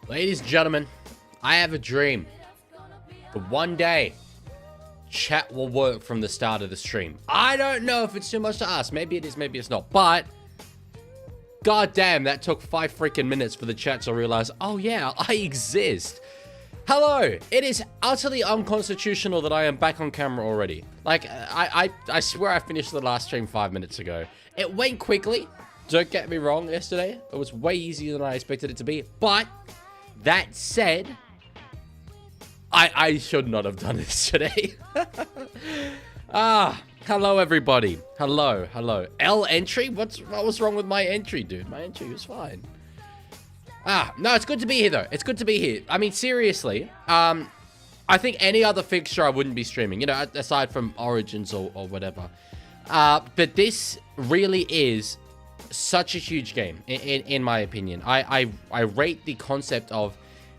Ladies and gentlemen, I have a dream. But one day, chat will work from the start of the stream. I don't know if it's too much to ask. Maybe it is, maybe it's not. But, god damn, that took 5 freaking minutes for the chat to realize, oh yeah, I exist. Hello, it is utterly unconstitutional that I am back on camera already. Like, I swear I finished the last stream 5 minutes ago. It went quickly, don't get me wrong, yesterday. It was way easier than I expected it to be. But, that said, I should not have done this today. Hello everybody. Hello. L entry? What was wrong with my entry, dude? My entry was fine. No, it's good to be here, though. It's good to be here. I mean, seriously, I think any other fixture I wouldn't be streaming, you know, aside from Origins or whatever. But this really is such a huge game, in my opinion. I rate the concept of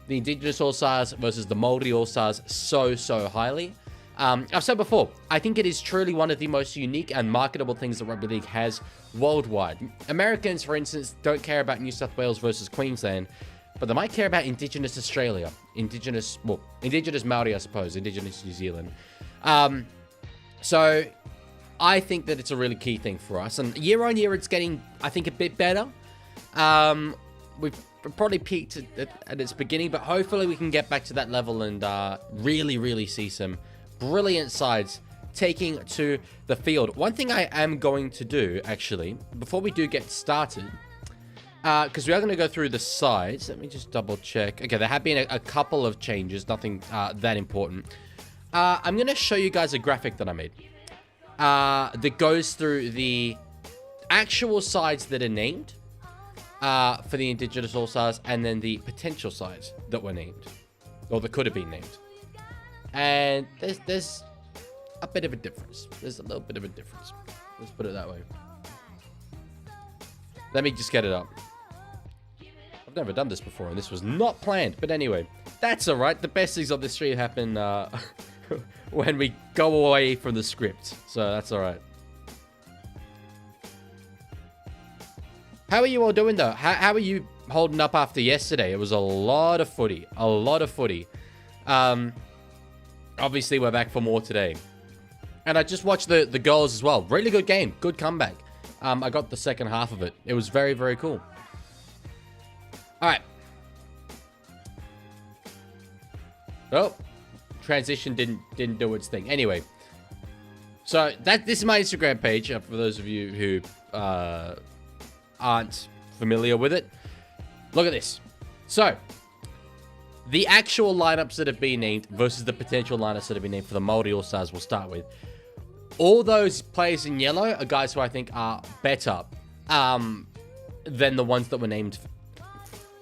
the Indigenous All-Stars versus the Maori All-Stars so highly. I've said before, I think it is truly one of the most unique and marketable things that Rugby League has worldwide. Americans, for instance, don't care about New South Wales versus Queensland, but they might care about Indigenous Australia, Indigenous Maori, I suppose, Indigenous New Zealand. So I think that it's a really key thing for us, and year on year, it's getting, I think, a bit better. We've probably peaked at its beginning, but hopefully we can get back to that level and really see some brilliant sides taking to the field. One thing I am going to do, actually, before we do get started, because we are going to go through the sides. Let me just double check. Okay, there have been a couple of changes, nothing that important. I'm going to show you guys a graphic that I made that goes through the actual sides that are named for the Indigenous All-Stars, and then the potential sides that were named, or that could have been named. And there's a bit of a difference. There's a little bit of a difference. Let's put it that way. Let me just get it up. I've never done this before, and this was not planned. But anyway, that's all right. The best things on this stream happen when we go away from the script. So that's all right. How are you all doing, though? How are you holding up after yesterday? It was a lot of footy. A lot of footy. Obviously, we're back for more today. And I just watched the goals as well. Really good game. Good comeback. I got the second half of it. It was very cool. All right. Oh, transition didn't do its thing. Anyway. So, this is my Instagram page, for those of you who aren't familiar with it. Look at this. So, the actual lineups that have been named versus the potential lineups that have been named for the Maori All-Stars we'll start with. All those players in yellow are guys who I think are better than the ones that were named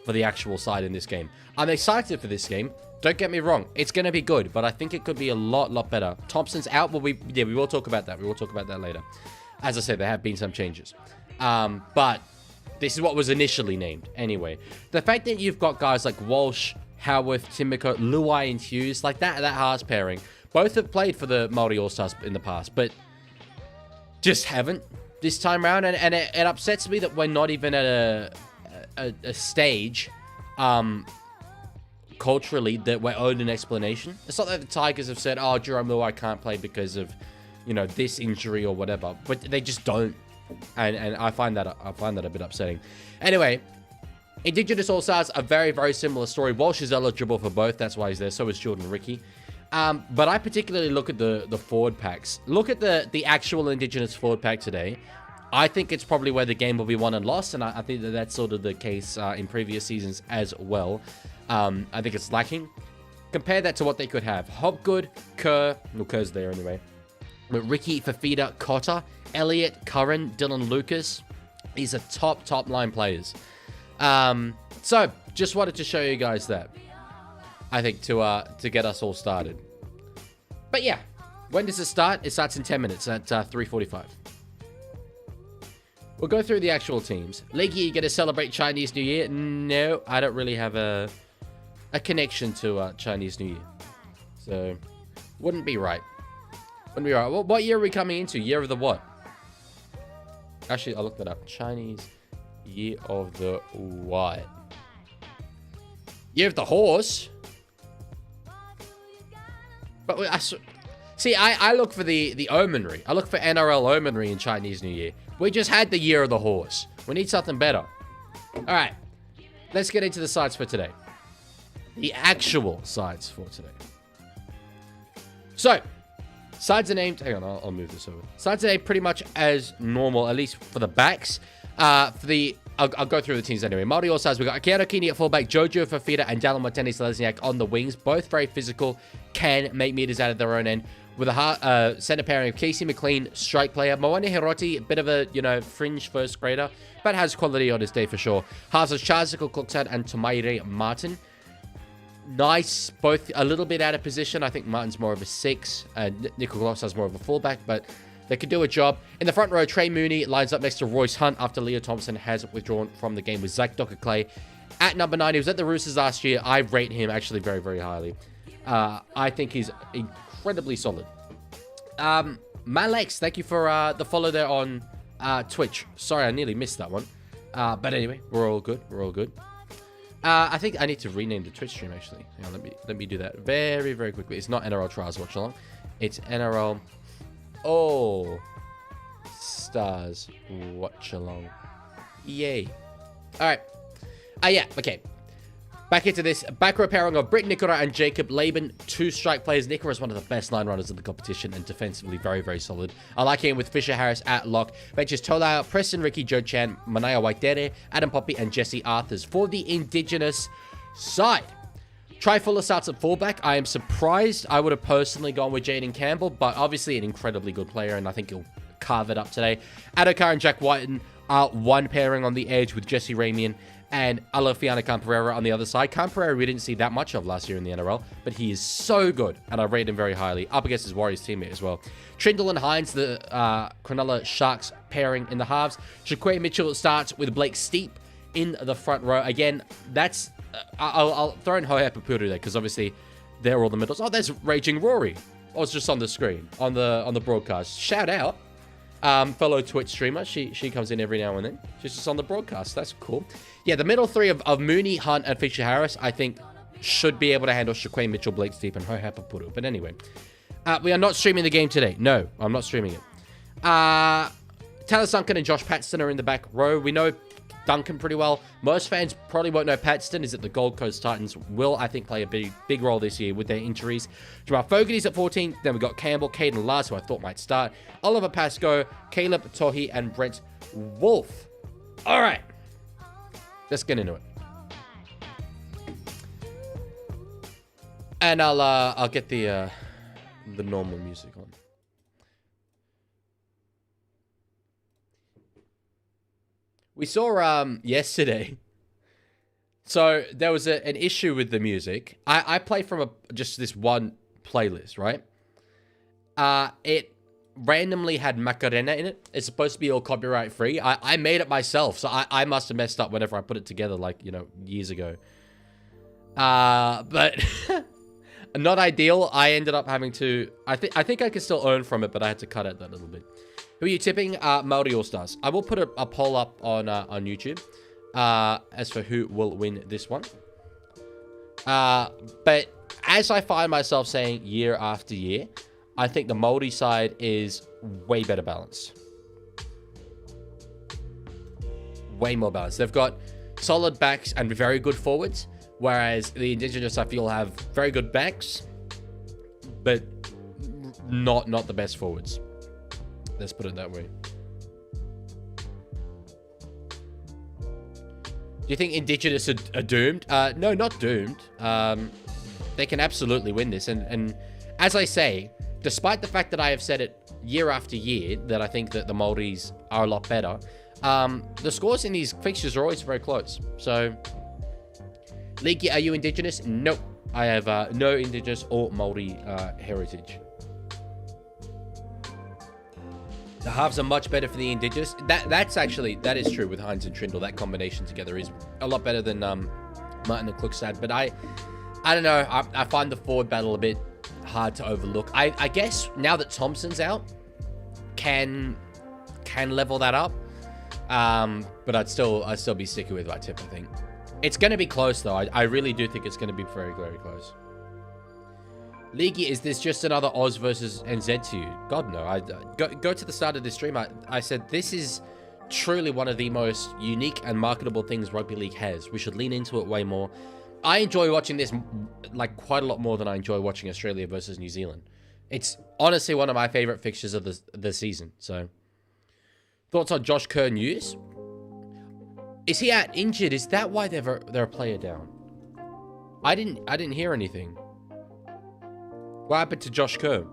for the actual side in this game. I'm excited for this game. Don't get me wrong. It's going to be good, but I think it could be a lot better. Thompson's out. Well, we will talk about that. We will talk about that later. As I said, there have been some changes. But this is what was initially named. Anyway, the fact that you've got guys like Walsh, Howarth, Timoko, Luai, and Hughes, like that Haas pairing, both have played for the Maori All-Stars in the past, but just haven't this time around, and it upsets me that we're not even at a stage culturally that we're owed an explanation. It's not that the Tigers have said, oh, Jerome Luai can't play because of, you know, this injury or whatever, but they just don't, and I find that a bit upsetting. Anyway, Indigenous All-Stars, a very similar story. Walsh is eligible for both. That's why he's there. So is Jordan Ricky. But I particularly look at the forward packs. Look at the actual Indigenous forward pack today. I think it's probably where the game will be won and lost. And I think that's sort of the case in previous seasons as well. I think it's lacking. Compare that to what they could have. Hopgood, Kerr. Well, Kerr's there anyway. But Ricky, Fafita, Cotter, Elliott, Curran, Dylan Lucas. These are top line players. So just wanted to show you guys that, I think, to get us all started. But yeah, when does it start? It starts in 10 minutes at 3:45. We'll go through the actual teams. Leaguie, you gonna celebrate Chinese New Year? No, I don't really have a connection to Chinese New Year, so wouldn't be right. Wouldn't be right. What year are we coming into? Year of the what? Actually, I looked that up. Chinese Year of the what? Year of the horse. But I look for the omenry. I look for NRL omenry in Chinese New Year. We just had the year of the horse. We need something better. All right. Let's get into the sides for today. The actual sides for today. So, sides are named... Hang on, I'll move this over. Sides are named pretty much as normal, at least for the backs. I'll go through the teams anyway. Maori All Stars, we've got Keanu Kini at fullback, Jojo Fafita and Dallin Watene-Selesniak on the wings. Both very physical, can make meters out of their own end. With a center pairing of Casey McLean, strike player. Moana Hiroti, a bit of a, fringe first grader, but has quality on his day for sure. Halves of Chaziko Kluksad and Tomaire Martin. Nice, both a little bit out of position. I think Martin's more of a 6, and Nickel Glossar's more of a fullback, but they could do a job. In the front row, Trey Mooney lines up next to Royce Hunt after Leo Thompson has withdrawn from the game with Zach Docker-Clay. At number 9, he was at the Roosters last year. I rate him actually very, very highly. I think he's incredibly solid. Malex, thank you for the follow there on Twitch. Sorry, I nearly missed that one. But anyway, we're all good. We're all good. I think I need to rename the Twitch stream, actually. Hang on, let me do that very, very quickly. It's not NRL Trials Watchalong. It's NRL All Stars Watchalong. Yay. All right. Yeah, okay. Back into this. Back row pairing of Britt Nikora and Jacob Laban. 2 strike players. Nikora is one of the best line runners in the competition and defensively very, very solid. I like him with Fisher Harris at lock. Benches Tolau, Preston Ricky, Joe Chan, Manaya Waitere, Adam Poppy, and Jesse Arthurs. For the Indigenous side, Try Fuller starts at fullback. I am surprised. I would have personally gone with Jaden Campbell, but obviously an incredibly good player, and I think he'll carve it up today. Adokar and Jack Whiten are one pairing on the edge with Jesse Ramian and Alofiana Camperera on the other side. Camperera we didn't see that much of last year in the NRL, but he is so good, and I rate him very highly. Up against his Warriors teammate as well. Trindle and Hines, the Cronulla Sharks pairing in the halves. Shaquay Mitchell starts with Blake Steep in the front row. Again, that's... I'll throw in Hoya Papuru there, because obviously they're all the middles. Oh, there's Raging Rory. Oh, it's just on the screen, on the broadcast. Shout out. Fellow Twitch streamer. She comes in every now and then. She's just on the broadcast. That's cool. Yeah, the middle three of Mooney, Hunt, and Fisher Harris, I think, should be able to handle Shaquay Mitchell, Blake Steep, and Hoya Papuru. But anyway, we are not streaming the game today. No, I'm not streaming it. Tyler Duncan and Josh Paxton are in the back row. We know Duncan pretty well. Most fans probably won't know Paxton is that the Gold Coast Titans will, I think, play a big role this year with their injuries. Jamal Fogarty's at 14. Then we've got Campbell, Caden Lars, who I thought might start. Oliver Pascoe, Caleb Tohi, and Brent Wolf. All right. Let's get into it. And I'll get the normal music on. We saw yesterday. So there was an issue with the music. I play from just this one playlist, right? It randomly had Macarena in it. It's supposed to be all copyright free. I made it myself, so I must have messed up whenever I put it together, like, years ago. But not ideal. I ended up having to... I think I could still earn from it, but I had to cut out that little bit. Who are you tipping? Maori All Stars. I will put a poll up on YouTube as for who will win this one. But as I find myself saying year after year, I think the Maori side is way better balanced. Way more balanced. They've got solid backs and very good forwards, whereas the Indigenous, I feel, have very good backs, but not the best forwards. Let's put it that way. Do you think Indigenous are doomed? No, not doomed. They can absolutely win this. And as I say, despite the fact that I have said it year after year, that I think that the Maoris are a lot better, the scores in these fixtures are always very close. So, Leaguie, are you Indigenous? Nope. I have no Indigenous or Maori heritage. The halves are much better for the Indigenous. That is true with Hines and Trindle. That combination together is a lot better than Martin and Klukstad. But I don't know. I find the forward battle a bit hard to overlook. I guess now that Thompson's out, can level that up. But I'd still be sticking with my tip, I think. It's going to be close, though. I really do think it's going to be very, very close. Leaguie, is this just another Oz versus NZ to you? God, no. Go to the start of this stream. I said this is truly one of the most unique and marketable things rugby league has. We should lean into it way more. I enjoy watching this like quite a lot more than I enjoy watching Australia versus New Zealand. It's honestly one of my favorite fixtures of the season. So, thoughts on Josh Kerr news? Is he out injured? Is that why they're a player down? I didn't hear anything. What happened to Josh Kerr?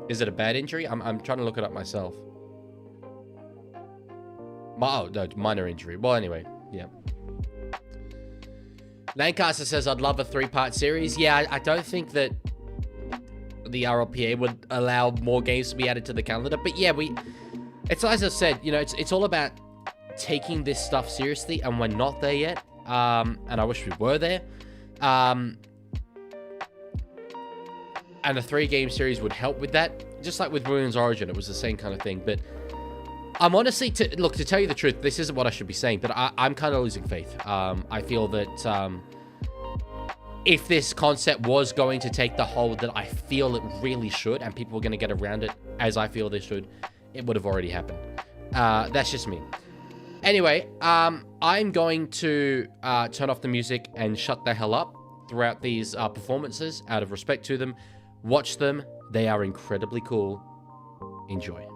Is it a bad injury? I'm trying to look it up myself. Oh, no, minor injury. Well, anyway, yeah. Lancaster says, I'd love a 3-part series. Yeah, I don't think that the RLPA would allow more games to be added to the calendar. But yeah, it's as I said, you know, it's all about taking this stuff seriously, and we're not there yet. And I wish we were there. And a 3-game series would help with that. Just like with Women's Origin, it was the same kind of thing. But I'm honestly, to tell you the truth, this isn't what I should be saying, but I'm kind of losing faith. I feel that if this concept was going to take the hold that I feel it really should, and people were going to get around it as I feel they should, it would have already happened. That's just me. Anyway, I'm going to turn off the music and shut the hell up throughout these performances out of respect to them. Watch them. They are incredibly cool. Enjoy.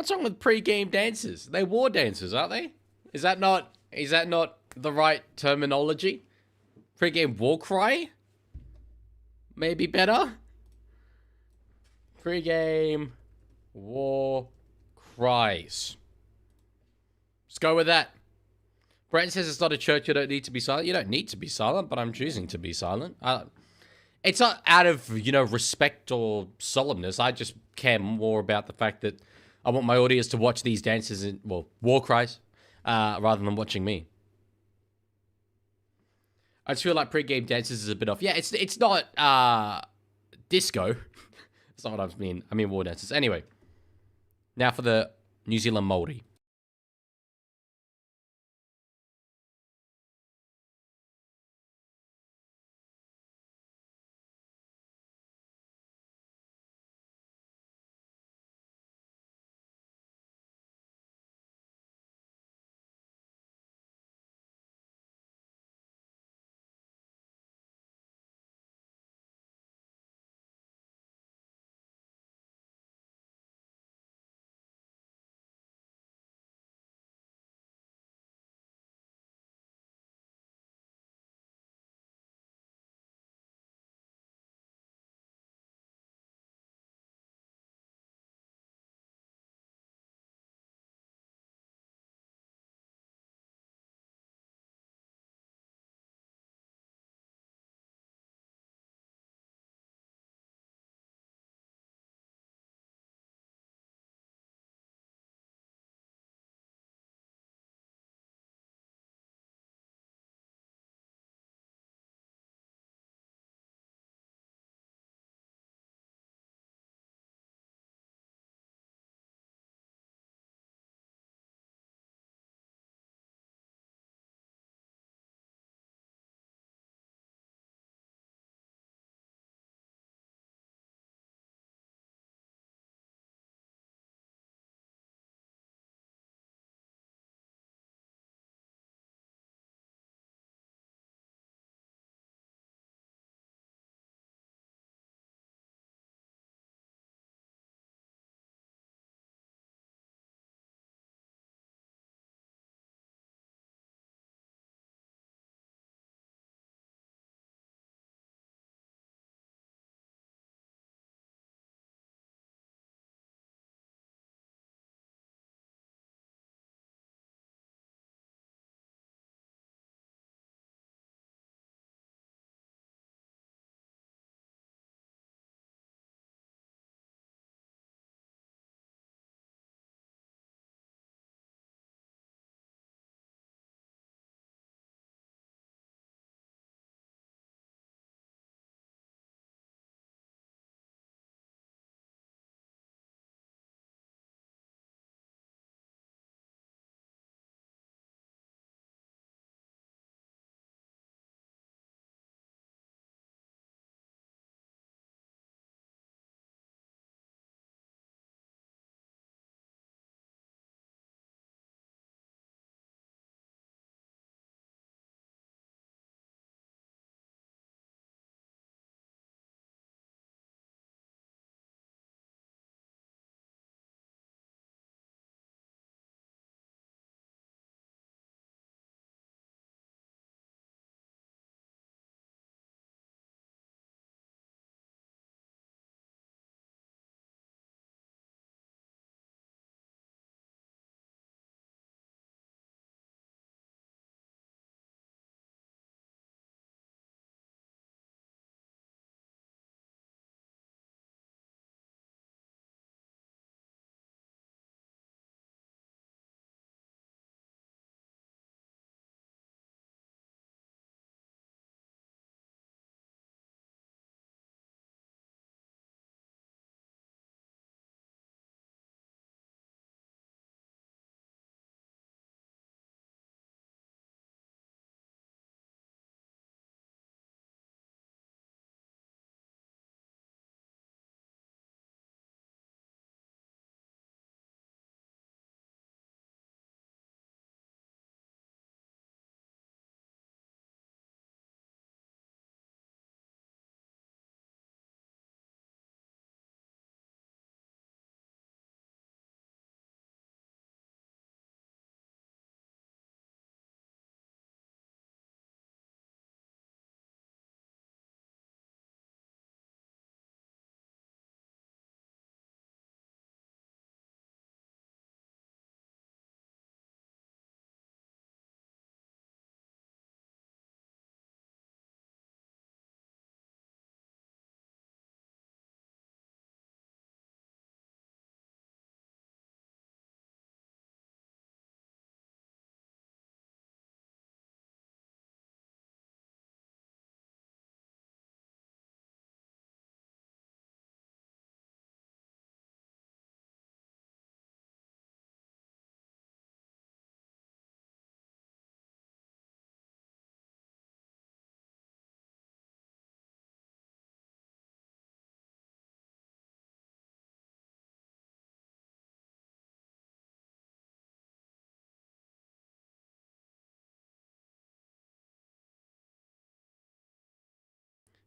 What's wrong with pre-game dances? They're war dances, aren't they? Is that not the right terminology? Pre-game war cry? Maybe better? Pre-game war cries. Let's go with that. Brent says it's not a church, you don't need to be silent. You don't need to be silent, but I'm choosing to be silent. It's not out of, respect or solemnness. I just care more about the fact that I want my audience to watch these dances in, well, war cries, rather than watching me. I just feel like pre-game dances is a bit off. Yeah, it's not disco. That's not what I mean. I mean war dances. Anyway, now for the New Zealand Maori.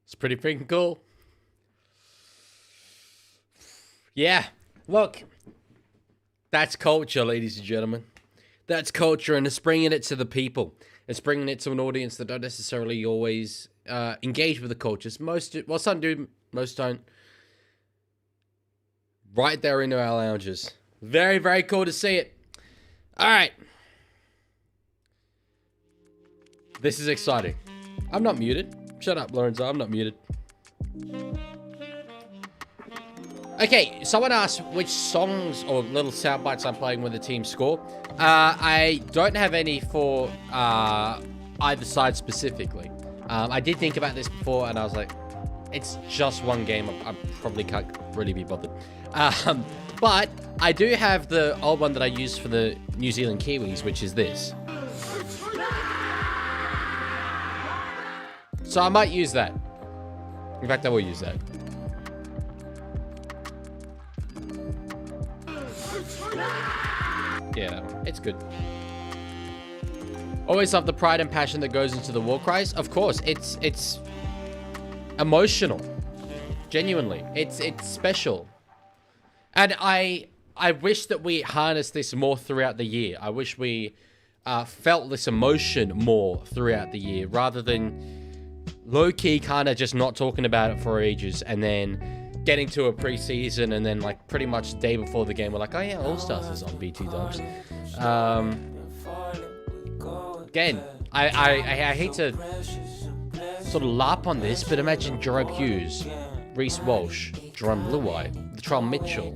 It's pretty freaking cool. Yeah, look. That's culture, ladies and gentlemen. That's culture, and it's bringing it to the people. It's bringing it to an audience that don't necessarily always engage with the cultures. Some do, most don't. Right there into our lounges. Very, very cool to see it. All right. This is exciting. I'm not muted. Shut up, Lorenzo. I'm not muted. Okay, someone asked which songs or little sound bites I'm playing when the team score. I don't have any for either side specifically. I did think about this before, and I was like, it's just one game. I probably can't really be bothered. But I do have the old one that I used for the New Zealand Kiwis, which is this. So I might use that. In fact, I will use that. Yeah, that one. It's good. Always love the pride and passion that goes into the war cries. Of course, it's emotional. Genuinely. It's special. And I wish that we harnessed this more throughout the year. I wish we felt this emotion more throughout the year, rather than low-key kind of just not talking about it for ages, and then getting to a preseason, and then like pretty much the day before the game, we're like, oh yeah, All-Stars is on BT Dubs. Again, I hate to sort of larp on this, but imagine Jarob Hughes, Reece Walsh, Jerome Luai, Latrell Mitchell.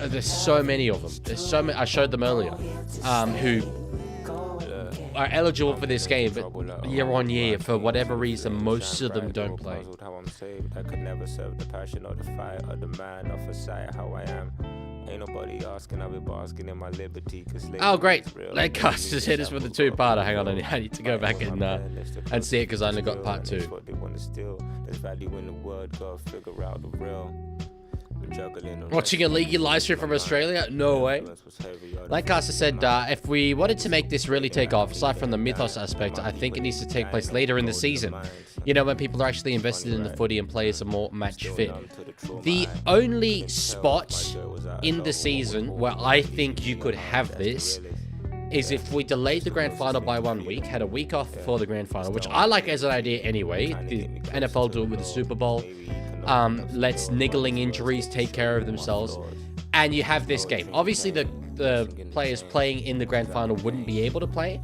There's so many of them. There's so many. I showed them earlier, who are eligible for this game, but year on year, for whatever reason, most of them don't play. I could never serve the passion or the fire or the man or for sight how I am. Ain't nobody asking, I'll be basking in my liberty. Oh, great. Legcast just hit us with a two-parter. Hang on, I need to go back and see it because I only got part 2. There's value in the word, gotta figure out the real. Watching a Leaguie live stream from Australia? No way. Lancaster said, if we wanted to make this really take off, aside from the mythos aspect, I think it needs to take place later in the season. You know, when people are actually invested in the footy and players are more match fit. The only spot in the season where I think you could have this is if we delayed the grand final by 1 week, had a week off before the grand final, which I like as an idea anyway. The NFL do it with the Super Bowl. Lets niggling injuries take care of themselves, and you have this game. Obviously, the players playing in the grand final wouldn't be able to play,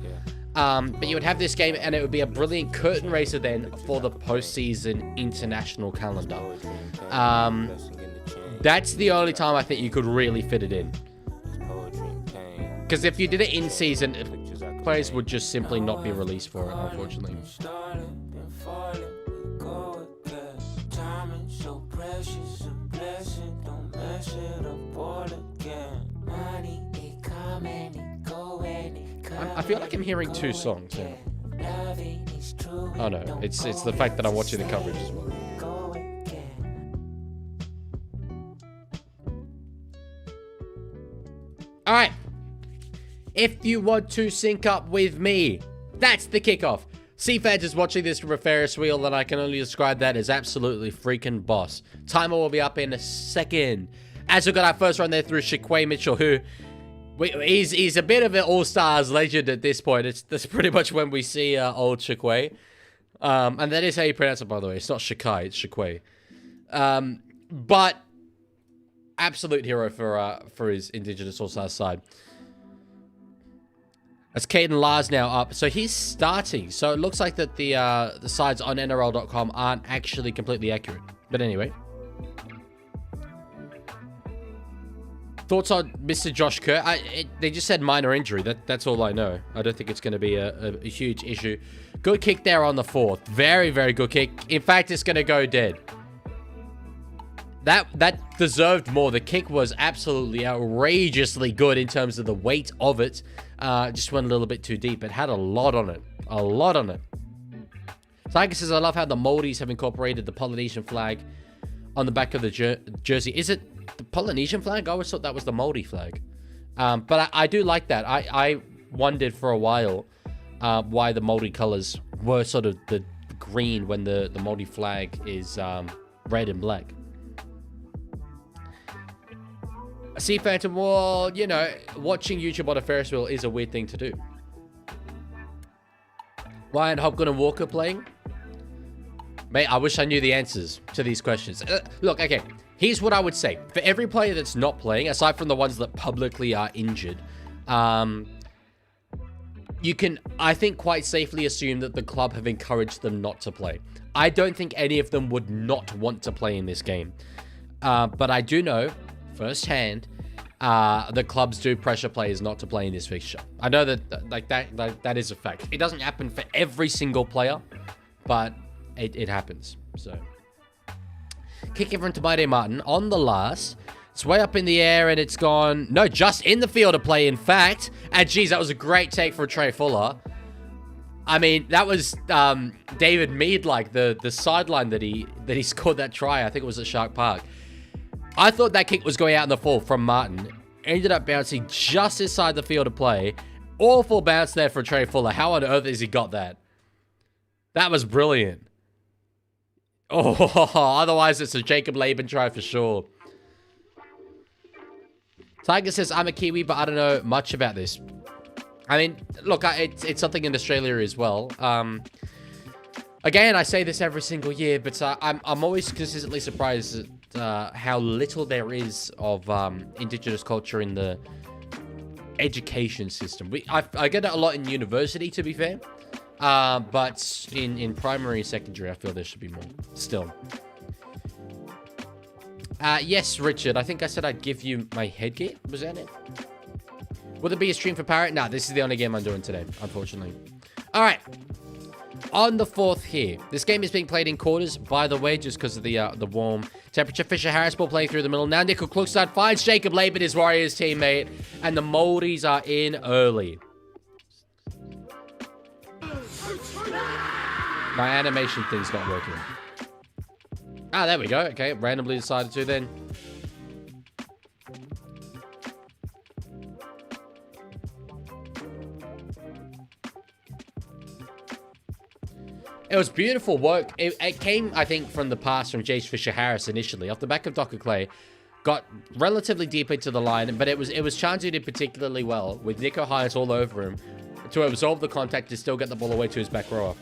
but you would have this game, and it would be a brilliant curtain raiser then for the postseason international calendar. That's the only time I think you could really fit it in. Because if you did it in season, players would just simply not be released for it, unfortunately. I feel like I'm hearing 2 songs now. Oh no, it's the fact that I'm watching the coverage as well. Alright. If you want to sync up with me, that's the kickoff. CFADs is watching this from a Ferris wheel, and I can only describe that as absolutely freaking boss. Timer will be up in a second. As we got our first run there through Shaquay Mitchell, who he's a bit of an all-stars legend at this point. That's pretty much when we see old Shaquay. And that is how you pronounce it, by the way. It's not Shakai, it's Shaquay. But absolute hero for his Indigenous all-stars side. As Caden Lars now up. So he's starting. So it looks like that the sides on NRL.com aren't actually completely accurate. But anyway. Thoughts on Mr. Josh Kerr? They just said minor injury. That's all I know. I don't think it's going to be a huge issue. Good kick there on the 4th. Very, very good kick. In fact, it's going to go dead. That deserved more. The kick was absolutely outrageously good in terms of the weight of it. Just went a little bit too deep. It had a lot on it. A lot on it. Tiger says, I love how the Maoris have incorporated the Polynesian flag on the back of the jersey. Is it the Polynesian flag? I always thought that was the Maori flag. But I do like that. I wondered for a while why the Maori colors were sort of the green when the Māori flag is red and black. Sea Phantom, well, you know, watching YouTube on a Ferris wheel is a weird thing to do. Why aren't Hopgood and Walker playing? Mate, I wish I knew the answers to these questions. Look, okay, here's what I would say. For every player that's not playing, aside from the ones that publicly are injured, you can, I think, quite safely assume that the club have encouraged them not to play. I don't think any of them would not want to play in this game. But I do know firsthand the clubs do pressure players not to play in this fixture. I know that is a fact. It doesn't happen for every single player, but it happens. So kick it from Tamaide Martin on the last. It's way up in the air and it's gone. No, just in the field of play, in fact. And geez, that was a great take for Trey Fuller. I mean, that was David Mead, like the sideline that he scored that try. I think it was at Shark Park. I thought that kick was going out in the fall from Martin. Ended up bouncing just inside the field of play. Awful bounce there for Trey Fuller. How on earth has he got that? That was brilliant. Oh, otherwise it's a Jacob Laban try for sure. Tiger says, I'm a Kiwi, but I don't know much about this. I mean, look, it's something in Australia as well. Again, I say this every single year, but I'm always consistently surprised at how little there is of Indigenous culture in the education system. I get it a lot in university, to be fair. But in primary and secondary, I feel there should be more still. Yes, Richard, I think I said I'd give you my headgear. Was that it? Will there be a stream for Parrot? Nah, this is the only game I'm doing today, unfortunately. All right. On the 4th here. This game is being played in quarters, by the way, just because of the warm temperature. Fisher Harris ball playing through the middle. Now Nickel Klukstad finds Jacob Laban, his Warriors teammate, and the Māoris are in early. My animation thing's not working. Ah, there we go. Okay, randomly decided to then. It was beautiful work. It came, I think, from the pass from Jace Fisher-Harris initially. Off the back of Docker Clay. Got relatively deep into the line, but it was transited particularly well, with Nico Hines all over him, to absorb the contact to still get the ball away to his back rower.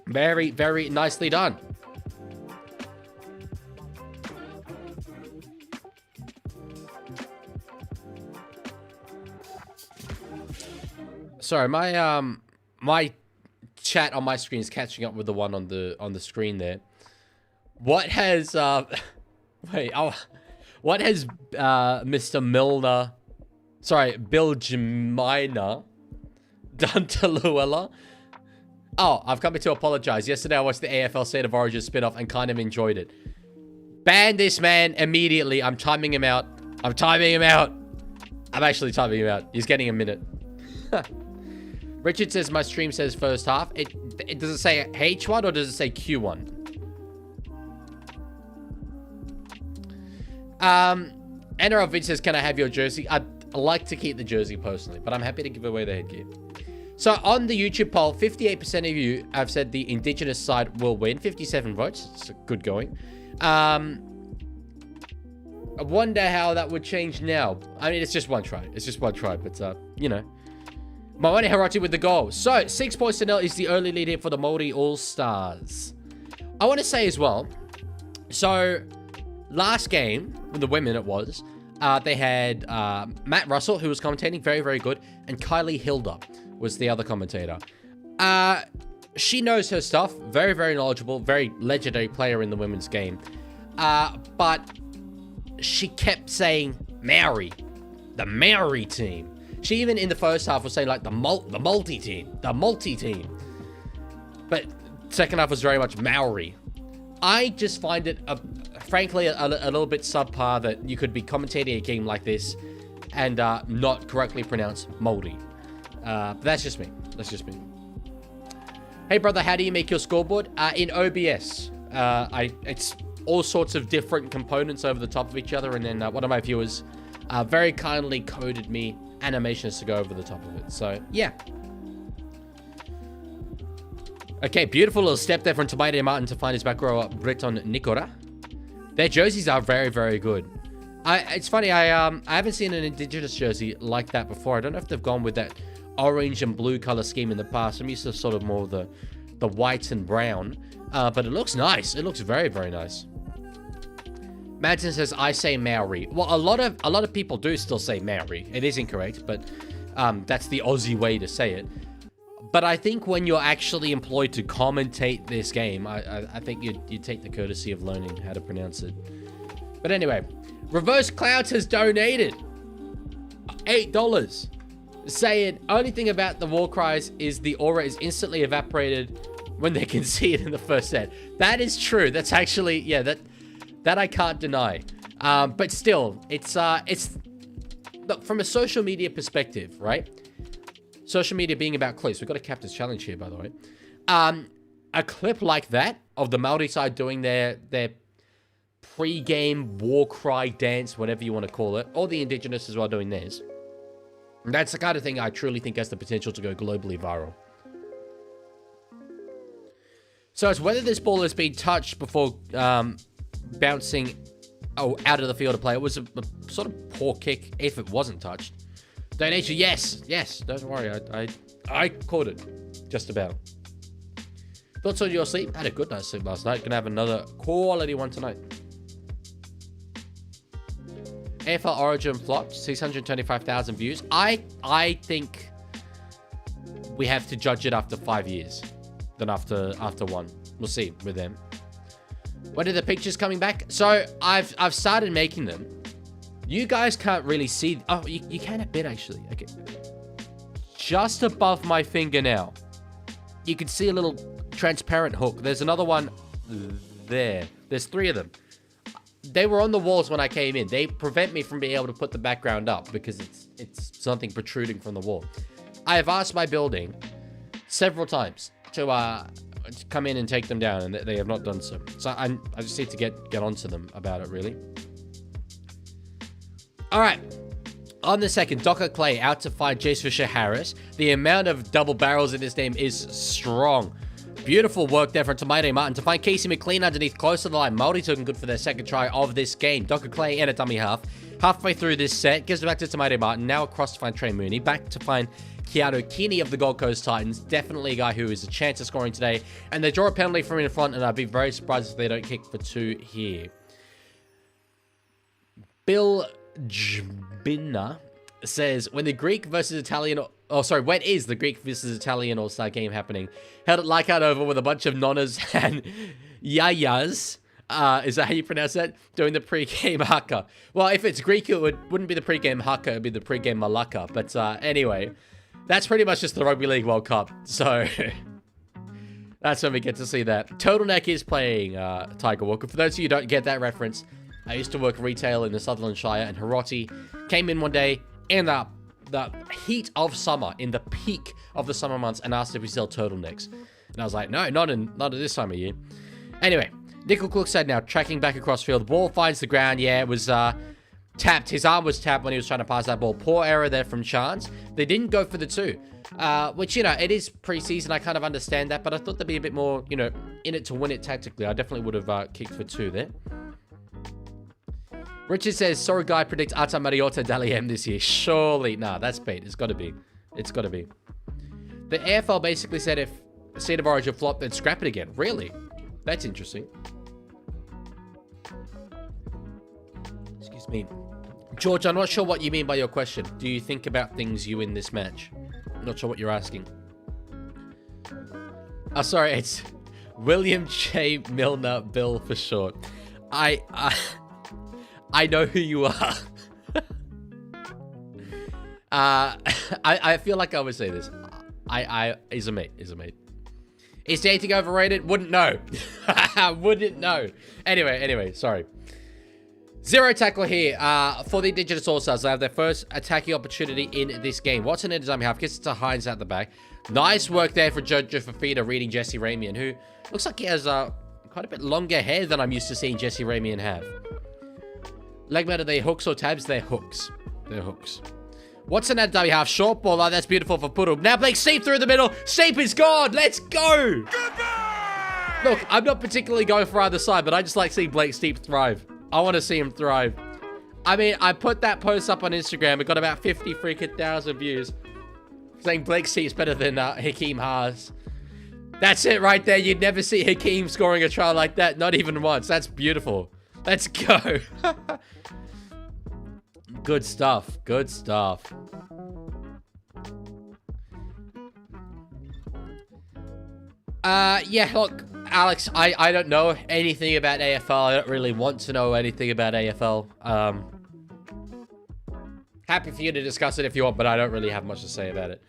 Very, very nicely done. Sorry, my chat on my screen is catching up with the one on the screen there. What has what has Mr. Milner, sorry, Bill Jemina done to Luella? Oh, I've come to apologize. Yesterday I watched the AFL State of Origin spin-off and kind of enjoyed it. Ban this man immediately. I'm timing him out. I'm timing him out. I'm actually timing him out. He's getting a minute. Richard says my stream says first half. It does it say H1 or does it say Q1? NRL Vince says, can I have your jersey? I'd like to keep the jersey personally, but I'm happy to give away the headgear. So on the YouTube poll, 58% of you have said the Indigenous side will win. 57 votes. It's good going. I wonder how that would change now. I mean, it's just one try. It's just one try, but, you know. Maori Harati with the goal. So, 6 points to 0 is the early lead here for the Māori All-Stars. I want to say as well, so, last game, with the women it was, they had Matt Russell, who was commentating, very, very good, and Kylie Hilda was the other commentator. She knows her stuff, very, very knowledgeable, very legendary player in the women's game. But she kept saying Maori, the Maori team. She even in the first half was saying like the multi-team. But second half was very much Maori. I just find it, frankly, a little bit subpar that you could be commentating a game like this and not correctly pronounce Māori. But that's just me. That's just me. Hey, brother, how do you make your scoreboard? In OBS. It's all sorts of different components over the top of each other. And then one of my viewers very kindly coded me animations to go over the top of it. So, yeah. Okay, beautiful little step there from Tomato Martin to find his back rower, Breton Nicora. Their jerseys are very, very good. It's funny, I haven't seen an Indigenous jersey like that before. I don't know if they've gone with that orange and blue color scheme in the past. I'm used to sort of more the white and brown. But it looks nice. It looks very, very nice. Madsen says, I say Maori. Well, a lot of people do still say Maori. It is incorrect, but that's the Aussie way to say it. But I think when you're actually employed to commentate this game, I think you take the courtesy of learning how to pronounce it. But anyway, Reverse Clouds has donated $8, saying only thing about the war cries is the aura is instantly evaporated when they can see it in the first set. That is true. That's actually, yeah, that I can't deny. But still, it's look, from a social media perspective, right? Social media being about clips. We've got a Captain's Challenge here, by the way. A clip like that of the Maori side doing their pre-game war cry dance, whatever you want to call it, or the Indigenous as well doing theirs. And that's the kind of thing I truly think has the potential to go globally viral. So it's whether this ball has been touched before bouncing out of the field of play. It was a sort of poor kick if it wasn't touched. Donation, yes, don't worry, I caught it, just about. Thoughts on your sleep? Had a good night's sleep last night. Gonna have another quality one tonight. AFL Origin flopped, 625,000 views. I think we have to judge it after 5 years, than after one. We'll see with them. When are the pictures coming back? So I've started making them. You guys can't really see. Oh, you can a bit actually. Okay. Just above my fingernail, you can see a little transparent hook. There's another one there. There's 3 of them. They were on the walls when I came in. They prevent me from being able to put the background up because it's something protruding from the wall. I have asked my building several times to come in and take them down, and they have not done so. So I just need to get onto them about it, really. All right. On the second, Docker Clay out to find Jace Fisher-Harris. The amount of double barrels in this game is strong. Beautiful work there from Tomato Martin to find Casey McLean underneath close to the line. Maori looking good for their second try of this game. Docker Clay and a dummy half. Halfway through this set, gives it back to Tomato Martin. Now across to find Trey Mooney. Back to find Keanu Keeney of the Gold Coast Titans. Definitely a guy who is a chance of scoring today. And they draw a penalty from in front, and I'd be very surprised if they don't kick for 2 here. Bill Jbinna says, when is the Greek versus Italian All-Star game happening? Held at Leichhardt Oval with a bunch of nonnas and yayas. Is that how you pronounce that? Doing the pre-game haka. Well, if it's Greek, it wouldn't be the pre-game haka, it'd be the pre-game malaka. But anyway, that's pretty much just the Rugby League World Cup. So that's when we get to see that. Turtleneck is playing Tiger Walker. For those of you who don't get that reference, I used to work retail in the Sutherland Shire, and Hiroti came in one day in the heat of summer, in the peak of the summer months, and asked if we sell turtlenecks. And I was like, no, not at this time of year. Anyway, Nickel Crookside now tracking back across field. The ball finds the ground. Yeah, it was tapped. His arm was tapped when he was trying to pass that ball. Poor error there from Chance. They didn't go for the 2, which, you know, it is preseason. I kind of understand that, but I thought there'd be a bit more, you know, in it to win it tactically. I definitely would have kicked for 2 there. Richard says, sorry guy predicts Ata Mariota Dally-M this year. Surely. Nah, that's bait. It's got to be. It's got to be. The AFL basically said if State of Origin flop, then scrap it again. Really? That's interesting. Excuse me. George, I'm not sure what you mean by your question. Do you think about things you win this match? I'm not sure what you're asking. Oh, sorry. It's William J. Milner Bill for short. I know who you are. I feel like I would say this. He's a mate. Is dating overrated? Wouldn't know. Wouldn't know. Anyway, sorry. 0 tackle here for the Indigenous All-Stars. They have their first attacking opportunity in this game. Watson in his half gets it to Hines at the back. Nice work there for Jojo Fafita reading Jesse Ramian, who looks like he has quite a bit longer hair than I'm used to seeing Jesse Ramian have. Leg matter, they hooks or tabs? They're hooks. They're hooks. Watson at dummy half. Short ball. Oh, that's beautiful for Puru. Now Blake Steep through the middle. Steep is gone. Let's go. Look, I'm not particularly going for either side, but I just like seeing Blake Steep thrive. I want to see him thrive. I mean, I put that post up on Instagram. It got about 50 freaking thousand views. Saying Blake Steep's better than Hakeem Haas. That's it right there. You'd never see Hakeem scoring a try like that. Not even once. That's beautiful. Let's go. Good stuff. Good stuff. Yeah, look, Alex, I don't know anything about AFL. I don't really want to know anything about AFL. Happy for you to discuss it if you want, but I don't really have much to say about it.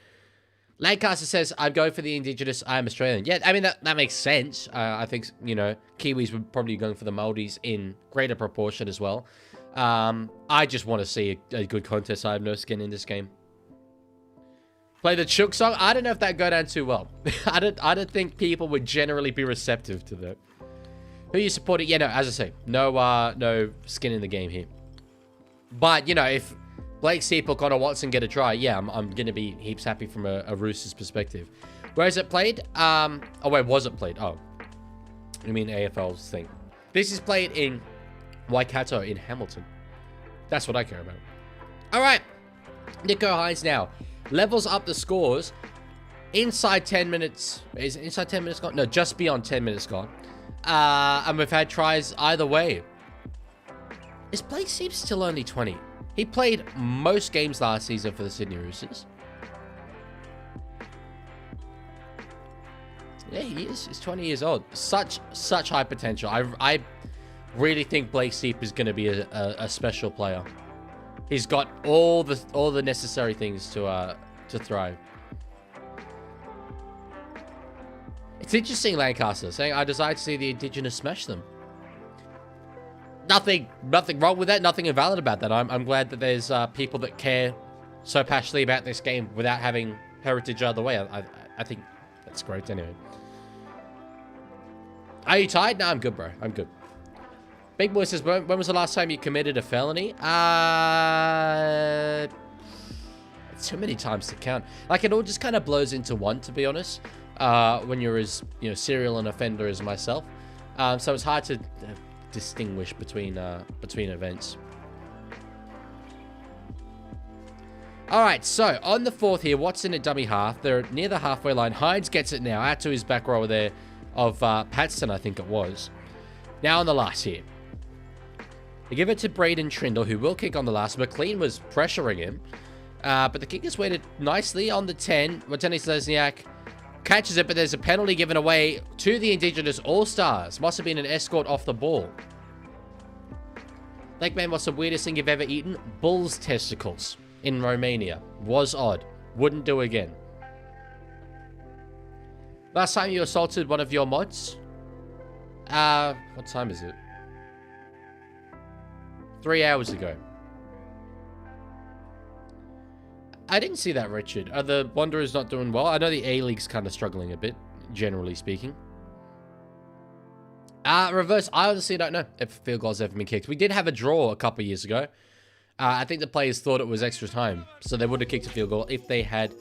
Lancaster says, I'm going for the Indigenous, I'm Australian. Yeah, I mean, that makes sense. I think, you know, Kiwis were probably going for the Maoris in greater proportion as well. I just want to see a good contest. I have no skin in this game. Play the Chook song? I don't know if that'd go down too well. I don't think people would generally be receptive to that. Who you supporting? Yeah, no, as I say, no skin in the game here. But, you know, if Blake Steep or Connor Watson get a try, yeah, I'm going to be heaps happy from a Roosters perspective. Where is it played? Oh, wait, was it played? Oh, you mean AFL's thing. This is played in Waikato in Hamilton. That's what I care about. All right, Nico Hines now. Levels up the scores. Inside 10 minutes. Is it inside 10 minutes gone? No, just beyond 10 minutes gone. And we've had tries either way. Is Blake Steep still only 20? He played most games last season for the Sydney Roosters. Yeah, he is. He's 20 years old. Such high potential. I really think Blake Steep is going to be a special player. He's got all the necessary things to thrive. It's interesting, Lancaster saying, I desire to see the Indigenous smash them. Nothing wrong with that. Nothing invalid about that. I'm glad that there's people that care so passionately about this game without having heritage either way. I think that's great anyway. Are you tired? No, I'm good, bro. I'm good. Big Boy says, when was the last time you committed a felony? Too many times to count. Like, it all just kind of blows into one, to be honest. When you're as, you know, serial an offender as myself. So it's hard to distinguish between events. All right, so on the fourth here, Watson at dummy half. They're near the halfway line. Hines gets it now out to his back row there of Paxton, I think it was. Now on the last here. They give it to Braden Trindle, who will kick on the last. McLean was pressuring him. But the kickers waited nicely on the 10. Watani Selesniak catches it, but there's a penalty given away to the Indigenous All-Stars. Must have been an escort off the ball. Lakeman, what's the weirdest thing you've ever eaten? Bull's testicles in Romania. Was odd. Wouldn't do again. Last time you assaulted one of your mods? What time is it? 3 hours ago. I didn't see that, Richard. Are the Wanderers not doing well? I know the A-League's kind of struggling a bit, generally speaking. Reverse, I honestly don't know if field goals ever been kicked. We did have a draw a couple of years ago. I think the players thought it was extra time, so they would have kicked a field goal if they had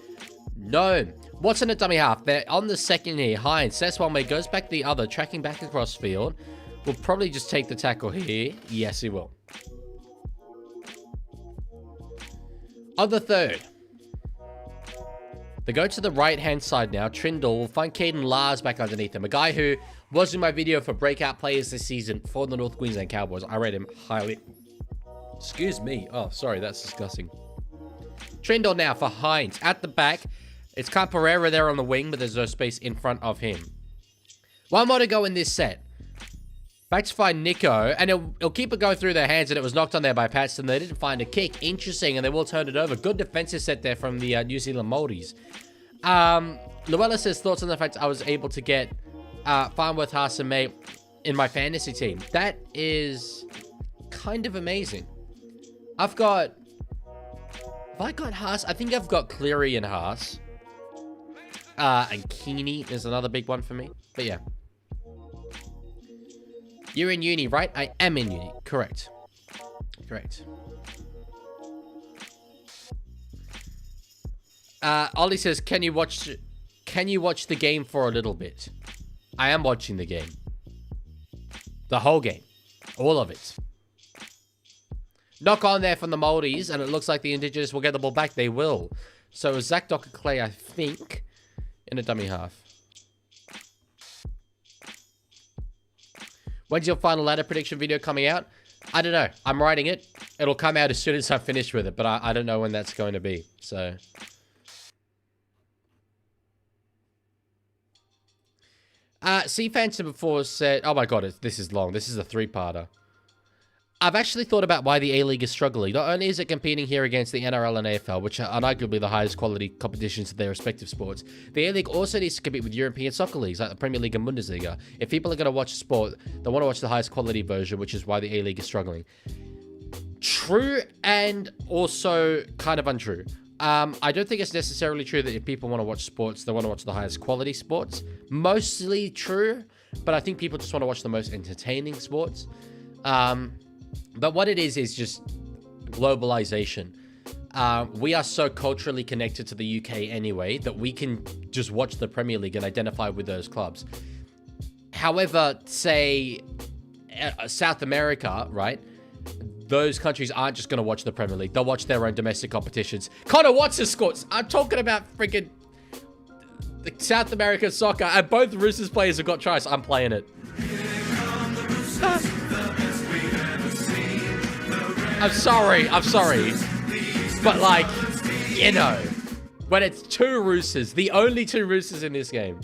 known. Watson at dummy half. They're on the second here. Hines sets one way, goes back the other, tracking back across field. Will probably just take the tackle here. Yes, he will. On the third. They go to the right-hand side now. Trindle will find Caden Lars back underneath him. A guy who was in my video for breakout players this season for the North Queensland Cowboys. I rate him highly. Excuse me. Oh, sorry. That's disgusting. Trindle now for Hines. At the back. It's Pereira there on the wing, but there's no space in front of him. One more to go in this set. Back to find Nico, and he'll keep it going through their hands, and it was knocked on there by Paxton. They didn't find a kick. Interesting, and they will turn it over. Good defensive set there from the New Zealand Maoris. Luella says, thoughts on the fact I was able to get Farnworth, Haas, and May in my fantasy team. That is kind of amazing. Have I got Haas? I think I've got Cleary and Haas. And Keeney is another big one for me. But yeah. You're in uni, right? I am in uni. Correct. Correct. Ollie says, can you watch the game for a little bit? I am watching the game. The whole game. All of it. Knock on there from the Maoris, and it looks like the Indigenous will get the ball back. They will. So Zach Docker Clay, I think, in a dummy half. When's your final ladder prediction video coming out? I don't know. I'm writing it. It'll come out as soon as I finish with it, but I don't know when that's going to be. So... C Phantom before said, oh my god, this is long. This is a 3-parter. I've actually thought about why the A-League is struggling. Not only is it competing here against the NRL and AFL, which are arguably the highest quality competitions of their respective sports, the A-League also needs to compete with European soccer leagues like the Premier League and Bundesliga. If people are going to watch a sport, they want to watch the highest quality version, which is why the A-League is struggling. True and also kind of untrue. I don't think it's necessarily true that if people want to watch sports, they want to watch the highest quality sports. Mostly true, but I think people just want to watch the most entertaining sports. But what it is just globalization. We are so culturally connected to the UK anyway that we can just watch the Premier League and identify with those clubs. However, say South America, right? Those countries aren't just going to watch the Premier League. They'll watch their own domestic competitions. Connor Watson scores. I'm talking about freaking South American soccer, and both Roosters players have got tries. I'm playing it. I'm sorry. But like, you know, when it's 2 Roosters, the only 2 Roosters in this game.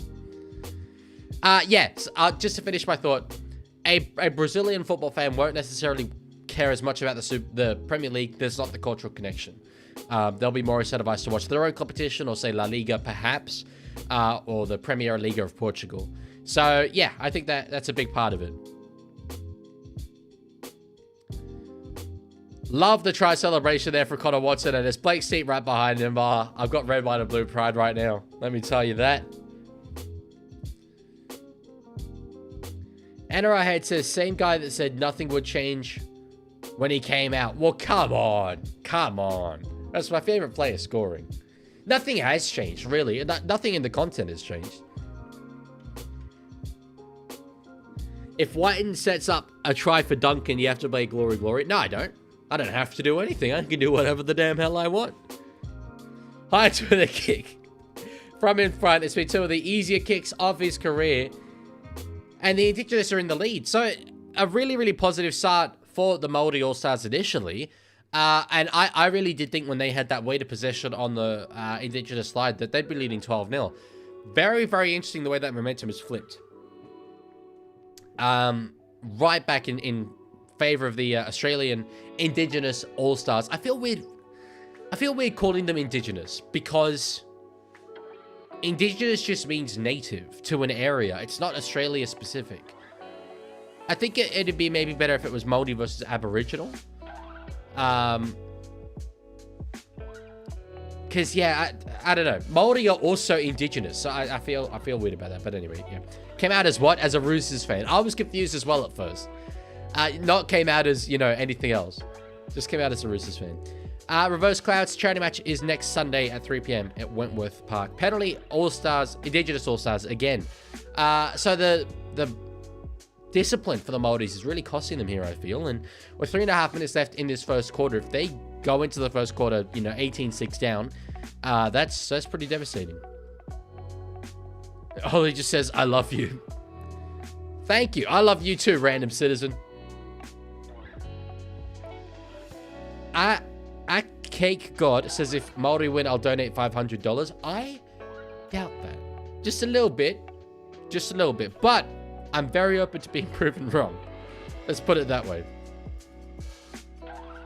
Just to finish my thought, a Brazilian football fan won't necessarily care as much about the Premier League. There's not the cultural connection. They'll be more incentivized to watch their own competition, or say La Liga perhaps, or the Premier Liga of Portugal. So yeah, I think that's a big part of it. Love the try celebration there for Connor Watson, and there's Blake Seat right behind him. I've got red, white, and blue pride right now. Let me tell you that. NRI Head says, same guy that said nothing would change when he came out. Well, come on. That's my favorite player scoring. Nothing has changed, really. Nothing in the content has changed. If Whiten sets up a try for Duncan, you have to play glory. No, I don't. I don't have to do anything. I can do whatever the damn hell I want. High to the kick. From in front, it's been 2 of the easier kicks of his career. And the Indigenous are in the lead. So, a really, really positive start for the Maori All-Stars initially. And I really did think when they had that weight of possession on the Indigenous slide that they'd be leading 12-0. Very, very interesting the way that momentum has flipped. Right back in favor of the Australian Indigenous All-Stars. I feel weird calling them Indigenous because Indigenous just means native to an area. It's not Australia specific. I think it'd be maybe better if it was Maori versus Aboriginal. Because yeah, I don't know. Maori are also Indigenous, so I feel weird about that. But anyway, yeah. Came out as what? As a Roosters fan. I was confused as well at first. Not came out as, anything else. Just came out as a Roosters fan. Reverse Clouds charity match is next Sunday at 3 p.m. at Wentworth Park. Penalty All-Stars, Indigenous All-Stars again. So the discipline for the Maoris is really costing them here, I feel. And with 3.5 minutes left in this first quarter, if they go into the first quarter, 18-6 down, that's pretty devastating. Holly just says, I love you. Thank you. I love you too, random citizen. Cake God says, if Maori win, I'll donate $500. I doubt that. Just a little bit. But I'm very open to being proven wrong. Let's put it that way.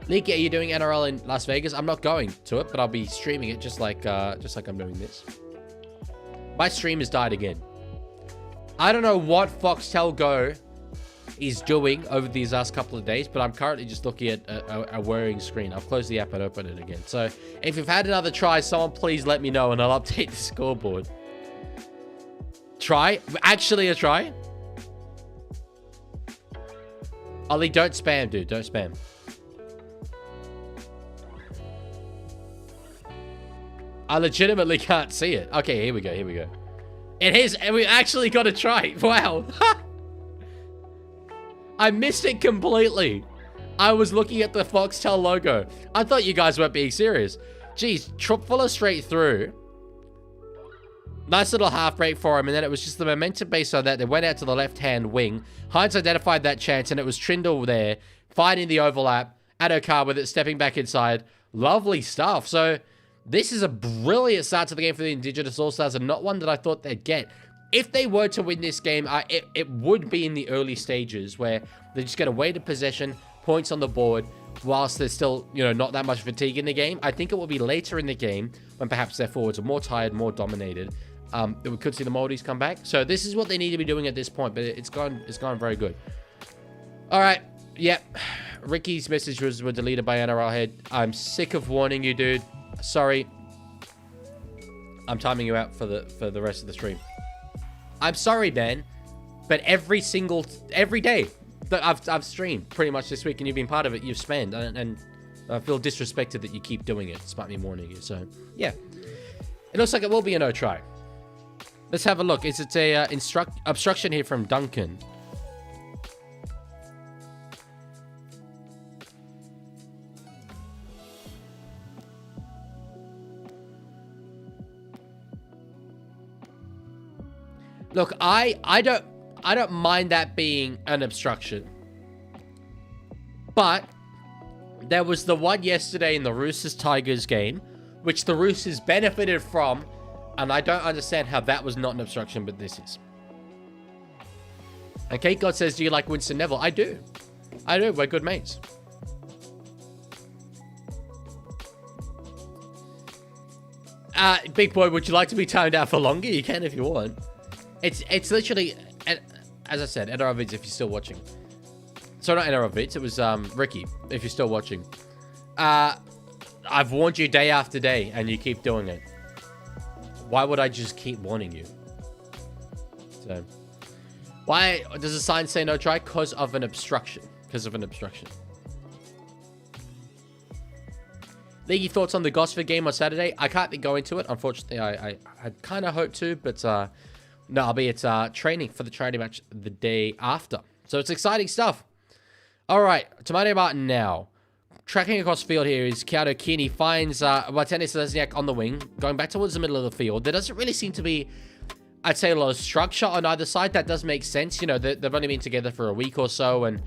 Leaguie, are you doing NRL in Las Vegas? I'm not going to it, but I'll be streaming it just like I'm doing this. My stream has died again. I don't know what Foxtel Go is doing over these last couple of days, but I'm currently just looking at a whirring screen. I've closed the app and opened it again. So if you've had another try, someone please let me know and I'll update the scoreboard. Try? Actually a try? Ollie, don't spam, dude. Don't spam. I legitimately can't see it. Okay, here we go. Here we go. It is. And we actually got to try. Wow. I missed it completely. I was looking at the Foxtel logo. I thought you guys weren't being serious. Jeez, fuller straight through. Nice little half break for him, and then it was just the momentum based on that. They went out to the left-hand wing. Hines identified that chance, and it was Trindle there, finding the overlap. Adokar with it, stepping back inside. Lovely stuff. So this is a brilliant start to the game for the Indigenous All-Stars, and not one that I thought they'd get. If they were to win this game, it would be in the early stages where they just get a weighted possession, points on the board, whilst there's still, you know, not that much fatigue in the game. I think it will be later in the game when perhaps their forwards are more tired, more dominated. That we could see the Maoris come back. So this is what they need to be doing at this point, but it's gone very good. All right. Yep. Ricky's messages were deleted by NRL head. I'm sick of warning you, dude. Sorry. I'm timing you out for the rest of the stream. I'm sorry, man. But every day that I've streamed pretty much this week and you've been part of it, you've spammed. And I feel disrespected that you keep doing it despite me warning you. So, yeah. It looks like it will be a no try. Let's have a look. Is it a obstruction here from Duncan? Look, I don't mind that being an obstruction. But there was the one yesterday in the Roosters Tigers game, which the Roosters benefited from. And I don't understand how that was not an obstruction, but this is. And Kate God says, do you like Winston Neville? I do. I do. We're good mates. Big boy, would you like to be timed out for longer? You can if you want. It's literally, as I said, NRL Vids, if you're still watching. So not NRL Vids, it was Ricky, if you're still watching. I've warned you day after day, and you keep doing it. Why would I just keep warning you? So, why does the sign say no try? Because of an obstruction. Because of an obstruction. Leaguie, thoughts on the Gosford game on Saturday? I can't be going to it. Unfortunately, I kind of hope to, but no, I'll be at training for the charity match the day after. So it's exciting stuff. All right, Tomato Martin now. Tracking across the field here is Kiato Kini. Finds Watene Selesniak on the wing, going back towards the middle of the field. There doesn't really seem to be, I'd say, a lot of structure on either side. That does make sense. You know, they've only been together for a week or so, and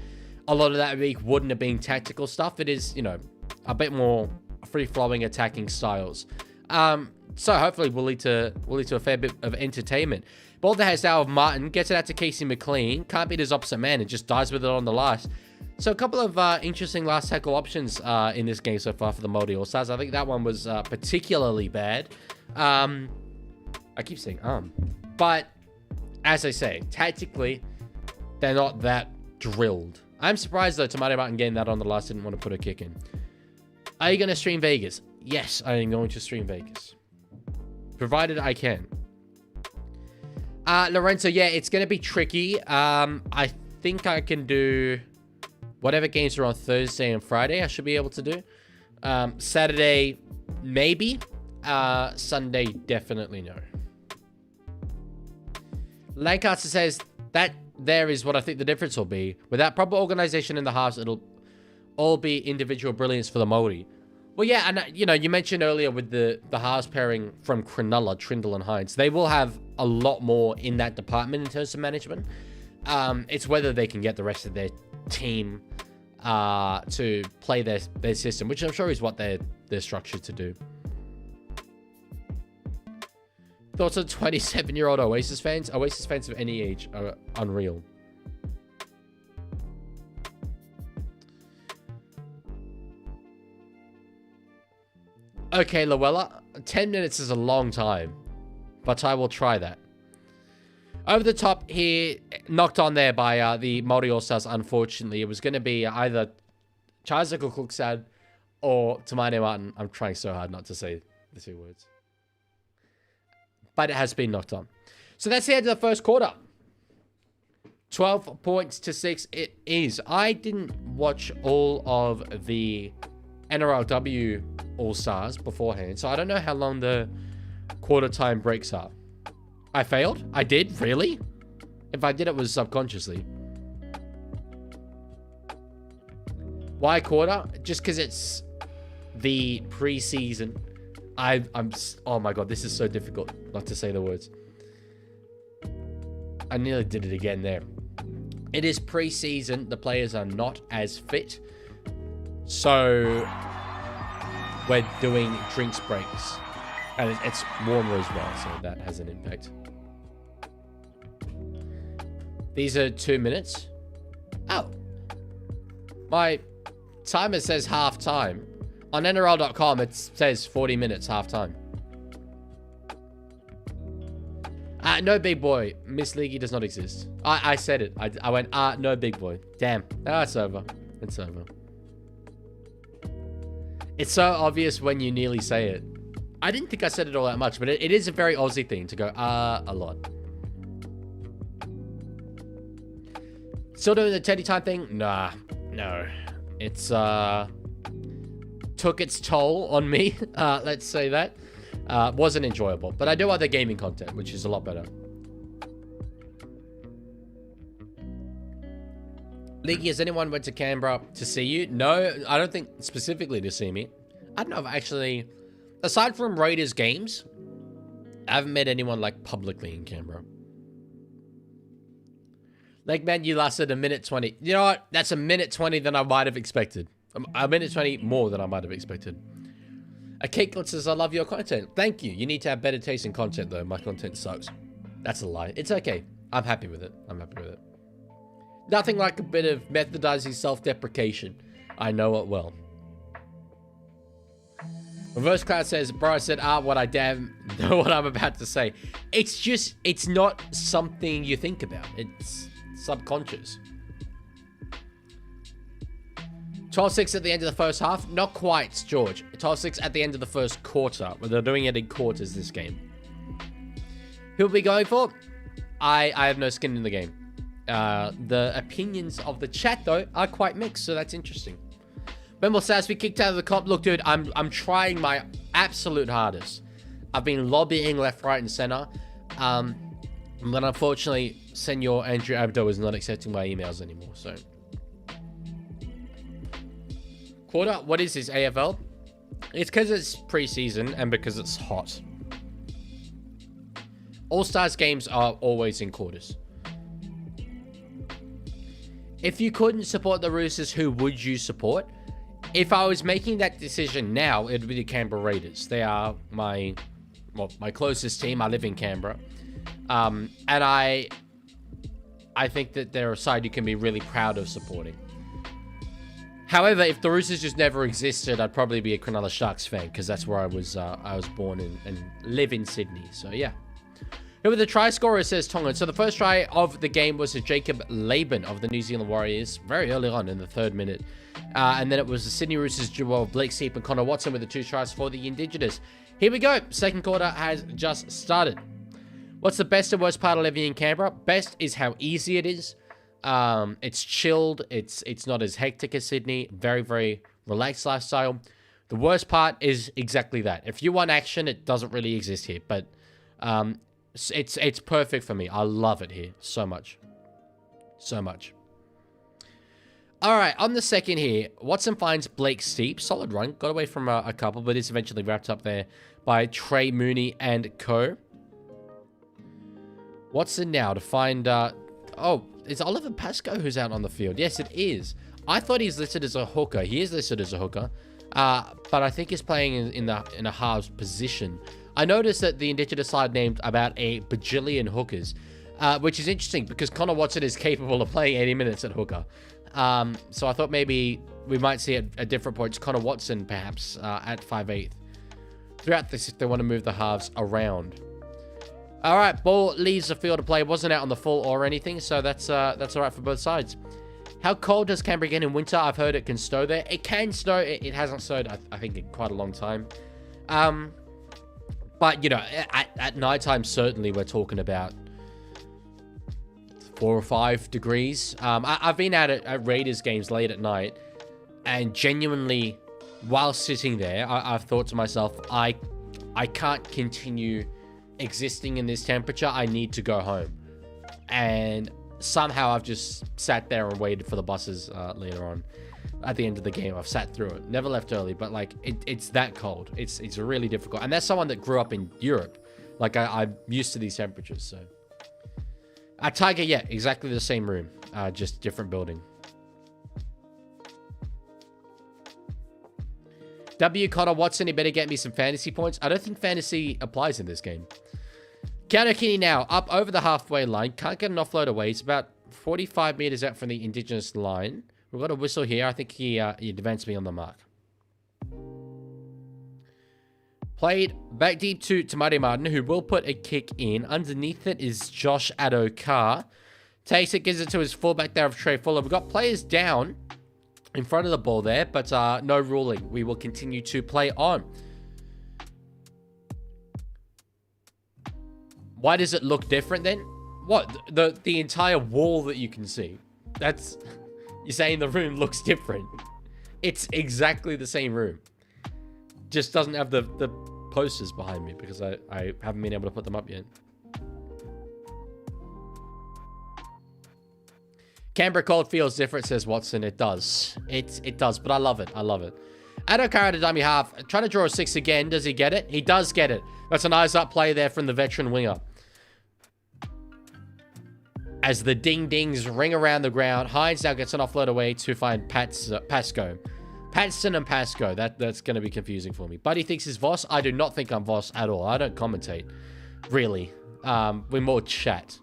a lot of that week wouldn't have been tactical stuff. It is, you know, a bit more free-flowing attacking styles. So hopefully will lead to a fair bit of entertainment. Ball that has now of Martin, gets it out to Casey McLean. Can't beat his opposite man and just dies with it on the last. So a couple of interesting last tackle options in this game so far for the Maori All-Stars. I think that one was particularly bad. I keep saying but as I say, tactically, they're not that drilled. I'm surprised though Tomato Martin getting that on the last didn't want to put a kick in. Are you going to stream Vegas? Yes, I am going to stream Vegas. Provided I can. Lorenzo, yeah, it's going to be tricky. I think I can do whatever games are on Thursday and Friday. I should be able to do. Saturday, maybe. Sunday, definitely no. Lancaster says that there is what I think the difference will be. Without proper organization in the halves, it'll all be individual brilliance for the Maori. Well, yeah, and you know, you mentioned earlier with the halves pairing from Cronulla, Trindle and Hines. They will have a lot more in that department in terms of management. It's whether they can get the rest of their team to play their system, which I'm sure is what they're structured to do. Thoughts on 27-year-old Oasis fans? Oasis fans of any age are unreal. Okay, Luella, 10 minutes is a long time, but I will try that. Over the top here, knocked on there by the Maori All-Stars, unfortunately. It was going to be either Charles Cookstad or Tomato Martin. I'm trying so hard not to say the two words. But it has been knocked on. So that's the end of the first quarter. 12 points to 6 it is. I didn't watch all of the NRLW All-Stars beforehand, so I don't know how long the quarter time breaks are. I failed? I did? Really? If I did, it was subconsciously. Why quarter? Just because it's the preseason. Oh my god, this is so difficult not to say the words. I nearly did it again there. It is preseason. The players are not as fit. So we're doing drinks breaks. And it's warmer as well, so that has an impact. These are 2 minutes. Oh. My timer says half time. On NRL.com, it says 40 minutes half time. No big boy. Miss Leaguie does not exist. I said it. I went, no big boy. Damn. It's over. It's over. It's so obvious when you nearly say it. I didn't think I said it all that much, but it is a very Aussie thing to go, a lot. Still doing the Teddy time thing? Nah. No. It's, took its toll on me. Let's say that. Wasn't enjoyable. But I do other gaming content, which is a lot better. Leaguie, has anyone went to Canberra to see you? No, I don't think specifically to see me. I don't know if actually... Aside from Raiders games, I haven't met anyone, like, publicly in Canberra. Like, man, you lasted a minute 20. You know what? That's a minute 20 than I might have expected. A minute 20 more than I might have expected. A Cakelet says, I love your content. Thank you. You need to have better taste in content, though. My content sucks. That's a lie. It's okay. I'm happy with it. I'm happy with it. Nothing like a bit of methodizing self-deprecation. I know it well. Reverse Cloud says, bro, I said, what I damn know what I'm about to say. It's just, it's not something you think about. It's subconscious. 12-6 at the end of the first half. Not quite, George. 12-6 at the end of the first quarter. But they're doing it in quarters this game. Who will we going for? I have no skin in the game. The opinions of the chat, though, are quite mixed. So that's interesting. Bemble says we kicked out of the comp. Look, dude, I'm trying my absolute hardest. I've been lobbying left, right, and center. But unfortunately, Senor Andrew Abdo is not accepting my emails anymore. So, quarter. What is this AFL? It's because it's preseason and because it's hot. All-Stars games are always in quarters. If you couldn't support the Roosters, who would you support? If I was making that decision now, it would be the Canberra Raiders. They are my closest team. I live in Canberra. And I think that they're a side you can be really proud of supporting. However, if the Roosters just never existed, I'd probably be a Cronulla Sharks fan because that's where I was born and live in Sydney. So, yeah. Who were the try scorers, says Tongan. So the first try of the game was to Jacob Laban of the New Zealand Warriors very early on in the 3rd minute. And then it was the Sydney Roosters duo of Blake Steep and Connor Watson with the 2 tries for the Indigenous. Here we go. Second quarter has just started. What's the best and worst part of living in Canberra? Best is how easy it is. It's chilled. It's not as hectic as Sydney. Very, very relaxed lifestyle. The worst part is exactly that. If you want action, it doesn't really exist here. But it's perfect for me. I love it here so much. So much. All right, on the second here, Watson finds Blake Steep. Solid run. Got away from a couple, but it's eventually wrapped up there by Trey Mooney and co. Watson now to find... oh, it's Oliver Pascoe who's out on the field. Yes, it is. I thought he's listed as a hooker. He is listed as a hooker. But I think he's playing in a halves position. I noticed that the Indigenous side named about a bajillion hookers, which is interesting because Connor Watson is capable of playing 80 minutes at hooker. So I thought maybe we might see at different points Connor Watson perhaps at 5'8". Throughout this, if they want to move the halves around. All right, ball leaves the field of play. Wasn't out on the full or anything, so that's all right for both sides. How cold does Canberra get in winter? I've heard it can snow there. It can snow. It hasn't snowed, I think, in quite a long time. But, you know, at nighttime, certainly we're talking about 4 or 5 degrees. I've been at Raiders games late at night, and genuinely while sitting there, I've thought to myself, I can't continue existing in this temperature. I need to go home. And somehow I've just sat there and waited for the buses later on. At the end of the game, I've sat through it. Never left early, but like it's that cold. It's really difficult. And that's someone that grew up in Europe. Like I'm used to these temperatures. So Tiger, yeah, exactly the same room, just different building. W. Connor Watson, you better get me some fantasy points. I don't think fantasy applies in this game. Kanokini now up over the halfway line. Can't get an offload away. It's about 45 meters out from the Indigenous line. We've got a whistle here. I think he advanced me on the mark. Played back deep to Maori Martin, who will put a kick in. Underneath it is Josh Adokar. Takes it, gives it to his fullback there of Trey Fuller. We've got players down in front of the ball there, but no ruling. We will continue to play on. Why does it look different then? What? The entire wall that you can see. That's... You're saying the room looks different. It's exactly the same room. Just doesn't have the posters behind me because I haven't been able to put them up yet. Canberra cold feels different, says Watson. It does. It does, but I love it. I love it. Adokar to dummy half. Trying to draw a 6 again. Does he get it? He does get it. That's a nice up play there from the veteran winger. As the ding-dings ring around the ground, Hines now gets an offload away to find Pasco. Patson and Pasco. That's going to be confusing for me. Buddy thinks he's Voss. I do not think I'm Voss at all. I don't commentate. Really. We more chat.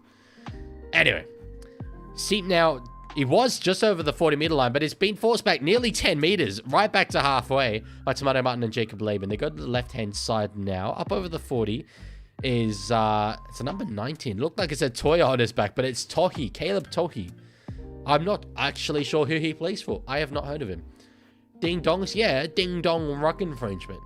Anyway. Seep now, he was just over the 40-meter line, but it's been forced back nearly 10 meters, right back to halfway by Tomato Martin and Jacob Laban. They go to the left-hand side now. Up over the 40 is, it's a number 19. Looked like it's a Toya on his back, but it's Tohi, Caleb Tohi. I'm not actually sure who he plays for. I have not heard of him. Ding dongs, yeah, ding dong ruck infringement.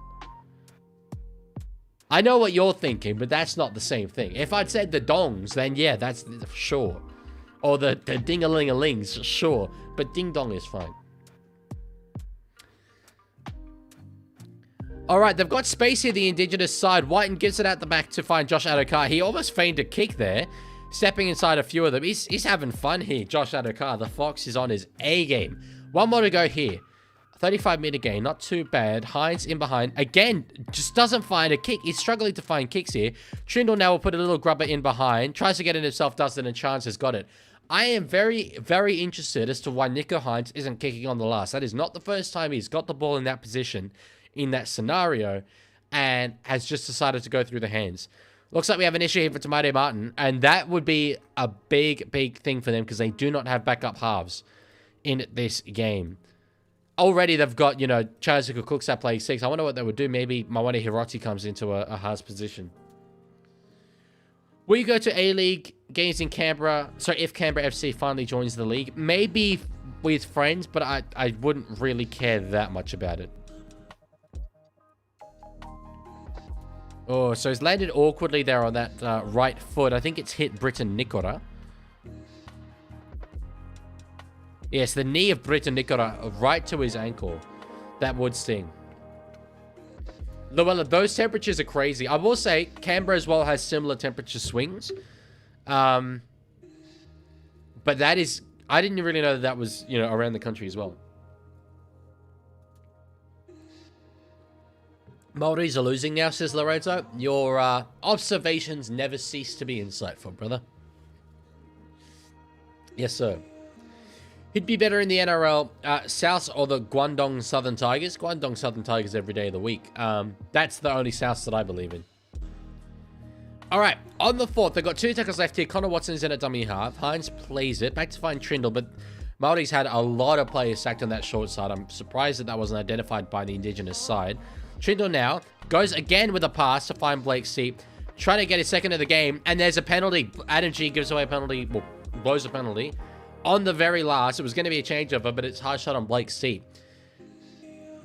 I know what you're thinking, but that's not the same thing. If I'd said the dongs, then yeah, that's sure. Or the ding-a-ling-a-lings, sure. But ding-dong is fine. Alright, they've got space here, the Indigenous side. Whiten gives it out the back to find Josh Adokar. He almost feigned a kick there. Stepping inside a few of them. He's having fun here, Josh Adokar. The Fox is on his A-game. One more to go here. 35-meter gain, not too bad. Hines in behind. Again, just doesn't find a kick. He's struggling to find kicks here. Trindle now will put a little grubber in behind. Tries to get it himself, does it, and Chance has got it. I am very, very interested as to why Nico Hines isn't kicking on the last. That is not the first time he's got the ball in that position, in that scenario, and has just decided to go through the hands. Looks like we have an issue here for Tomato Martin, and that would be a big, big thing for them because they do not have backup halves in this game. Already they've got, you know, Chazuka Cooks at play 6. I wonder what they would do. Maybe Mawani Hiroti comes into a halves position. Will you go to A-League games in Canberra? So if Canberra FC finally joins the league, maybe with friends, but I wouldn't really care that much about it. Oh, so he's landed awkwardly there on that right foot. I think it's hit Britton Nikora. Yes, the knee of Britton Nikora right to his ankle. That would sting. Luella, those temperatures are crazy. I will say, Canberra as well has similar temperature swings. But that is... I didn't really know that was, you know, around the country as well. Maoris are losing now, says Lorenzo. Your observations never cease to be insightful, brother. Yes, sir. He'd be better in the NRL South or the Guangdong Southern Tigers. Guangdong Southern Tigers every day of the week. That's the only South that I believe in. All right, on the 4th, they've got 2 tackles left here. Connor Watson's in at dummy half. Hines plays it. Back to find Trindle, but Maori's had a lot of players sacked on that short side. I'm surprised that wasn't identified by the Indigenous side. Trindle now goes again with a pass to find Blake Seep. Trying to get his second of the game, and there's a penalty. Adam G gives away a penalty, well, blows a penalty. On the very last, it was going to be a changeover, but it's hard shot on Blake Seep.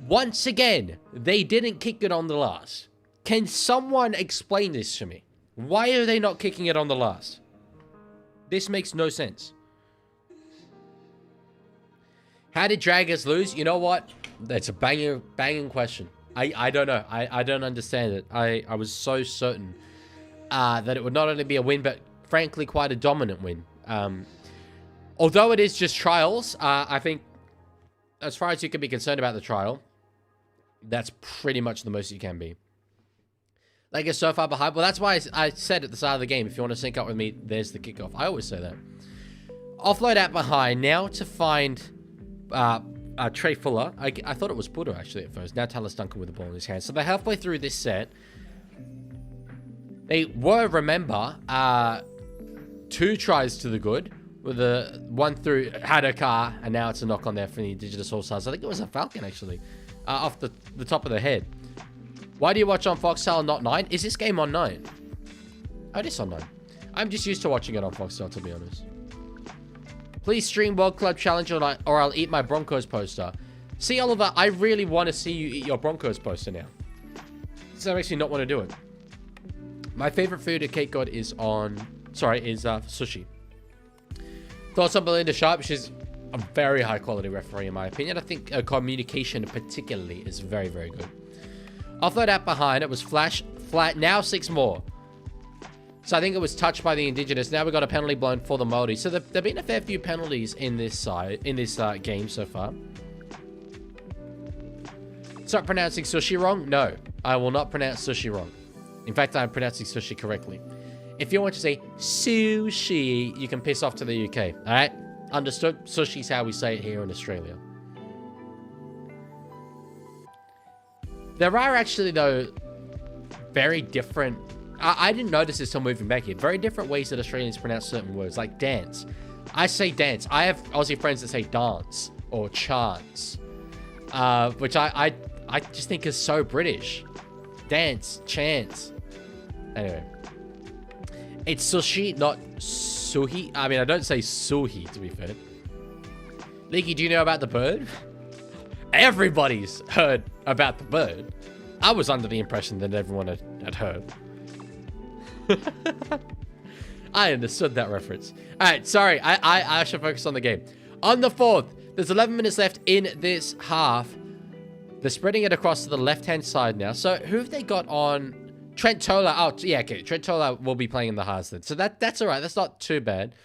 Once again, they didn't kick it on the last. Can someone explain this to me? Why are they not kicking it on the last? This makes no sense. How did Dragons lose? You know what? It's a banging question. I don't know. I don't understand it. I was so certain that it would not only be a win, but frankly quite a dominant win. Although it is just trials, I think as far as you can be concerned about the trial, that's pretty much the most you can be. Like, it's so far behind. Well, that's why I said at the start of the game, if you want to sync up with me, there's the kickoff. I always say that. Offload out behind. Now to find Trey Fuller. I thought it was Putter, actually, at first. Now Talis Duncan with the ball in his hand. So they're halfway through this set. They were, remember, 2 tries to the good. With a one through Hadakar, and now it's a knock on there for the Indigenous All-Stars. I think it was a Falcon, actually, off the top of the head. Why do you watch on Foxtel and not 9? Is this game on 9? Oh, it is on 9. I'm just used to watching it on Foxtel, to be honest. Please stream World Club Challenge or I'll eat my Broncos poster. See, Oliver, I really want to see you eat your Broncos poster now. So that makes me not want to do it. My favorite food at Cape Cod is sushi. Thoughts on Belinda Sharp? She's a very high quality referee in my opinion. I think communication particularly is very, very good. Offload out behind. It was flash, flat. Now 6 more. So I think it was touched by the Indigenous. Now we got a penalty blown for the Maori. So there've been a fair few penalties in this game so far. Start pronouncing sushi wrong? No, I will not pronounce sushi wrong. In fact, I'm pronouncing sushi correctly. If you want to say sushi, you can piss off to the UK. All right? Understood? Sushi's how we say it here in Australia. There are actually, though, very different... I didn't notice this until moving back here. Very different ways that Australians pronounce certain words, like dance. I say dance. I have Aussie friends that say dance or chance, which I just think is so British. Dance, chance. Anyway. It's sushi, not suhi. I mean, I don't say suhi, to be fair. Leaguie, do you know about the bird? Everybody's heard about the bird. I was under the impression that everyone had heard. I understood that reference. All right, sorry. I should focus on the game. On the 4th, there's 11 minutes left in this half. They're spreading it across to the left-hand side now. So who have they got on? Trent Tola. Oh, yeah, okay. Trent Tola will be playing in the halves then. So that's all right. That's not too bad.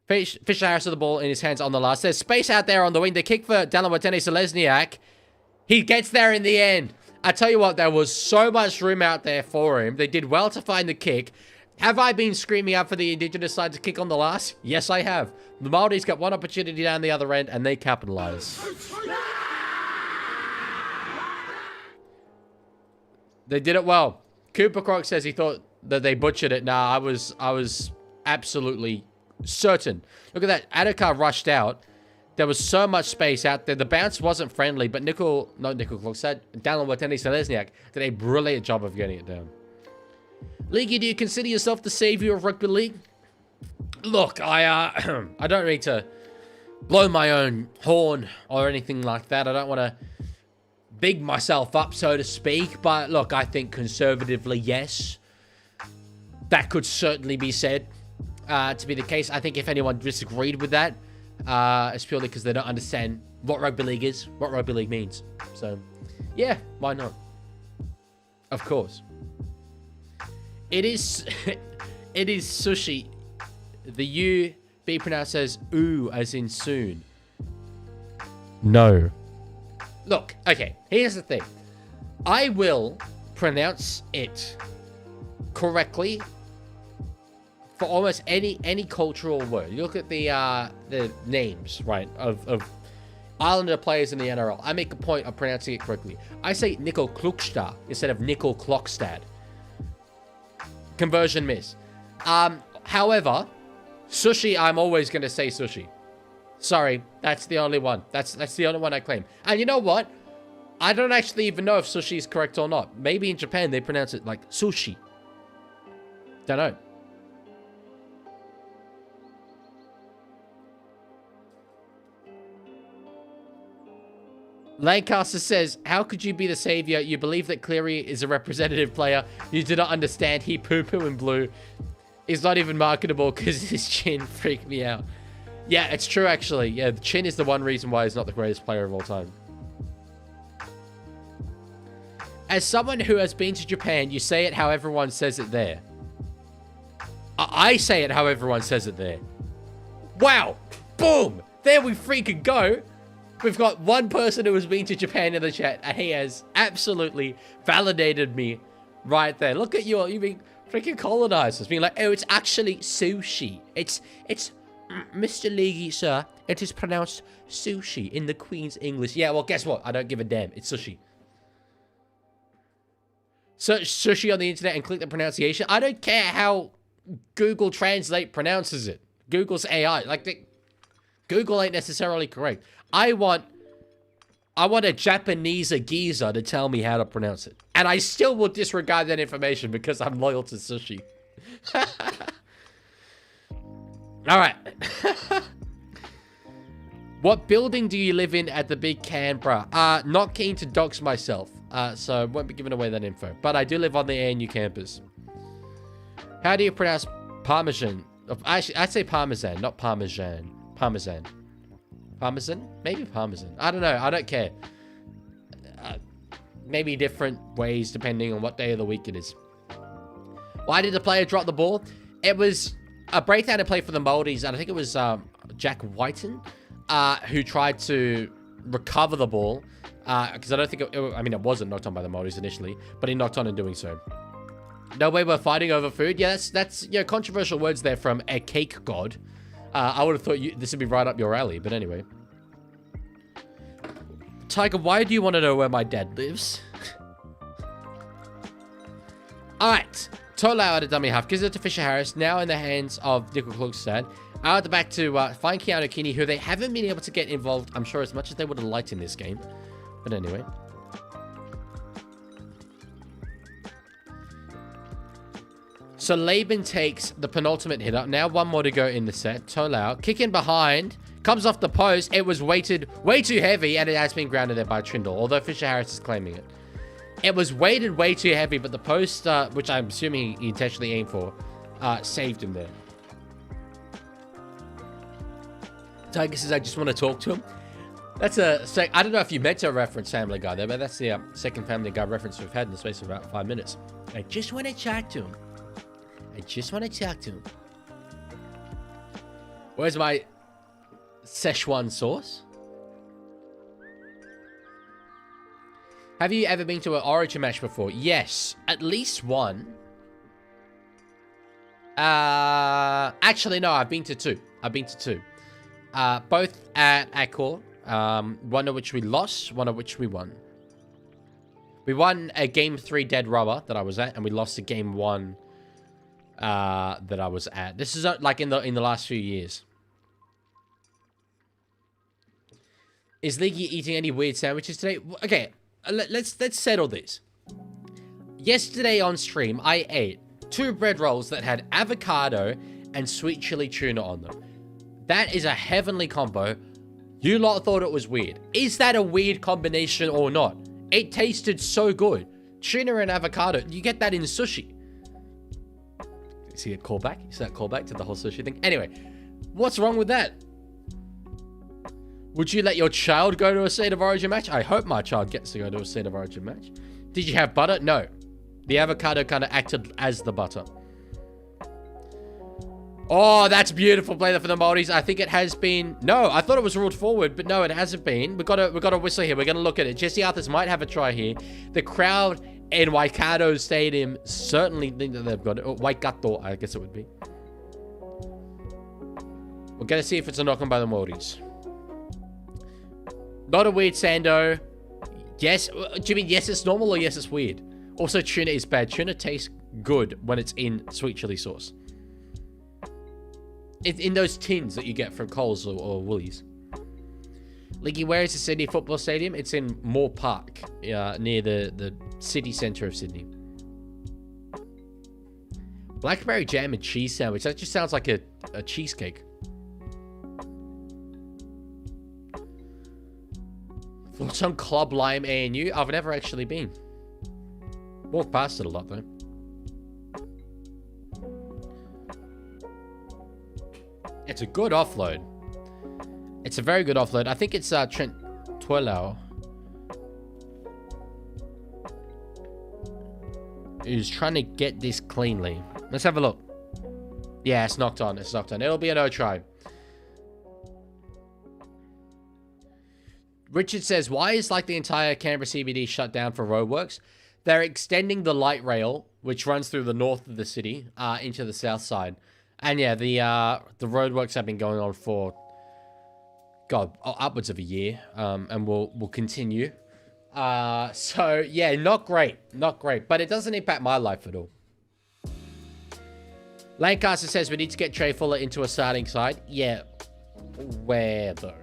Fisher Harris with the ball in his hands on the last. There's space out there on the wing. The kick for Dalawatene Selesniak. He gets there in the end. I tell you what, there was so much room out there for him. They did well to find the kick. Have I been screaming out for the Indigenous side to kick on the last? Yes, I have. The Maoris got one opportunity down the other end, and they capitalize. They did it well. Cooper Croc says he thought that they butchered it. Nah, I was absolutely certain. Look at that. Adakar rushed out. There was so much space out there. The bounce wasn't friendly, but Dallin Watene Selesniak did a brilliant job of getting it down. Leaguie, do you consider yourself the savior of rugby league? Look, I don't need to blow my own horn or anything like that. I don't want to big myself up, so to speak. But look, I think conservatively, yes, that could certainly be said to be the case. I think if anyone disagreed with that, it's purely because they don't understand what rugby league is, what rugby league means. So, yeah, why not? Of course. It is, it is sushi. The U be pronounced as ooh, as in soon. No. Look, okay, here's the thing. I will pronounce it correctly for almost any cultural word. You look at the names, right, of Islander players in the NRL. I make a point of pronouncing it correctly. I say Nickel Klukstad instead of Nickel Klokstad. Conversion miss. However, sushi, I'm always going to say sushi. Sorry, that's the only one. That's the only one I claim. And you know what? I don't actually even know if sushi is correct or not. Maybe in Japan they pronounce it like sushi. Don't know. Lancaster says, how could you be the savior? You believe that Cleary is a representative player. You do not understand he poo-poo in blue. He's not even marketable because his chin freaked me out. Yeah, it's true, actually. Yeah, the chin is the one reason why he's not the greatest player of all time. As someone who has been to Japan, you say it how everyone says it there. I say it how everyone says it there. Wow. Boom. There we freaking go. We've got one person who has been to Japan in the chat, and he has absolutely validated me right there. Look at you being freaking colonizers, being like, oh, it's actually sushi. It's Mr. Leaguie, sir. It is pronounced sushi in the Queen's English. Yeah, well, guess what? I don't give a damn. It's sushi. Search sushi on the internet and click the pronunciation. I don't care how Google Translate pronounces it. Google's AI. Like, Google ain't necessarily correct. I want a Japanese geezer to tell me how to pronounce it. And I still will disregard that information because I'm loyal to sushi. Alright. What building do you live in at the big Canberra? Not keen to dox myself. So I won't be giving away that info. But I do live on the ANU campus. How do you pronounce Parmesan? Actually, I'd say Parmesan, not Parmesan. Parmesan. Parmesan? Maybe Parmesan. I don't know. I don't care. Maybe different ways depending on what day of the week it is. Why did the player drop the ball? It was a breakdown to play for the Maoris, and I think it was Jack Whiten who tried to recover the ball. Because I don't think it wasn't knocked on by the Maoris initially, but he knocked on in doing so. No way we're fighting over food. Yeah, that's controversial words there from a cake god. I would have thought this would be right up your alley, but anyway. Tiger, why do you want to know where my dad lives? Alright. Tolau at a dummy half. Gives it to Fisher Harris. Now in the hands of Nickel Klugstad. Out at the back to find Keanu Kinney, who they haven't been able to get involved, I'm sure, as much as they would have liked in this game. But anyway. So Laban takes the penultimate hit up. Now one more to go in the set. Tolau. Kick in behind. Comes off the post. It was weighted way too heavy, and it has been grounded there by Trindle, although Fisher Harris is claiming it. It was weighted way too heavy, but the post, which I'm assuming he intentionally aimed for, saved him there. Tiger says, I just want to talk to him. That's I don't know if you meant to reference Family Guy there, but that's the second Family Guy reference we've had in the space of about 5 minutes. I just want to talk to him. I just want to talk to him. Where's my Szechuan sauce? Have you ever been to an Origin match before? Yes, at least one. Actually, no, I've been to two. Both at Accor. One of which we lost, one of which we won. We won a game 3 dead rubber that I was at, and we lost a game 1 that I was at. This is like in the last few years. Is Leaguie eating any weird sandwiches today? Okay, let's settle this. Yesterday on stream, I ate 2 bread rolls that had avocado and sweet chili tuna on them. That is a heavenly combo. You lot thought it was weird. Is that a weird combination or not? It tasted so good. Tuna and avocado. You get that in sushi. See a callback? Is that a callback to the whole sushi thing? Anyway, what's wrong with that? Would you let your child go to a State of Origin match? I hope my child gets to go to a State of Origin match. Did you have butter? No. The avocado kind of acted as the butter. Oh, that's beautiful play there for the Maoris. I think it has been... No, I thought it was ruled forward, but no, it hasn't been. We've got a whistle here. We're going to look at it. Jesse Arthurs might have a try here. The crowd in Waikato Stadium certainly think that they've got it. Oh, Waikato, I guess it would be. We're going to see if it's a knock-on by the Maoris. Not a weird Sando. Yes. Do you mean yes, it's normal or yes, it's weird? Also, tuna is bad. Tuna tastes good when it's in sweet chili sauce. In those tins that you get from Coles or Woolies. Leaguie, where is the Sydney Football Stadium? It's in Moore Park, near the city centre of Sydney. Blackberry jam and cheese sandwich. That just sounds like a cheesecake. Thoughts on Club Lime ANU? I've never actually been. Walked past it a lot, though. It's a good offload. It's a very good offload. I think it's Trent Twirlau. who's trying to get this cleanly. Let's have a look. Yeah, it's knocked on. It's knocked on. It'll be a no try. Richard says, why is like the entire Canberra CBD shut down for roadworks? They're extending the light rail, which runs through the north of the city, into the south side. And yeah, the roadworks have been going on for, God, upwards of a year, and will continue. So yeah, not great, but it doesn't impact my life at all. Lancaster says we need to get Trey Fuller into a starting side. Yeah, where though?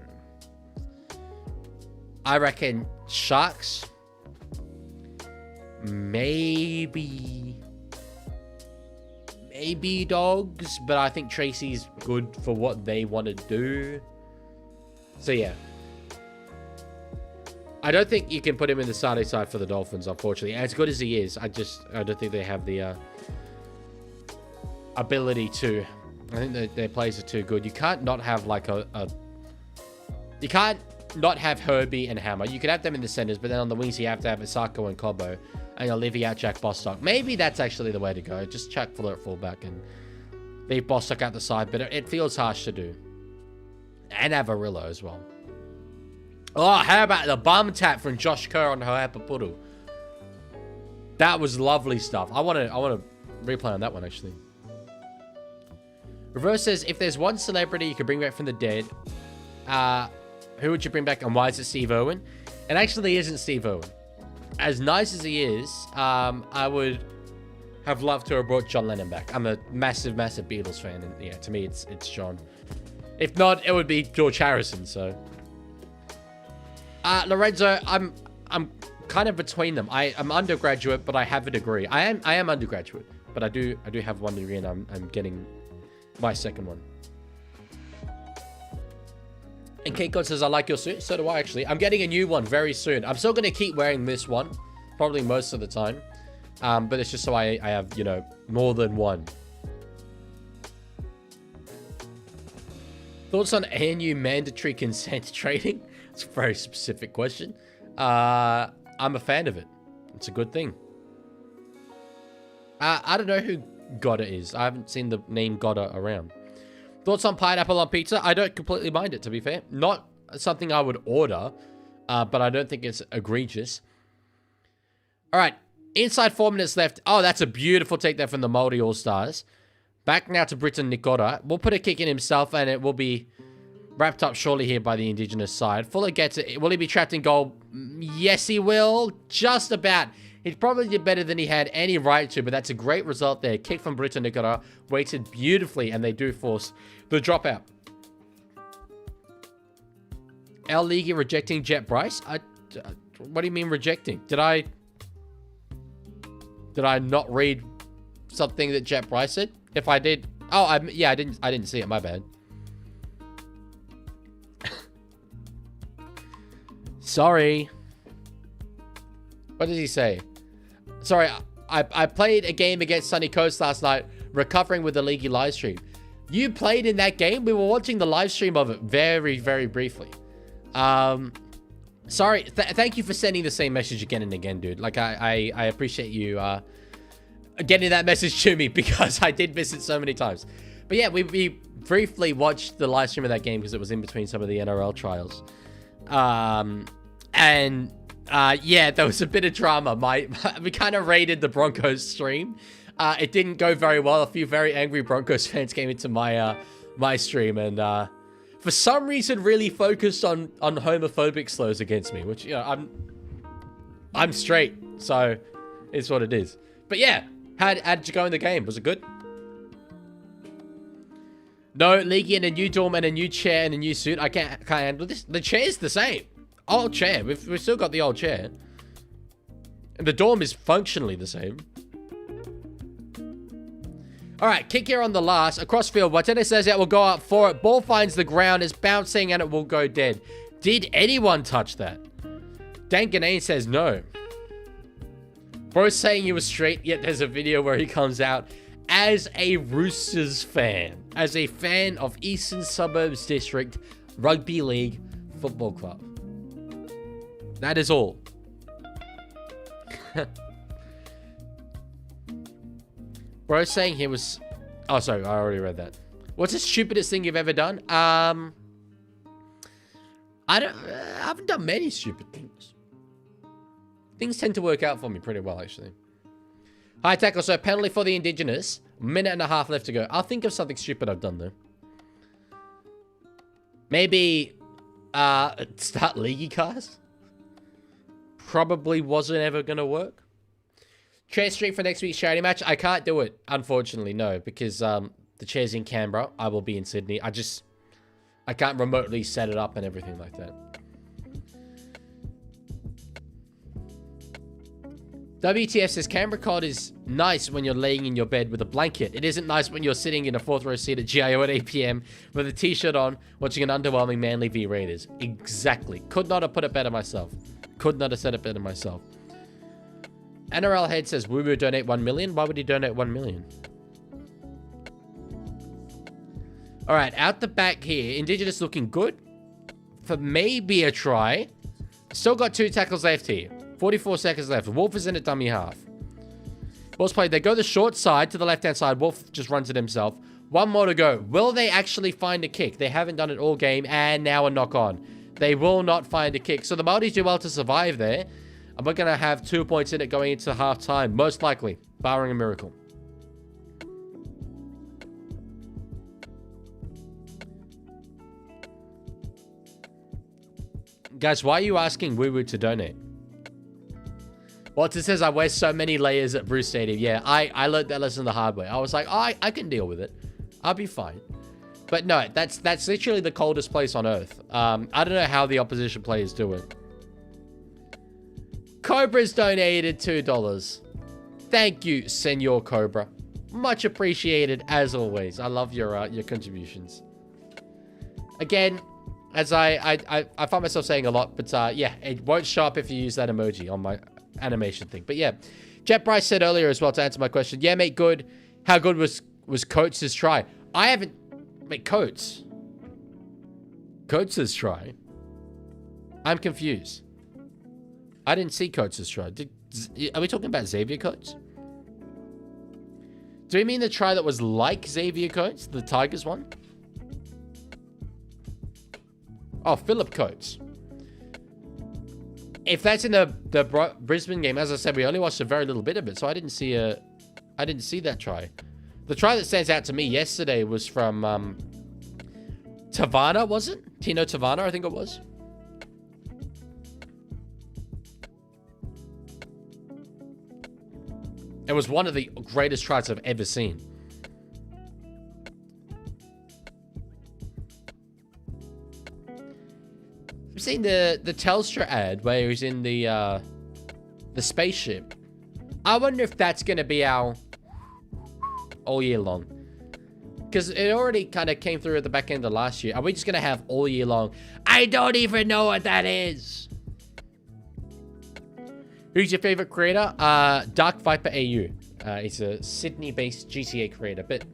I reckon Sharks. Maybe Dogs, but I think Tracy's good for what they want to do. So yeah. I don't think you can put him in the starting side for the Dolphins, unfortunately. As good as he is, I don't think they have the ability to. I think their players are too good. You can't not have like you can't not have Herbie and Hammer. You could have them in the centers, but then on the wings you have to have Isako and Cobo, and you'll leave out Jack Bostock. Maybe that's actually the way to go. Just chuck Fuller at fullback and leave Bostock out the side, but it feels harsh to do. And Avarillo as well. Oh, how about the bum tap from Josh Kerr on Hoapapuru? That was lovely stuff. I want to replay on that one, actually. Reverse says, if there's one celebrity you could bring back from the dead, who would you bring back and why is it Steve Irwin? It actually isn't Steve Irwin. As nice as he is, I would have loved to have brought John Lennon back. I'm a massive, massive Beatles fan, and yeah, to me it's John. If not, it would be George Harrison, so. Lorenzo, I'm kind of between them. I'm undergraduate, but I have a degree. I am undergraduate, but I do have one degree, and I'm getting my second one. And Kate God says, I like your suit. So do I, actually. I'm getting a new one very soon. I'm still going to keep wearing this one, probably most of the time. But it's just so I have, you know, more than one. Thoughts on ANU mandatory consent trading? It's a very specific question. I'm a fan of it. It's a good thing. I don't know who Gotta is. I haven't seen the name Gotta around. Thoughts on pineapple on pizza? I don't completely mind it, to be fair. Not something I would order, but I don't think it's egregious. All right. Inside 4 minutes left. Oh, that's a beautiful take there from the Maori All-Stars. Back now to Britain Nikora. We'll put a kick in himself, and it will be wrapped up shortly here by the Indigenous side. Fuller gets it. Will he be trapped in goal? Yes, he will. Just about. He probably did better than he had any right to, but that's a great result there. Kick from Britain Nikora. Weighted beautifully, and they do force the dropout. Our Leaguie rejecting Jet Bryce? What do you mean rejecting? Did I not read something that Jet Bryce said? If I did, yeah, I didn't see it. My bad. Sorry. What did he say? Sorry, I played a game against Sunny Coast last night, recovering with the Leaguie live stream. You played in that game? We were watching the live stream of it very, very briefly. Sorry, thank you for sending the same message again and again, dude. Like, I appreciate you getting that message to me, because I did miss it so many times. But yeah, we briefly watched the live stream of that game because it was in between some of the NRL trials. Yeah, there was a bit of drama. We kind of raided the Broncos stream. It didn't go very well. A few very angry Broncos fans came into my stream, and for some reason really focused on homophobic slurs against me, which, you know, I'm straight, so it's what it is. But yeah, how did you go in the game? Was it good? No, Leaguie and a new dorm and a new chair and a new suit. I can't handle this. The chair's the same. Old chair. We've still got the old chair. And the dorm is functionally the same. All right, kick here on the last. Across field. Watene says it will go up for it. Ball finds the ground. It's bouncing and it will go dead. Did anyone touch that? Dan Ganane says no. Bro's saying he was straight, yet there's a video where he comes out as a Roosters fan. As a fan of Eastern Suburbs District Rugby League Football Club. That is all. Bro saying he was... Oh, sorry. I already read that. What's the stupidest thing you've ever done? I haven't done many stupid things. Things tend to work out for me pretty well, actually. High tackle. So penalty for the Indigenous. Minute and a half left to go. I'll think of something stupid I've done, though. Maybe start Leaguie cars. Probably wasn't ever going to work. Chair stream for next week's charity match. I can't do it, unfortunately, no. Because the chair's in Canberra. I will be in Sydney. I can't remotely set it up and everything like that. WTF says, Canberra cod is nice when you're laying in your bed with a blanket. It isn't nice when you're sitting in a fourth row seat at GIO at 8 p.m. with a t-shirt on, watching an underwhelming Manly v Raiders. Exactly. Could not have put it better myself. Could not have said it better myself. NRL Head says, Woo Woo donate 1 million. Why would he donate 1 million? All right, out the back here. Indigenous looking good for maybe a try. Still got 2 tackles left here. 44 seconds left. Wolf is in a dummy half. Ball's played. They go the short side to the left-hand side. Wolf just runs it himself. 1 more to go. Will they actually find a kick? They haven't done it all game, and now a knock-on. They will not find a kick. So the Maoris do well to survive there. And we're going to have 2 points in it going into half-time. Most likely, barring a miracle. Guys, why are you asking Woo Woo to donate? Watson says, I wear so many layers at Bruce Stadium. Yeah, I learned that lesson the hard way. I was like, oh, I can deal with it. I'll be fine. But no, that's literally the coldest place on earth. I don't know how the opposition players do it. Cobra's donated $2. Thank you, Senor Cobra. Much appreciated, as always. I love your contributions. Again, as I find myself saying a lot, but yeah, it won't show up if you use that emoji on my animation thing. But yeah, Jet Bryce said earlier as well, to answer my question, yeah, mate, good. How good was Coates' try? I haven't... Mate, Coates' try? I'm confused. I didn't see Coates' try. Are we talking about Xavier Coates? Do we mean the try that was like Xavier Coates? The Tigers one? Oh, Philip Coates. If that's in the Brisbane game, as I said, we only watched a very little bit of it, so I didn't see that try. The try that stands out to me yesterday was from Tavana, was it? Tino Tavana, I think it was. It was one of the greatest tries I've ever seen. I've seen the Telstra ad where he's in the spaceship. I wonder if that's going to be our all year long. Because it already kind of came through at the back end of last year. Are we just going to have all year long? I don't even know what that is. Who's your favorite creator? Dark Viper AU. He's a Sydney-based GTA creator, but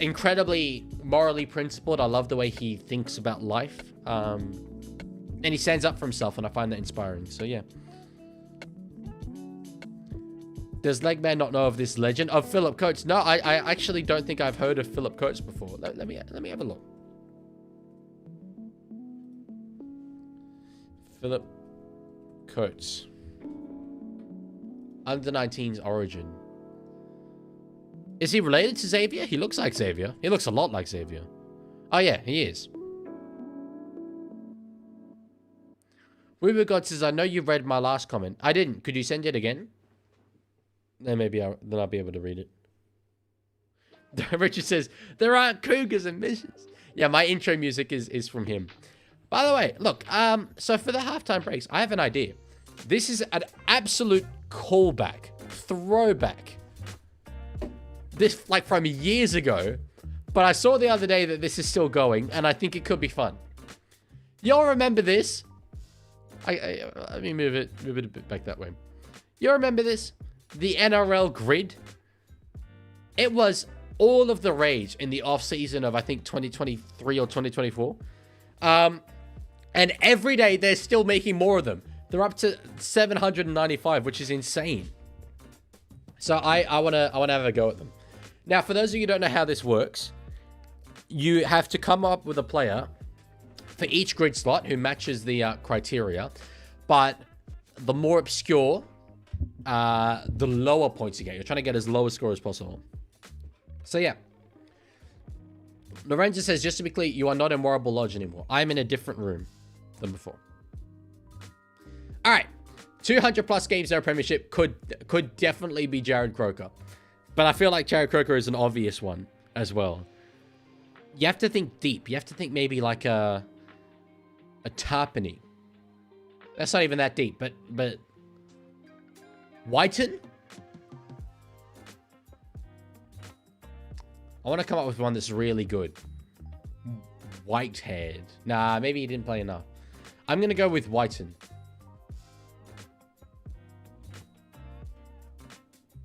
incredibly morally principled. I love the way he thinks about life. And he stands up for himself, and I find that inspiring. So, yeah. Does Legman not know of this legend of Philip Coates? No, I actually don't think I've heard of Philip Coates before. Let me have a look. Philip Coates. Under 19's origin. Is he related to Xavier? He looks like Xavier. He looks a lot like Xavier. Oh, yeah, he is. Weaver God says, I know you read my last comment. I didn't. Could you send it again? Then maybe I'll be able to read it. Richard says, there aren't cougars and missions. Yeah, my intro music is from him. By the way, look, so for the halftime breaks, I have an idea. This is an absolute callback, throwback. This, like, from years ago. But I saw the other day that this is still going, and I think it could be fun. Y'all remember this? Let me move it a bit back that way. You remember this? The NRL grid? It was all of the rage in the off-season of, I think, 2023 or 2024. And every day, they're still making more of them. They're up to 795, which is insane. So I wanna have a go at them. Now, for those of you who don't know how this works, you have to come up with a player for each grid slot who matches the criteria, but the more obscure, the lower points you get. You're trying to get as low a score as possible. So yeah. Lorenzo says, just to be clear, you are not in Warrable Lodge anymore. I'm in a different room than before. All right. 200 plus games, no premiership could definitely be Jared Croker. But I feel like Jared Croker is an obvious one as well. You have to think deep. You have to think maybe like a Tarpany. That's not even that deep, but Whiten? I want to come up with one that's really good. Whitehead. Nah, maybe he didn't play enough. I'm going to go with Whiten.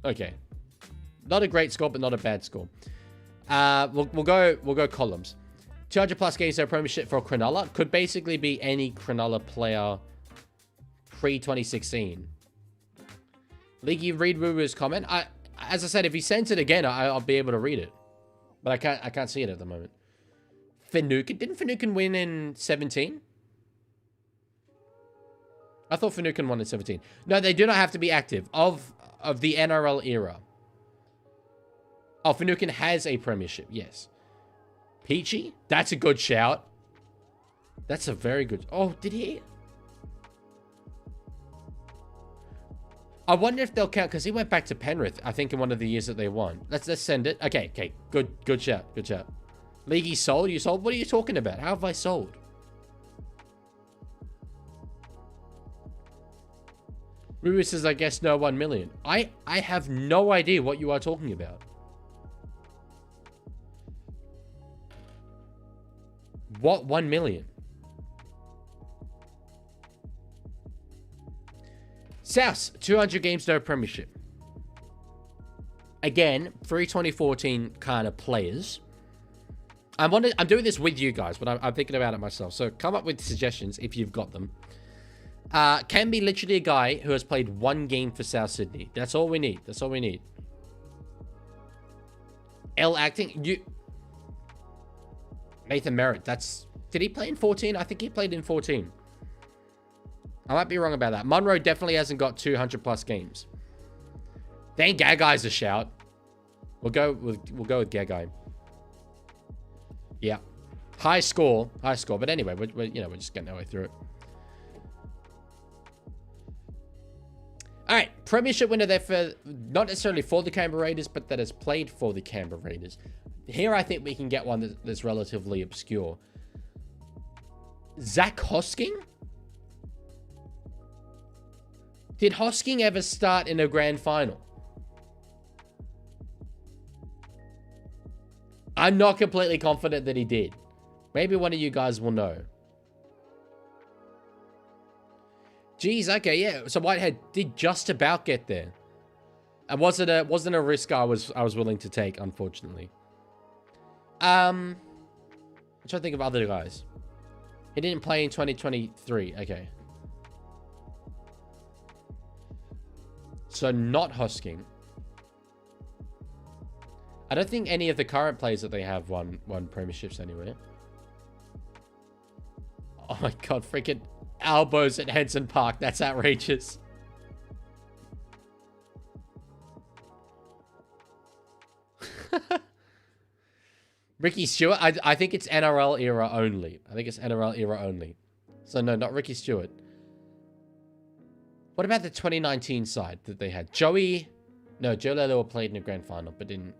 Okay. Not a great score, but not a bad score. We'll go columns. 200 plus games, no premiership for Cronulla. Could basically be any Cronulla player pre-2016. Leaguie, read Ruru's comment. As I said, if he sends it again, I'll be able to read it. But I can't see it at the moment. Finucane. Didn't Finucane win in 17? I thought Finucane won in 17. No, they do not have to be active. Of the NRL era. Oh, Finucane has a premiership. Yes. Peachy? That's a good shout. That's a very good... Oh, did he... I wonder if they'll count, because he went back to Penrith, I think, in one of the years that they won. Let's send it. Okay. Good shout. Leaguie sold? You sold? What are you talking about? How have I sold? Ruru says, I guess no 1 million. I have no idea what you are talking about. What 1 million? South, 200 games, no premiership. Again, 2014 kind of players. I'm doing this with you guys, but I'm thinking about it myself. So come up with suggestions if you've got them. Can be literally a guy who has played 1 game for South Sydney. That's all we need. That's all we need. L acting. Nathan Merritt. Did he play in 14? I think he played in 14. I might be wrong about that. Munro definitely hasn't got 200 plus games. Then Gagai's a shout. We'll go with Gagai. Yeah. High score. But anyway, we're just getting our way through it. All right, premiership winner there for, not necessarily for the Canberra Raiders, but that has played for the Canberra Raiders. Here I think we can get one that's relatively obscure. Zach Hosking? Did Hosking ever start in a grand final? I'm not completely confident that he did. Maybe one of you guys will know. Geez, okay, yeah. So Whitehead did just about get there. And wasn't a risk I was willing to take, unfortunately. I'm trying to think of other guys. He didn't play in 2023. Okay. So not Hosking. I don't think any of the current players that they have won premierships anywhere. Oh my god, freaking elbows at Henson Park. That's outrageous. Ricky Stewart. I think it's NRL era only. So no, not Ricky Stewart. What about the 2019 side that they had? Joey Lelo played in a grand final, but didn't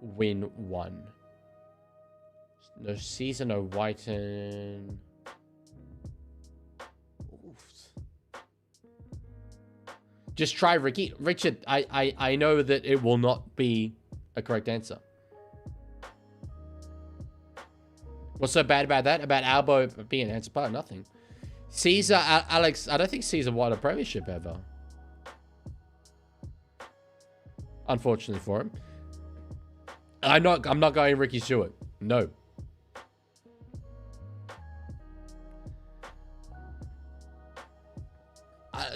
win one. No Caesar, no Whiten. Oof. Just try Ricky. Richard, I know that it will not be a correct answer. What's so bad about that? About Albo being an answer part? Nothing. Caesar, Alex, I don't think Caesar won a premiership ever. Unfortunately for him. I'm not going Ricky Stewart. No.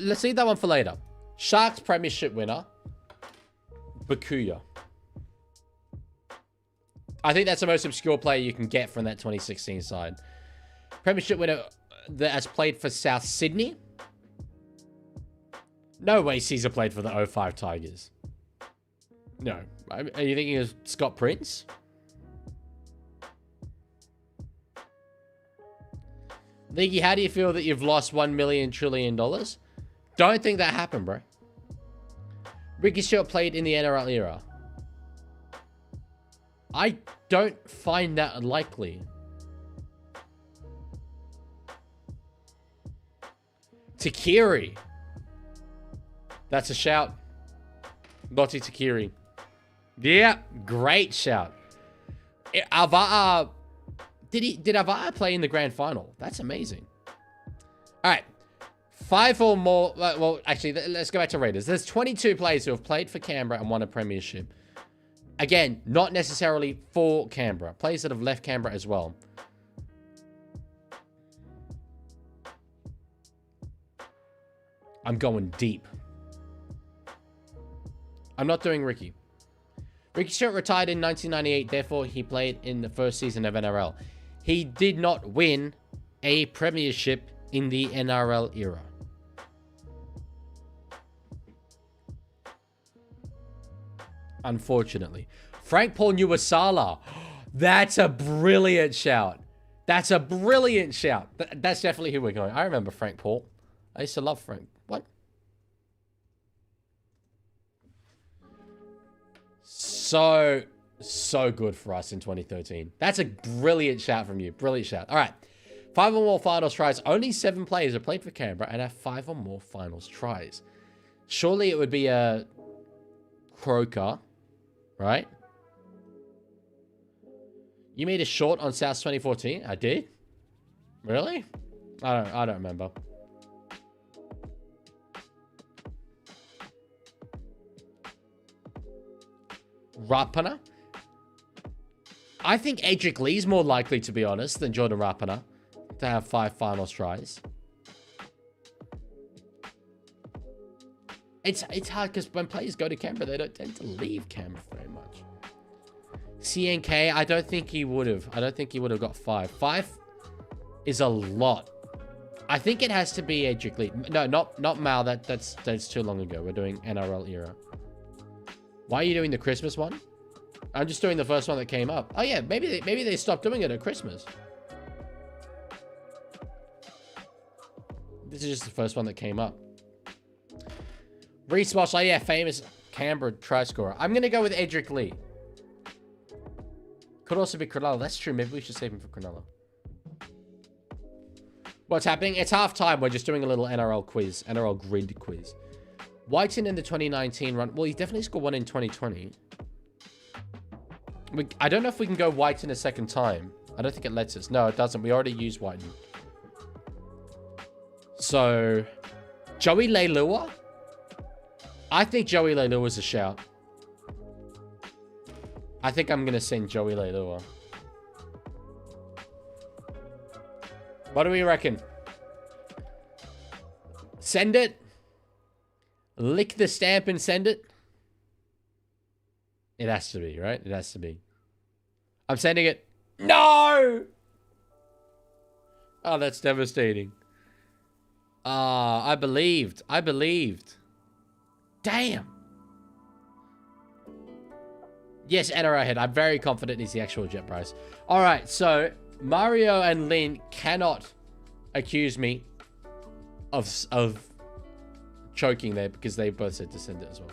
Let's leave that one for later. Sharks premiership winner. Bakuya. I think that's the most obscure player you can get from that 2016 side. Premiership winner that has played for South Sydney. No way Caesar played for the 05 Tigers. No. Are you thinking of Scott Prince? Leaguie, how do you feel that you've lost $1 million trillion? Don't think that happened, bro. Ricky Stewart played in the NRL era. I don't find that unlikely. Takiri. That's a shout. Lotti Takiri. Yeah, great shout. Ava'a. Did Ava'a play in the grand final? That's amazing. All right. 5 or more. Well, actually, let's go back to Raiders. There's 22 players who have played for Canberra and won a premiership. Again, not necessarily for Canberra. Players that have left Canberra as well. I'm going deep. I'm not doing Ricky. Ricky Stewart retired in 1998, therefore he played in the first season of NRL. He did not win a premiership in the NRL era. Unfortunately. Frank Paul Nuwasala. That's a brilliant shout. That's a brilliant shout. That's definitely who we're going. I remember Frank Paul. I used to love Frank. What? So good for us in 2013. That's a brilliant shout from you. Brilliant shout. All right. 5 or more finals tries. Only 7 players have played for Canberra and have 5 or more finals tries. Surely it would be a Croker, right? You made a short on South 2014? I did? Really? I don't remember. Rapana? I think Edric Lee's more likely, to be honest, than Jordan Rapana to have 5 finals tries. It's hard because when players go to Canberra, they don't tend to leave Canberra very much. CNK, I don't think he would have. I don't think he would have got 5. 5 is a lot. I think it has to be Edric Lee. No, not Mal. That's too long ago. We're doing NRL era. Why are you doing the Christmas one? I'm just doing the first one that came up. Oh yeah, maybe they stopped doing it at Christmas. This is just the first one that came up. Reece Moss, oh yeah, famous Canberra try scorer. I'm gonna go with Edric Lee. Could also be Cronulla. That's true. Maybe we should save him for Cronulla. What's happening? It's half time. We're just doing a little NRL quiz, NRL grid quiz. Whiten in the 2019 run. Well, he definitely scored 1 in 2020. I don't know if we can go Whiten a second time. I don't think it lets us. No, it doesn't. We already used Whiten. So, Joey Leilua? I think Joey Leilua is a shout. I think I'm going to send Joey Leilua. What do we reckon? Send it? Lick the stamp and send it? It has to be, right? It has to be. I'm sending it. No! Oh, that's devastating. I believed. I believed. Damn. Yes, NRL head. I'm very confident he's the actual jet price. All right, so Mario and Lynn cannot accuse me of choking there because they both said to send it as well.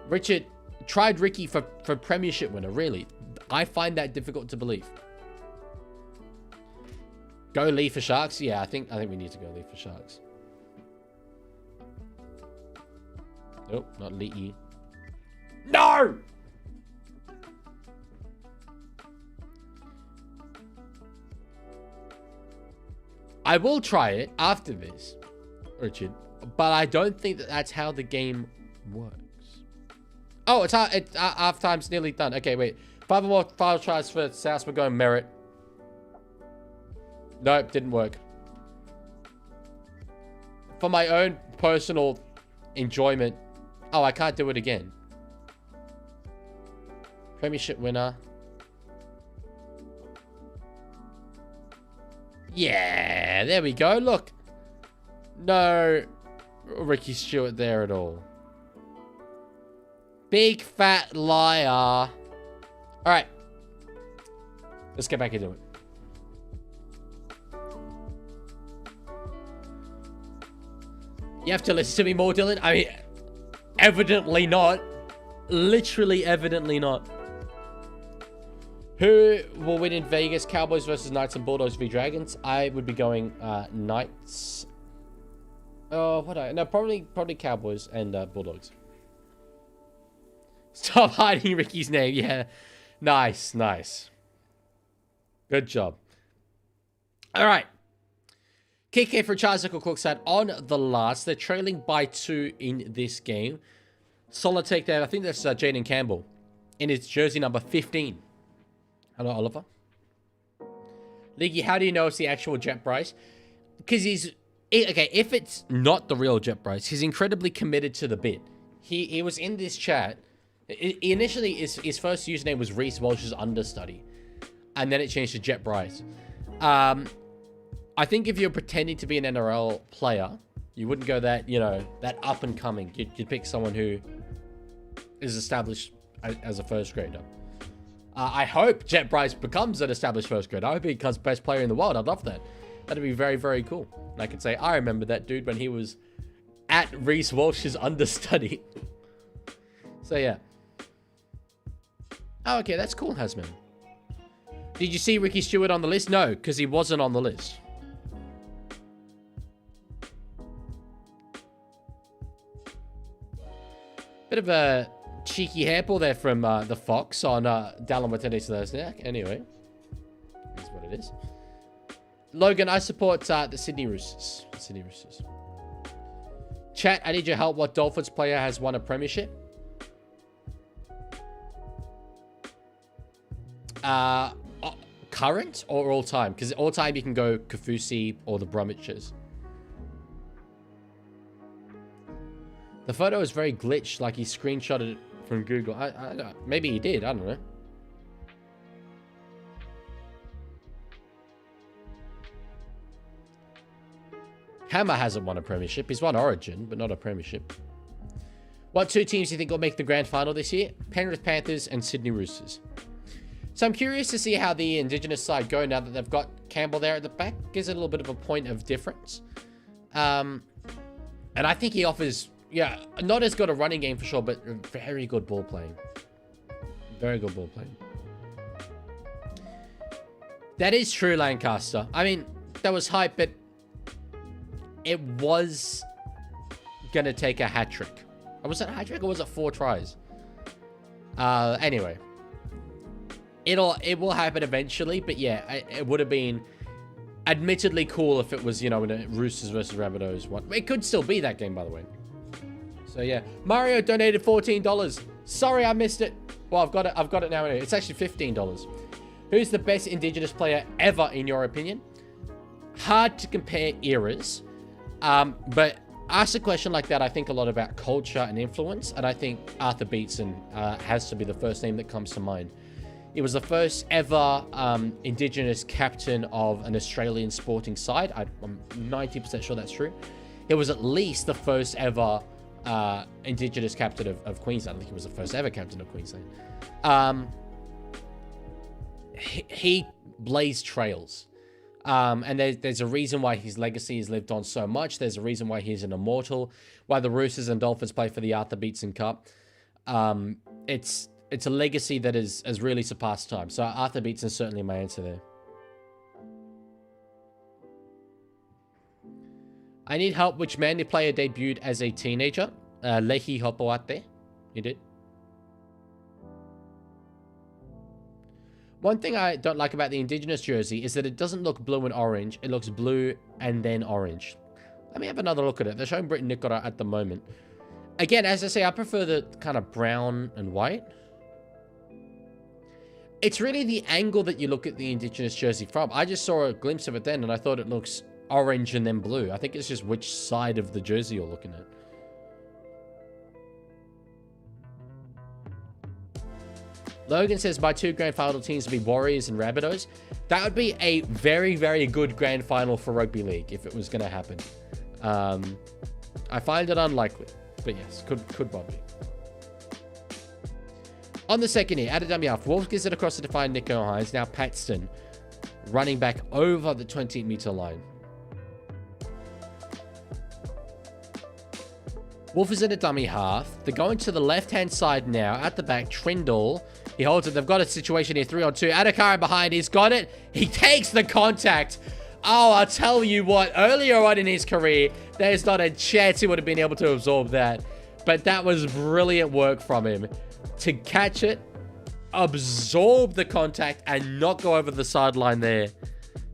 Richard tried Ricky for premiership winner. Really? I find that difficult to believe. Go Lee for Sharks? Yeah, I think we need to go Lee for Sharks. Nope, not Leaguie. No! I will try it after this, Richard, but I don't think that's how the game works. Oh, it's half time's nearly done. Okay, wait. 5 more final tries for South. We're going Merit. Nope, didn't work. For my own personal enjoyment, Oh, I can't do it again. Premiership winner. Yeah, there we go. Look. No Ricky Stewart there at all. Big fat liar. All right. Let's get back into it. You have to listen to me more, Dylan. I mean, evidently not. Literally, evidently not. Who will win in Vegas? Cowboys versus Knights and Bulldogs v Dragons? I would be going Knights. Oh, no, probably Cowboys and Bulldogs. Stop hiding Ricky's name. Yeah, nice. Good job. All right. KK for Charles Crookside on the last. They're trailing by 2 in this game. Solid takedown. I think that's Jaden Campbell in his jersey number 15. Hello, Oliver. Leaguie, how do you know it's the actual Jet Bryce? Because okay, if it's not the real Jet Bryce, he's incredibly committed to the bit. He was in this chat. Initially, his first username was Reese Walsh's understudy. And then it changed to Jet Bryce. I think if you're pretending to be an NRL player, you wouldn't go that, that up and coming. You'd pick someone who is established as a first grader. I hope Jet Bryce becomes an established first grader. I hope he becomes best player in the world. I'd love that. That'd be very, very cool. And I could say, I remember that dude when he was at Reese Walsh's understudy. So, yeah. Oh, okay. That's cool, Hasman. Did you see Ricky Stewart on the list? No, because he wasn't on the list. Bit of a cheeky hairpull there from the Fox on Dallin Watende's Thursday. Anyway, that's what it is. Logan, I support the Sydney Roosters. Chat, I need your help. What Dolphins player has won a premiership? Current or all time? Because all time you can go Kafusi or the Brumbiches. The photo is very glitched, like he screenshotted it from Google. Maybe he did. I don't know. Hammer hasn't won a premiership. He's won Origin, but not a premiership. What 2 teams do you think will make the grand final this year? Penrith Panthers and Sydney Roosters. So I'm curious to see how the Indigenous side go now that they've got Campbell there at the back. Gives it a little bit of a point of difference. And I think he offers... Yeah, not as good a running game for sure, but very good ball playing. Very good ball playing. That is true, Lancaster. I mean, that was hype, but it was going to take a hat-trick. Was it a hat-trick or was it 4 tries? Anyway. It will happen eventually, but yeah, it would have been admittedly cool if it was, in a Roosters versus Rabbitohs one. It could still be that game, by the way. So yeah, Mario donated $14. Sorry, I missed it. Well, I've got it now. Anyway. It's actually $15. Who's the best Indigenous player ever, in your opinion? Hard to compare eras, but ask a question like that. I think a lot about culture and influence, and I think Arthur Beetson has to be the first name that comes to mind. He was the first ever Indigenous captain of an Australian sporting side. I'm 90% sure that's true. He was at least the first ever Indigenous captain of Queensland. I think he was the first ever captain of Queensland. He blazed trails. And there's a reason why his legacy has lived on so much. There's a reason why he's an immortal. Why the Roosters and Dolphins play for the Arthur Beetson Cup. It's a legacy that has really surpassed time. So Arthur Beetson is certainly my answer there. I need help. Which Manly player debuted as a teenager? Leahy Hopoate. He did. One thing I don't like about the Indigenous jersey is that it doesn't look blue and orange. It looks blue and then orange. Let me have another look at it. They're showing Britain Nicola at the moment. Again, as I say, I prefer the kind of brown and white. It's really the angle that you look at the Indigenous jersey from. I just saw a glimpse of it then, and I thought it looks orange and then blue. I think it's just which side of the jersey you're looking at. Logan says, my 2 grand final teams would be Warriors and Rabbitohs. That would be a very, very good grand final for Rugby League if it was going to happen. I find it unlikely, but yes, could well be. On the second here, at a dummy half, Wolf gives it across to define Nico Hines. Now Paxton running back over the 20-meter line. Wolf is in a dummy half. They're going to the left-hand side now. At the back, Trindle. He holds it. They've got a situation here, 3-on-2. Adakara behind. He's got it. He takes the contact. Oh, I'll tell you what. Earlier on in his career, there's not a chance he would have been able to absorb that. But that was brilliant work from him. To catch it, absorb the contact, and not go over the sideline there.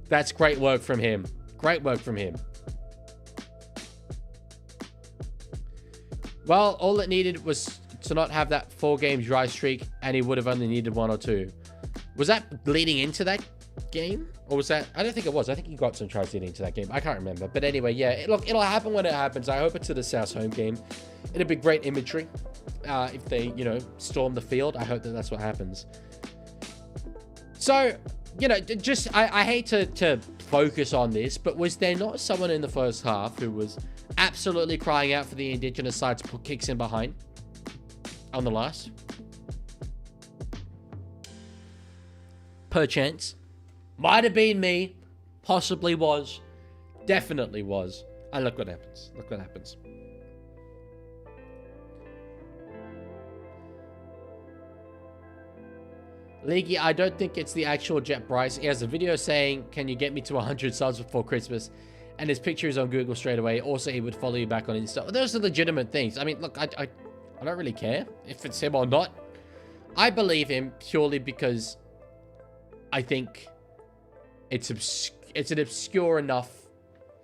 That's great work from him. Great work from him. Well, all it needed was to not have that 4-game dry streak, and he would have only needed 1 or 2. Was that leading into that game? Or was that... I don't think it was. I think he got some tries leading into that game. I can't remember. But anyway, yeah. Look, it'll happen when it happens. I hope it's to the South's home game. It'll be great imagery. If they, you know, storm the field. I hope that that's what happens. So, you know, just... I hate to focus on this, but was there not someone in the first half who was absolutely crying out for the Indigenous side to put kicks in behind on the last? Perchance. Might have been me. Possibly was. Definitely was. And look what happens. Look what happens. Leaguie, I don't think it's the actual Jet Bryce. He has a video saying, can you get me to 100 subs before Christmas? And his picture is on Google straight away. Also, he would follow you back on Insta. Those are legitimate things. I mean, look, I don't really care if it's him or not. I believe him purely because I think it's an obscure enough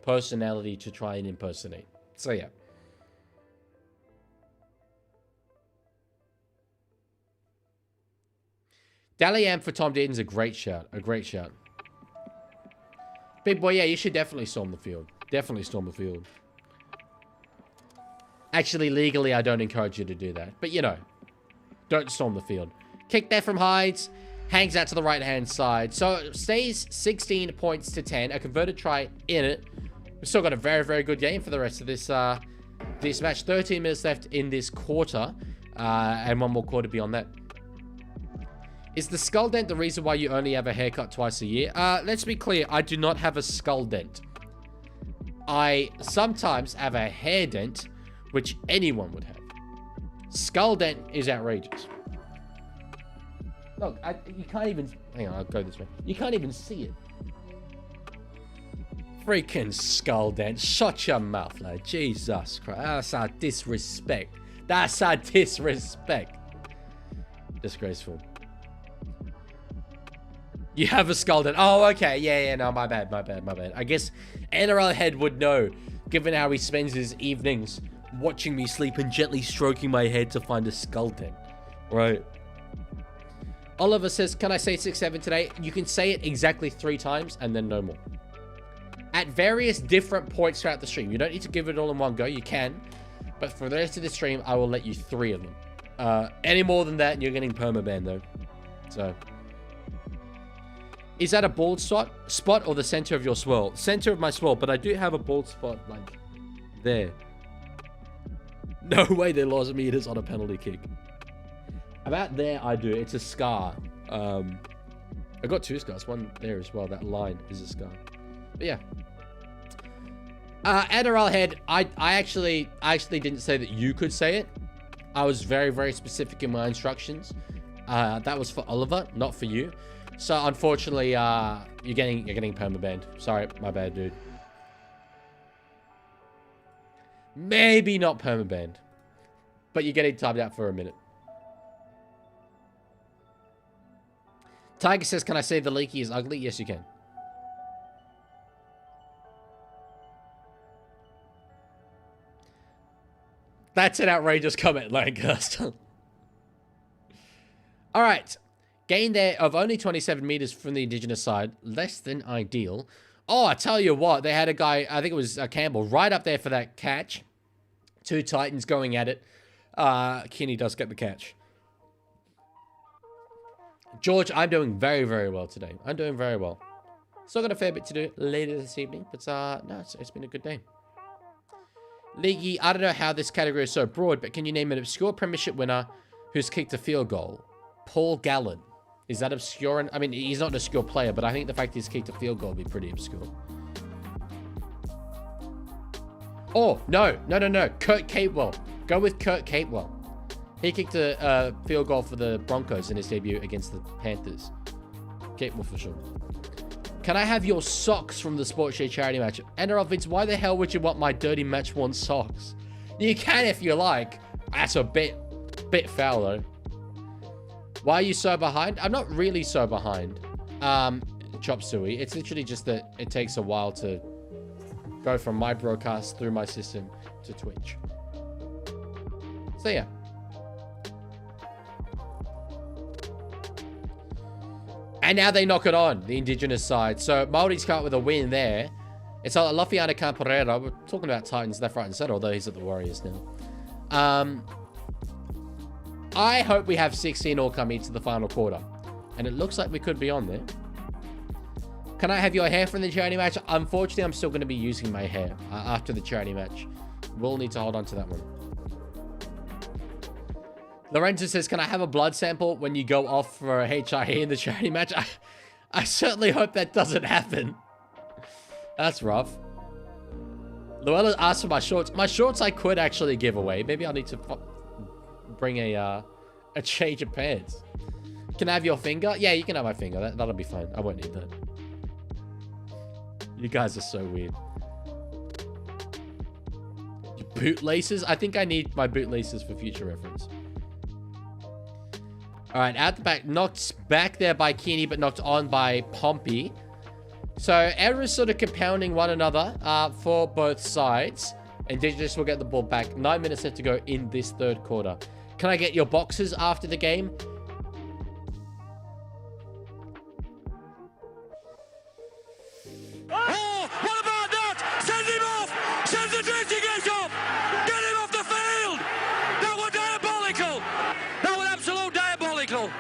personality to try and impersonate. So, yeah. Dally M for Tom Dearden's a great shout. A great shout. Big boy, yeah, you should definitely storm the field. Definitely storm the field. Actually, legally, I don't encourage you to do that. But, you know, don't storm the field. Kick there from Hides. Hangs out to the right-hand side. So, it stays 16 points to 10. A converted try in it. We've still got a very, very good game for the rest of this this match. 13 minutes left in this quarter. And 1 more quarter beyond that. Is the skull dent the reason why you only have a haircut twice a year? Let's be clear. I do not have a skull dent. I sometimes have a hair dent, which anyone would have. Skull dent is outrageous. Look, you can't even... Hang on, I'll go this way. You can't even see it. Freaking skull dent. Shut your mouth, lad. Jesus Christ. That's a disrespect. That's a disrespect. Disgraceful. You have a skull dent. Oh, okay. Yeah, no, my bad. I guess NRL Head would know, given how he spends his evenings watching me sleep and gently stroking my head to find a skull dent. Right. Oliver says, can I say 6-7 today? You can say it exactly 3 times and then no more. At various different points throughout the stream. You don't need to give it all in one go. You can. But for the rest of the stream, I will let you 3 of them. Any more than that, you're getting permaban though. So... Is that a bald spot or the center of your swirl? Center of my swirl, but I do have a bald spot, like, there. No way they lost meters on a penalty kick. About there, I do. It's a scar. I got 2 scars. One there as well. That line is a scar. But yeah. NRL Head, I actually didn't say that you could say it. I was very, very specific in my instructions. That was for Oliver, not for you. So unfortunately, you're getting permabanned. Sorry, my bad, dude. Maybe not permabanned, but you're getting timed out for a minute. Tiger says, "Can I say the Leaky is ugly?" Yes, you can. That's an outrageous comment, Lancaster. All right. Gain there of only 27 meters from the Indigenous side. Less than ideal. Oh, I tell you what. They had a guy, I think it was Campbell, right up there for that catch. 2 Titans going at it. Kinney does get the catch. George, I'm doing very, very well today. I'm doing very well. Still got a fair bit to do later this evening, but no, it's been a good day. Leaguie, I don't know how this category is so broad, but can you name an obscure premiership winner who's kicked a field goal? Paul Gallen. Is that obscure? I mean, he's not an obscure player, but I think the fact he's kicked a field goal would be pretty obscure. Oh, no. Kurt Capewell. Go with Kurt Capewell. He kicked a field goal for the Broncos in his debut against the Panthers. Capewell for sure. Can I have your socks from the Sports Share charity match? NRL Vince, why the hell would you want my dirty match-worn socks? You can if you like. That's a bit foul, though. Why are you so behind? I'm not really so behind, Chop Suey. It's literally just that it takes a while to go from my broadcast through my system to Twitch. So, yeah. And now they knock it on, the Indigenous side. So, Maori's come up with a win there. It's a Lafiana Camperera. We're talking about Titans left, right, and center, although he's at the Warriors now. I hope we have 16 all come into the final quarter. And it looks like we could be on there. Can I have your hair from the charity match? Unfortunately, I'm still going to be using my hair after the charity match. We'll need to hold on to that one. Lorenzo says, can I have a blood sample when you go off for a HIE in the charity match? I certainly hope that doesn't happen. That's rough. Luella asked for my shorts. My shorts I could actually give away. Maybe I'll need to bring a change of pants. Can I have your finger? Yeah, you can have my finger. That'll be fine. I won't need that. You guys are so weird. Your boot laces? I think I need my boot laces for future reference. All right, out the back. Knocked back there by Keeney, but knocked on by Pompey. So, errors sort of compounding one another for both sides. Indigenous will get the ball back. 9 minutes left to go in this third quarter. Can I get your boxes after the game? Oh, what about that? Send him off! Send the drifting gate off! Get him off the field! That was diabolical! That was absolute diabolical!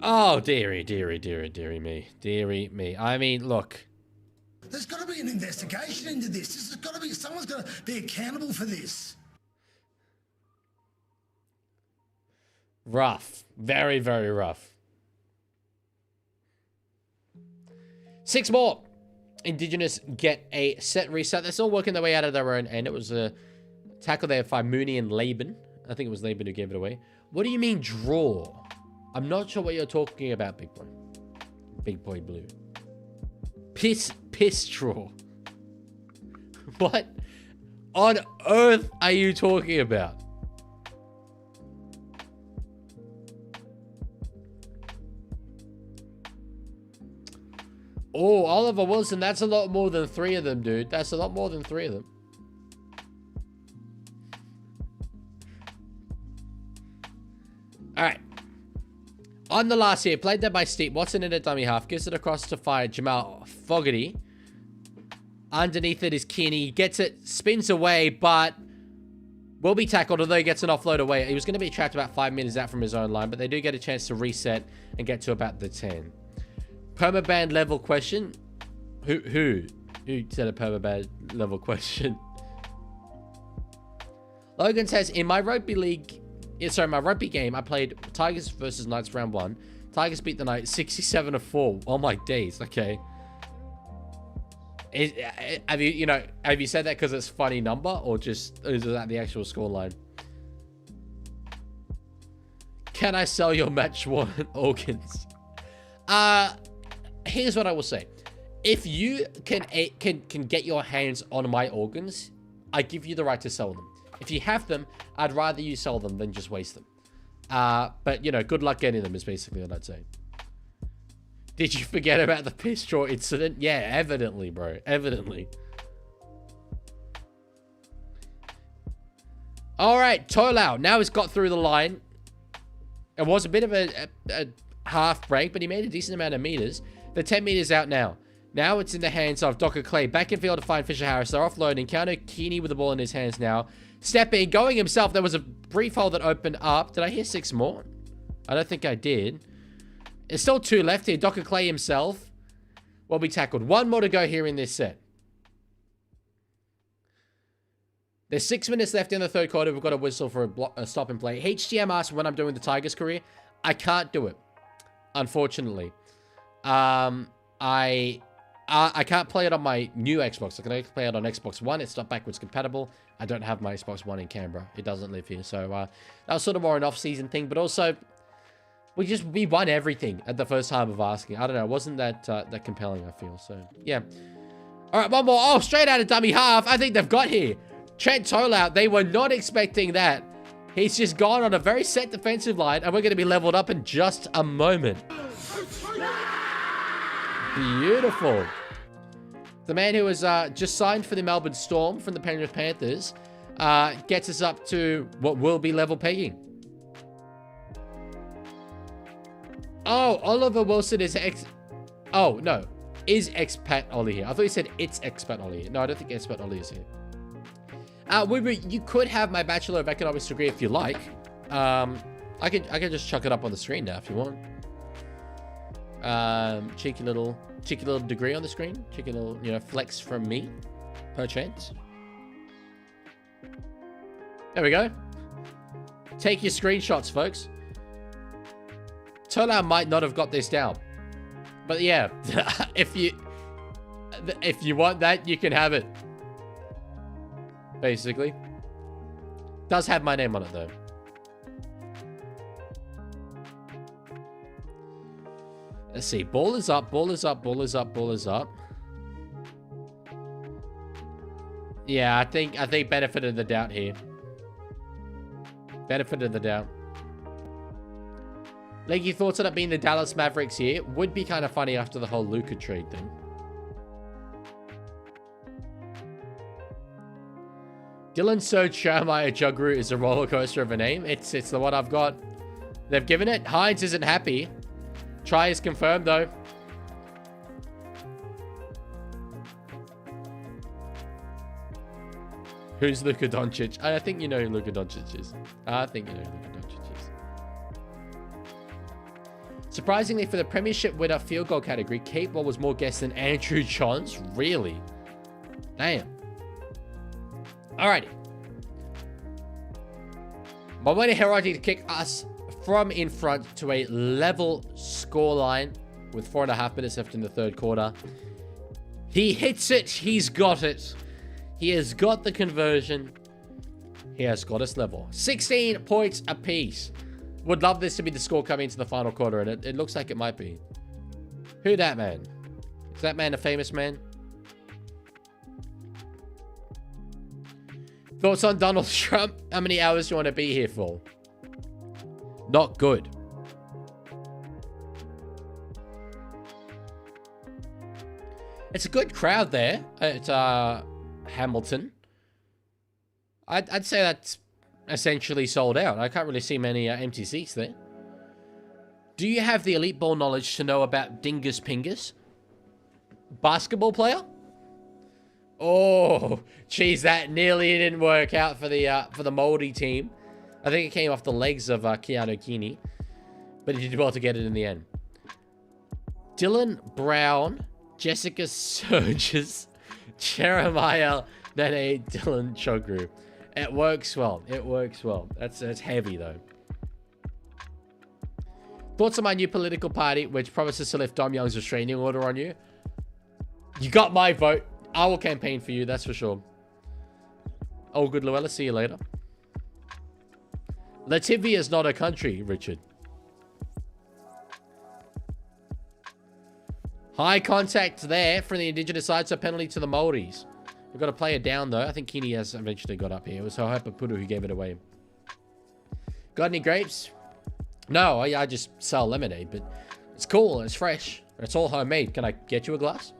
Oh, dearie me. Dearie me. I mean, look. There's got to be an investigation into this. There's got to be, someone's got to be accountable for this. Rough. Very, very rough. 6 more. Indigenous get a set reset. They're still working their way out of their own end. It was a tackle there by Mooney and Laban. I think it was Laban who gave it away. What do you mean draw? I'm not sure what you're talking about, big boy. Big boy blue. Piss draw. What on earth are you talking about? Oh, Oliver Wilson, that's a lot more than 3 of them, dude. That's a lot more than 3 of them. All right. On the last here, played there by Steve Watson in a dummy half. Gives it across to fire Jamal Fogarty. Underneath it is Kearney. Gets it, spins away, but will be tackled, although he gets an offload away. He was going to be trapped about 5 meters out from his own line, but they do get a chance to reset and get to about the 10. Permaban level question. Who said a permaban level question? Logan says, in my rugby league, my rugby game, I played Tigers versus Knights round 1. Tigers beat the Knights 67-4. Oh my days. Okay. Have you said that because it's a funny number, or just is that the actual scoreline? Can I sell your match worn organs? Here's what I will say. If you can get your hands on my organs, I give you the right to sell them. If you have them, I'd rather you sell them than just waste them. But, good luck getting them is basically what I'd say. Did you forget about the piss straw incident? Yeah, evidently, bro. Evidently. All right, Tolau. Now he's got through the line. It was a bit of a half break, but he made a decent amount of meters. The 10 meters out now. Now it's in the hands of Docker Clay. Back in field to find Fisher Harris. They're offloading. Counter Keeney with the ball in his hands now. Stepping, going himself. There was a brief hole that opened up. Did I hear 6 more? I don't think I did. There's still 2 left here. Dr. Clay himself will be tackled. 1 more to go here in this set. There's 6 minutes left in the third quarter. We've got a whistle for a stop and play. HTM asked when I'm doing the Tigers career. I can't do it, unfortunately. I can't play it on my new Xbox. I can only play it on Xbox One. It's not backwards compatible. I don't have my Xbox One in Canberra. It doesn't live here. So that was sort of more an off-season thing. But also, we won everything at the first time of asking. I don't know. It wasn't that compelling, I feel. So, yeah. All right, one more. Oh, straight out of dummy half. I think they've got here. Trent Tolout. They were not expecting that. He's just gone on a very set defensive line. And we're going to be leveled up in just a moment. Beautiful. The man who was just signed for the Melbourne Storm from the Penrith Panthers gets us up to what will be level pegging. Oh, Oliver Wilson is Oh, no. Is expat Ollie here? I thought you said it's expat Ollie here. No, I don't think expat Ollie is here. You could have my Bachelor of Economics degree if you like. I can just chuck it up on the screen now if you want. Cheeky little degree on the screen. Cheeky little, flex from me, perchance. There we go. Take your screenshots, folks. Tolau might not have got this down, but yeah, if you want that, you can have it. Basically, does have my name on it though. Let's see. Ball is up. Ball is up. Ball is up. Ball is up. Yeah, I think benefit of the doubt here. Benefit of the doubt. Leaguie, thoughts on it being the Dallas Mavericks here? Would be kind of funny after the whole Luka trade thing. Dylan Serge Jeremiah Jugru is a roller coaster of a name. It's the one I've got. They've given it. Hines isn't happy. Try is confirmed, though. Who's Luka Doncic? I think you know who Luka Doncic is. I think you know who Luka Doncic is. Surprisingly, for the Premiership winner field goal category, Kate Wall was more guessed than Andrew Johns. Really? Damn. Alrighty. Maori Herati to kick us from in front to a level scoreline with 4.5 minutes left in the third quarter. He hits it. He's got it. He has got the conversion. He has got us level. 16 points apiece. Would love this to be the score coming into the final quarter, and it looks like it might be. Who that man? Is that man a famous man? Thoughts on Donald Trump? How many hours do you want to be here for? Not good. It's a good crowd there at Hamilton. I'd say that's essentially sold out. I can't really see many empty seats there. Do you have the elite ball knowledge to know about Dingus Pingus? Basketball player? Oh, geez, that nearly didn't work out for the Maori team. I think it came off the legs of Keanu Kini, but he did well to get it in the end. Dylan Brown, Jessica Surges, Jeremiah Nene, Dylan Chogru. It works well. It works well. That's heavy though. Thoughts on my new political party, which promises to lift Dom Young's restraining order on you? You got my vote. I will campaign for you, that's for sure. Oh, good, Luella. See you later. Latvia is not a country, Richard. High contact there from the Indigenous side, so penalty to the Maoris. We've got to play it down, though. I think Kini has eventually got up here. It was Hohepa Puru who gave it away. Got any grapes? No, I just sell lemonade, but it's cool. It's fresh. It's all homemade. Can I get you a glass?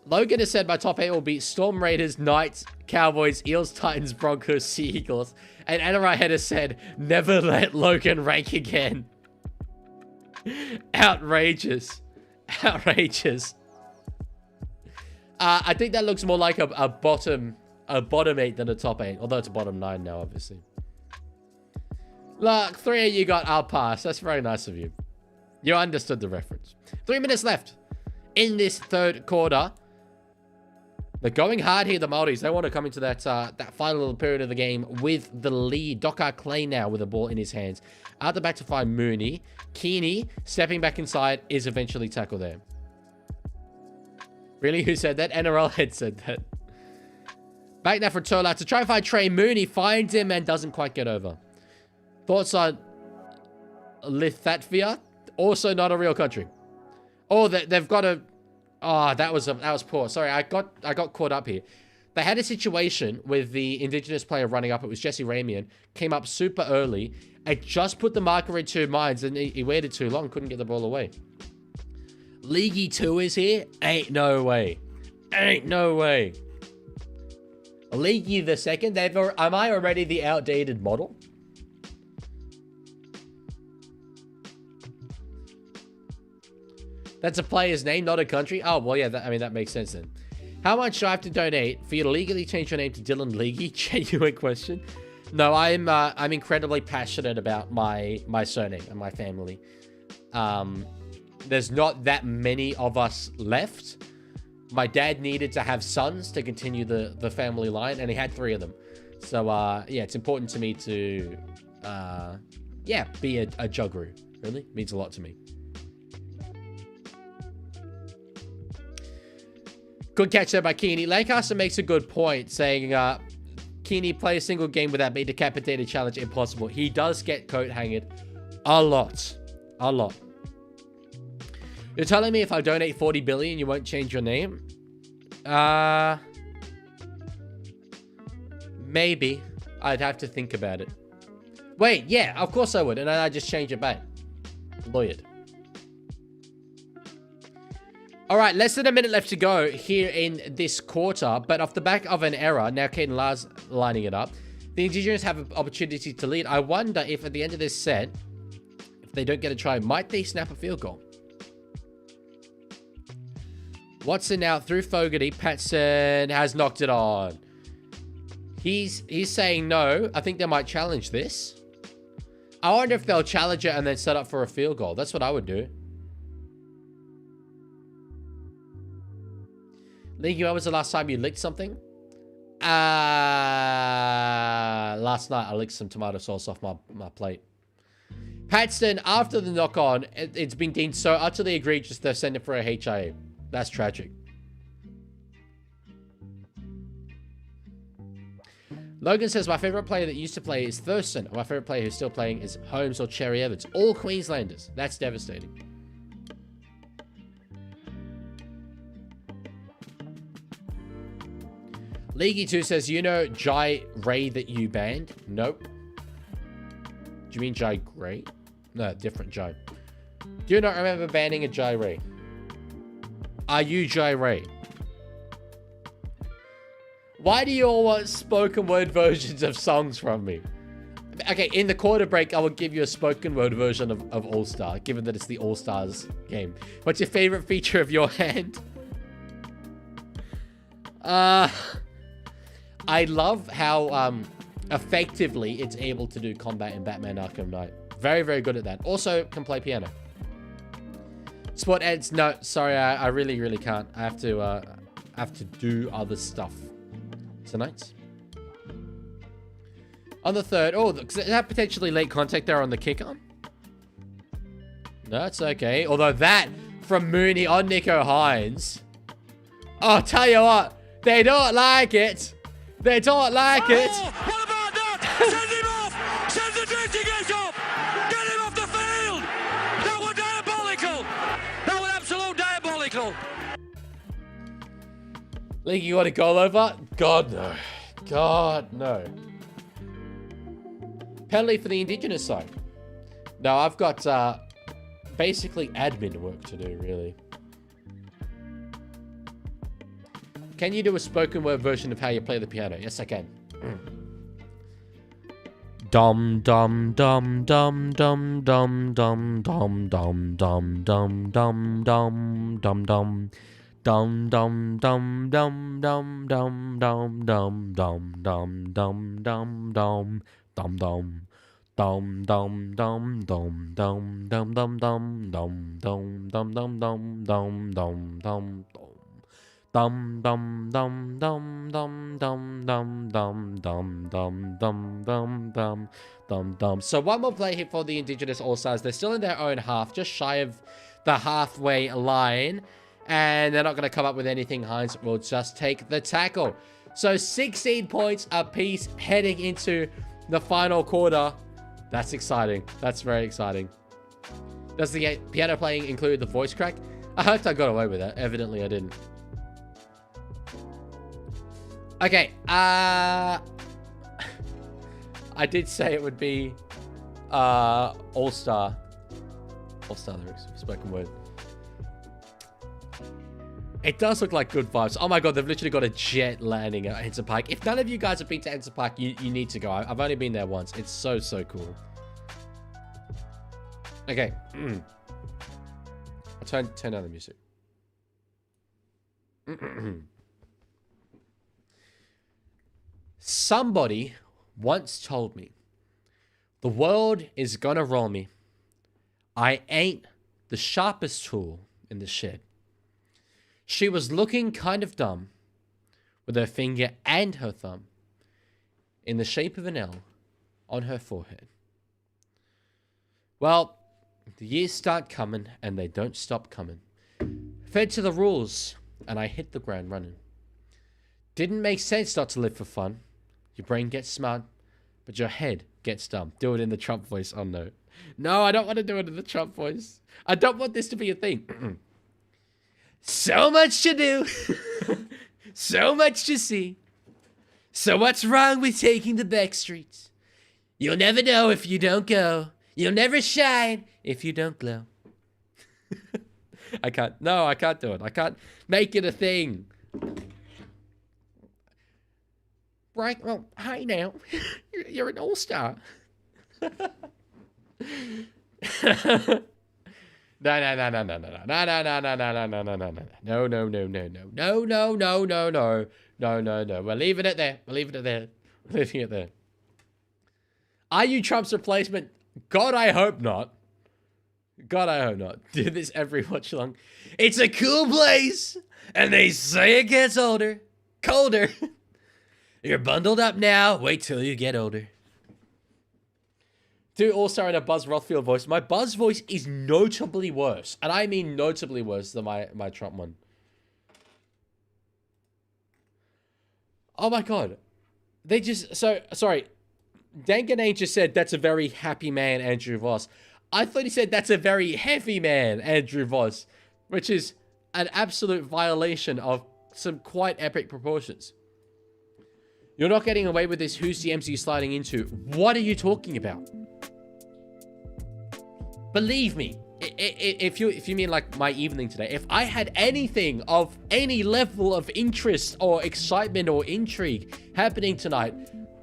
Logan has said my top 8 will be Storm Raiders, Knights, Cowboys, Eels, Titans, Broncos, Sea Eagles. And Anarai has said, never let Logan rank again. Outrageous. Outrageous. I think that looks more like a bottom a bottom 8 than a top 8. Although it's a bottom 9 now, obviously. Look, 3 of you got I'll pass. That's very nice of you. You understood the reference. 3 minutes left in this third quarter. They're going hard here, the Maoris. They want to come into that that final little period of the game with the lead. Docker Clay now with the ball in his hands. Out the back to find Mooney. Keeney stepping back inside is eventually tackled there. Really? Who said that? NRL head said that. Back now for Tola to try and find Trey Mooney. Finds him and doesn't quite get over. Thoughts on Lithuania? Also not a real country. Oh, they've got a... Oh, that was poor. Sorry, I got caught up here. They had a situation with the Indigenous player running up. It was Jesse Ramian. Came up super early. I just put the marker in 2 minds and he waited too long. Couldn't get the ball away. Leaguie 2 is here. Ain't no way. Ain't no way. Leaguie the second. Am I already the outdated model? That's a player's name, not a country. Oh, well, yeah, that makes sense then. How much do I have to donate for you to legally change your name to Dylan Leaguie? Genuine question. No, I'm incredibly passionate about my surname and my family. There's not that many of us left. My dad needed to have sons to continue the family line, and he had 3 of them. So, yeah, it's important to me to, be a Juggeroo. Really? Means a lot to me. Good catch there by Keeney. Lancaster makes a good point, saying Keeney play a single game without being decapitated challenge impossible. He does get coat hanged a lot. A lot. You're telling me if I donate 40 billion, you won't change your name? Maybe. I'd have to think about it. Wait, yeah, of course I would. And then I just change it back. Lawyered. All right, less than a minute left to go here in this quarter. But off the back of an error, now Caden Lars lining it up. The Indigenous have an opportunity to lead. I wonder if at the end of this set, if they don't get a try, might they snap a field goal? Watson now through Fogarty. Patson has knocked it on. He's saying no. I think they might challenge this. I wonder if they'll challenge it and then set up for a field goal. That's what I would do. Leaguie, when was the last time you licked something? Last night I licked some tomato sauce off my plate. Paxton, after the knock-on, it's been deemed so utterly egregious they've sent it for a HIA. That's tragic. Logan says, my favorite player that used to play is Thurston. My favorite player who's still playing is Holmes or Cherry Evans. All Queenslanders. That's devastating. Leaguie 2 says, you know Jai Ray that you banned? Nope. Do you mean Jai Gray? No, different Jai. Do you not remember banning a Jai Ray? Are you Jai Ray? Why do you all want spoken word versions of songs from me? Okay, in the quarter break, I will give you a spoken word version of All-Star, given that it's the All-Stars game. What's your favorite feature of your hand? I love how effectively it's able to do combat in Batman Arkham Knight. Very, very good at that. Also, can play piano. Sport ads, no, sorry, I really, really can't. I have to do other stuff tonight. On the third, oh, is that potentially late contact there on the kicker? No, it's okay. Although that from Mooney on Nico Hines. Oh, tell you what, they don't like it. They don't like it. What about that? Send him off! Send the drifting gate off! Get him off the field! That was diabolical! That was absolute diabolical! League, you want a goal over? God, no. God, no. Penalty for the Indigenous side. No, I've got basically admin work to do, really. Can you do a spoken word version of how you play the piano? Yes, I can. Dum dum dum dum dum dum dum dum dum dum dum dum dum dum dum Dum dum dum dum dum dum dum dum dum dum dum dum dum dum dum. Dum dum dum dum dum dum dum dum dum dum dum dum dum dum dum dum. Dum dum dum dum dum dum dum dum dum dum dum dum dum dum dum. So one more play here for the Indigenous All-Stars. They're still in their own half, just shy of the halfway line. And they're not going to come up with anything. Hines will just take the tackle. So 16 points apiece heading into the final quarter. That's exciting. That's very exciting. Does the piano playing include the voice crack? I hoped I got away with that. Evidently, I didn't. Okay, I did say it would be all-star lyrics, spoken word. It does look like good vibes. Oh my god, they've literally got a jet landing at Ensign Park. If none of you guys have been to Ensign Park, you need to go. I've only been there once. It's so cool. Okay. I'll turn down the music. Somebody once told me, the world is gonna roll me. I ain't the sharpest tool in the shed. She was looking kind of dumb with her finger and her thumb in the shape of an L on her forehead. Well, the years start coming and they don't stop coming. Fed to the rules and I hit the ground running. Didn't make sense not to live for fun. Your brain gets smart, but your head gets dumb. Do it in the Trump voice. Oh, no. No, I don't want to do it in the Trump voice. I don't want this to be a thing. So much to do. So much to see. So what's wrong with taking the back streets? You'll never know if you don't go. You'll never shine if you don't glow. I can't. No, I can't do it. I can't make it a thing. Right, well, hi now. You're an all-star. No. We're leaving it there. We're leaving it there. Are you Trump's replacement? God, I hope not. Do this every watch-along. It's a cool place, and they say it gets colder. You're bundled up now. Wait till you get older. Do all-star in a Buzz Rothfield voice. My Buzz voice is notably worse. And I mean notably worse than my Trump one. Oh my god. They just... Sorry. Danganane just said, that's a very happy man, Andrew Voss. I thought he said, that's a very heavy man, Andrew Voss. Which is an absolute violation of some quite epic proportions. You're not getting away with this. Whose DMs are you sliding into? What are you talking about? Believe me, if you mean like my evening today, if I had anything of any level of interest or excitement or intrigue happening tonight,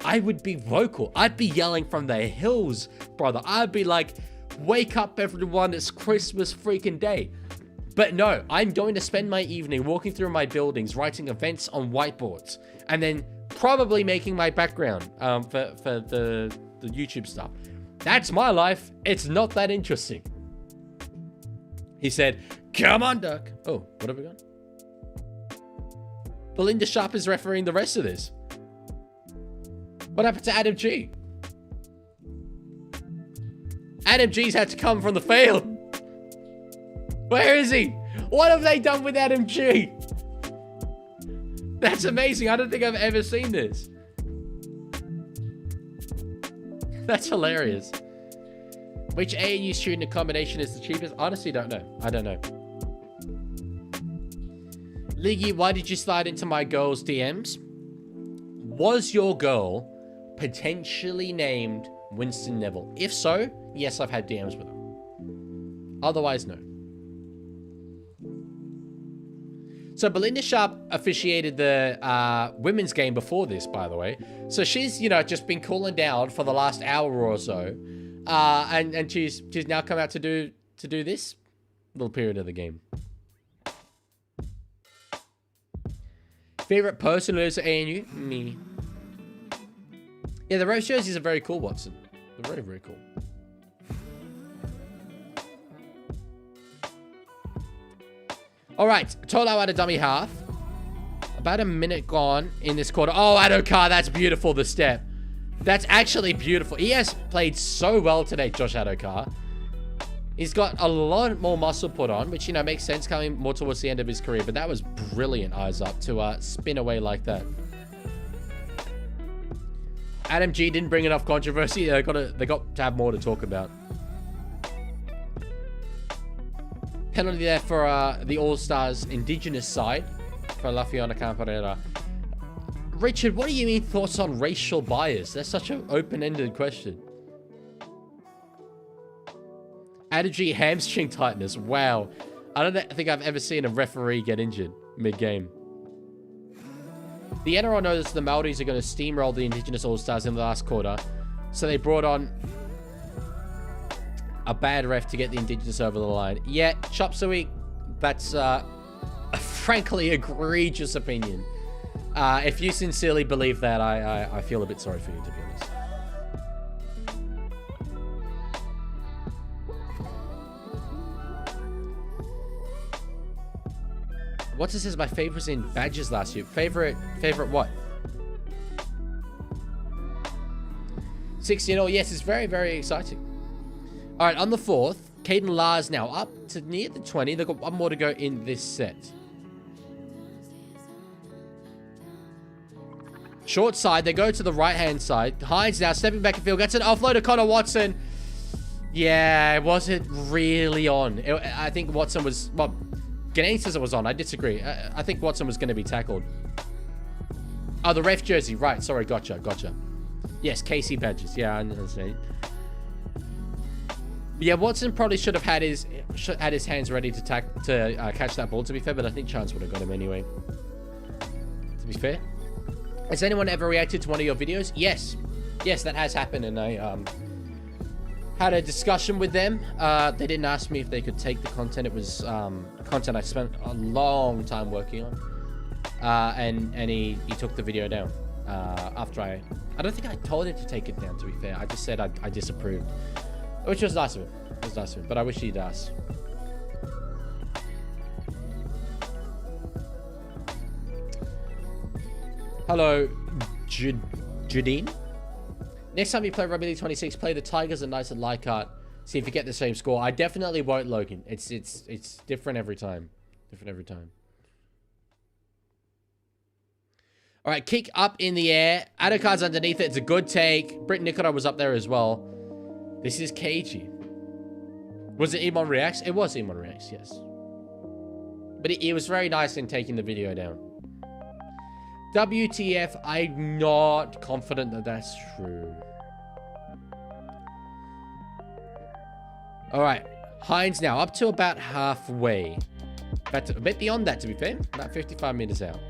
I would be vocal. I'd be yelling from the hills, brother. I'd be like, wake up everyone, it's Christmas freaking day. But no, I'm going to spend my evening walking through my buildings, writing events on whiteboards, and then probably making my background for the YouTube stuff. That's my life. It's not that interesting. He said, come on, Duck. Oh, what have we got? Belinda Sharp is refereeing the rest of this. What happened to Adam G? Adam G's had to come from the field. Where is he? What have they done with Adam G? That's amazing. I don't think I've ever seen this. That's hilarious. Which ANU student accommodation is the cheapest? Honestly, don't know. I don't know. Leaguie, why did you slide into my girl's DMs? Was your girl potentially named Winston Neville? If so, yes, I've had DMs with her. Otherwise, no. So Belinda Sharp officiated the women's game before this, by the way. So she's, just been cooling down for the last hour or so. And she's now come out to do this little period of the game. Favorite person who lives at ANU? Me. Yeah, the Rose jerseys are very cool, Watson. They're very, very cool. All right, Tolo at a dummy half. About a minute gone in this quarter. Oh, Adokar, that's beautiful, the step. That's actually beautiful. He has played so well today, Josh Adokar. He's got a lot more muscle put on, which, you know, makes sense coming more towards the end of his career. But that was brilliant, eyes up, to spin away like that. Adam G didn't bring enough controversy. They got to have more to talk about. Penalty there for the All-Stars Indigenous side for Lafiona Camparera. Richard, what do you mean thoughts on racial bias? That's such an open-ended question. Adam G hamstring tightness. Wow. I don't think I've ever seen a referee get injured mid-game. The NRL knows the Maoris are going to steamroll the Indigenous All-Stars in the last quarter. So they brought on a bad ref to get the Indigenous over the line. Yeah, Chop Suey, that's a frankly egregious opinion. If you sincerely believe that, I feel a bit sorry for you, to be honest. What's this is my favorites in badges last year. Favorite what? 16-0. Yes, it's very, very exciting. All right, on the 4th, Caden Lars now up to near the 20. They've got one more to go in this set. Short side, they go to the right-hand side. Hines now stepping back in field. Gets an offload to Connor Watson. Yeah, it wasn't really on. I think Watson was... Well, Ganane says it was on. I disagree. I think Watson was going to be tackled. Oh, the ref jersey. Right, sorry. Gotcha. Yes, Casey badges. Yeah, I understand. Yeah, Watson probably should have had his hands ready to catch that ball, to be fair, but I think Chance would have got him anyway. To be fair. Has anyone ever reacted to one of your videos? Yes. Yes, that has happened, and I had a discussion with them. They didn't ask me if they could take the content. It was content I spent a long time working on. And he took the video down after I don't think I told him to take it down, to be fair. I just said I disapproved. Which was nice of him. It was nice of him, but I wish he'd asked. Hello, Judine. Next time you play Rugby League 26, play the Tigers and Knights at Leichhardt. See if you get the same score. I definitely won't, Logan. It's different every time. Different every time. All right, kick up in the air. Adokar's underneath it. It's a good take. Britt Nicola was up there as well. This is cagey. Was it Emon Reacts? It was Emon Reacts, yes. But it was very nice in taking the video down. WTF, I'm not confident that that's true. All right, Hines now up to about halfway. That's a bit beyond that, to be fair. About 55 meters out.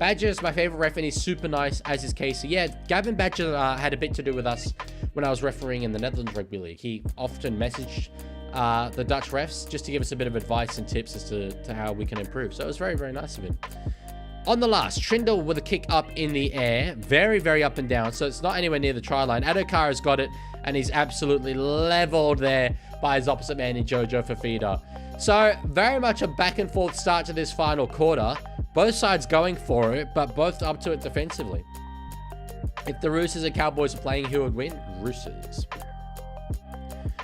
Badger is my favorite ref, and he's super nice, as is Casey. Yeah, Gavin Badger had a bit to do with us when I was refereeing in the Netherlands Rugby League. He often messaged the Dutch refs just to give us a bit of advice and tips as to how we can improve. So it was very, very nice of him. On the last, Trindle with a kick up in the air. Very, very up and down. So it's not anywhere near the try line. Adokar has got it, and he's absolutely leveled there by his opposite man in Jojo Fafita. So very much a back and forth start to this final quarter. Both sides going for it, but both up to it defensively. If the Roosters and Cowboys are playing, who would win? Roosters.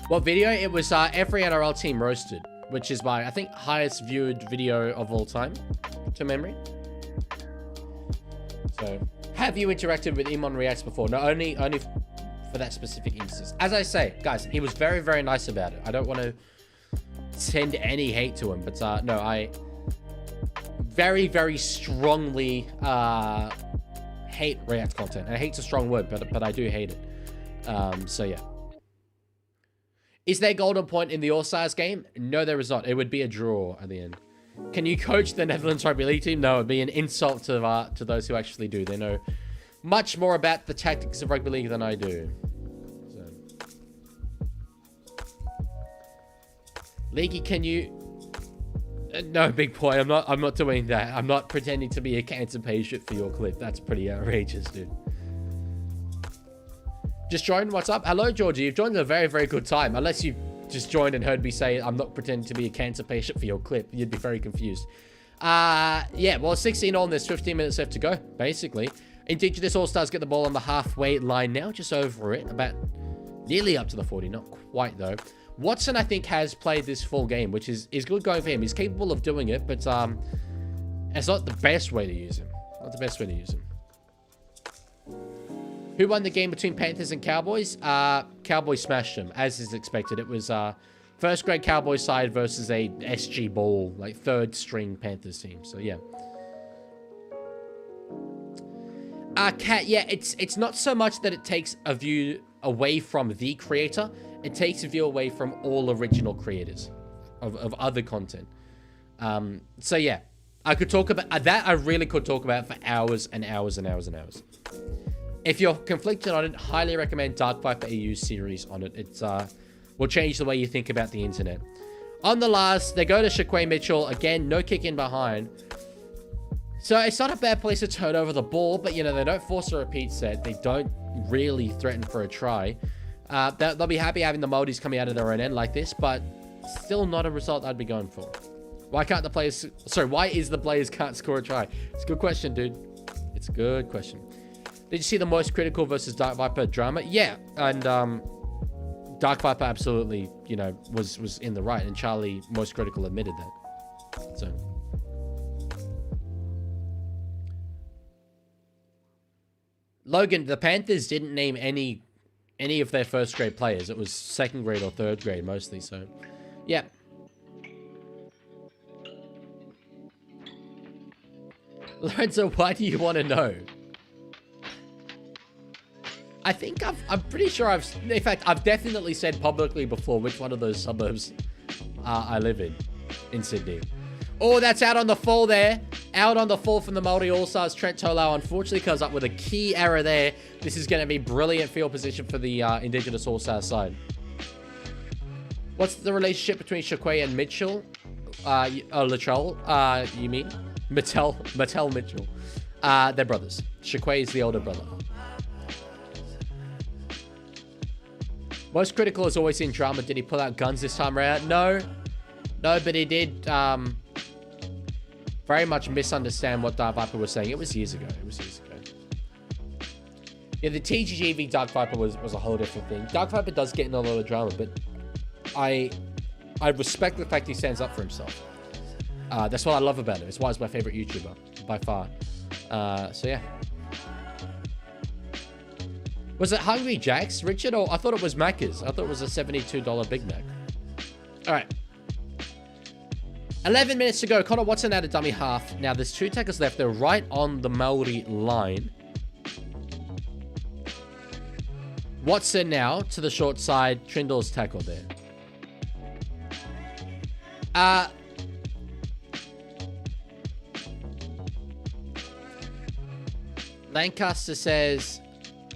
What video? It was every NRL team roasted, which is my, I think, highest viewed video of all time, to memory. So, have you interacted with Emon Reacts before? No, only for that specific instance. As I say, guys, he was very, very nice about it. I don't want to send any hate to him, but no, I very, very strongly hate React content. And hate's a strong word, but I do hate it. So yeah. Is there golden point in the All-Stars game? No, there is not. It would be a draw at the end. Can you coach the Netherlands Rugby League team? No, it'd be an insult to those who actually do. They know much more about the tactics of Rugby League than I do. So. Leaguie, can you... No, big boy, I'm not doing that. I'm not pretending to be a cancer patient for your clip. That's pretty outrageous, dude. Just joined. What's up? Hello, Georgie. You've joined at a very, very good time. Unless you just joined and heard me say I'm not pretending to be a cancer patient for your clip. You'd be very confused. Yeah, well, 16 on. There's 15 minutes left to go, basically. Indigenous All-Stars get the ball on the halfway line now, just over it. About nearly up to the 40. Not quite, though. Watson, I think, has played this full game, which is good going for him. He's capable of doing it, but it's not the best way to use him. Not the best way to use him. Who won the game between Panthers and Cowboys? Cowboys smashed them, as is expected. It was first grade Cowboys side versus a SG Ball, like third string Panthers team. So, yeah. Cat, yeah, it's not so much that it takes a view away from the creator. It takes a view away from all original creators of other content. So, yeah. I could talk about that. I really could talk about for hours and hours and hours and hours. If you're conflicted on it, highly recommend Dark Viper AU's series on it. It's will change the way you think about the internet. On the last, they go to Shaquay Mitchell. Again, no kick in behind. So it's not a bad place to turn over the ball, but, you know, they don't force a repeat set. They don't really threaten for a try. They'll be happy having the Maoris coming out of their own end like this, but still not a result I'd be going for. Why can't the players... Sorry, why is the players can't score a try? It's a good question, dude. It's a good question. Did you see the most critical versus Dark Viper drama? Yeah, and Dark Viper absolutely, you know, was in the right, and Charlie, most critical, admitted that. So... Logan, the Panthers didn't name any of their first grade players. It was second grade or third grade mostly, so yeah. Lorenzo, why do you want to know? I think I'm pretty sure in fact, I've definitely said publicly before which one of those suburbs I live in Sydney. Oh, that's out on the fall there. Out on the fall from the Maori All-Stars. Trent Tolau unfortunately comes up with a key error there. This is going to be brilliant field position for the Indigenous All-Stars side. What's the relationship between Shaquay and Mitchell? Latrell, you mean? Mattel Mitchell. They're brothers. Shaquay is the older brother. Most critical is always in drama. Did he pull out guns this time around? No, but he did... very much misunderstand what Dark Viper was saying. It was years ago. Yeah, the TGG v Dark Viper was a whole different thing. Dark Viper does get in a lot of drama, but I respect the fact he stands up for himself. That's what I love about him. It's why he's my favorite YouTuber, by far. So yeah. Was it Hungry Jack's, Richard? Or I thought it was Macca's. I thought it was a $72 Big Mac. All right. 11 minutes to go. Connor Watson out of dummy half. Now, there's 2 tackles left. They're right on the Maori line. Watson now to the short side. Trindle's tackle there. Lancaster says...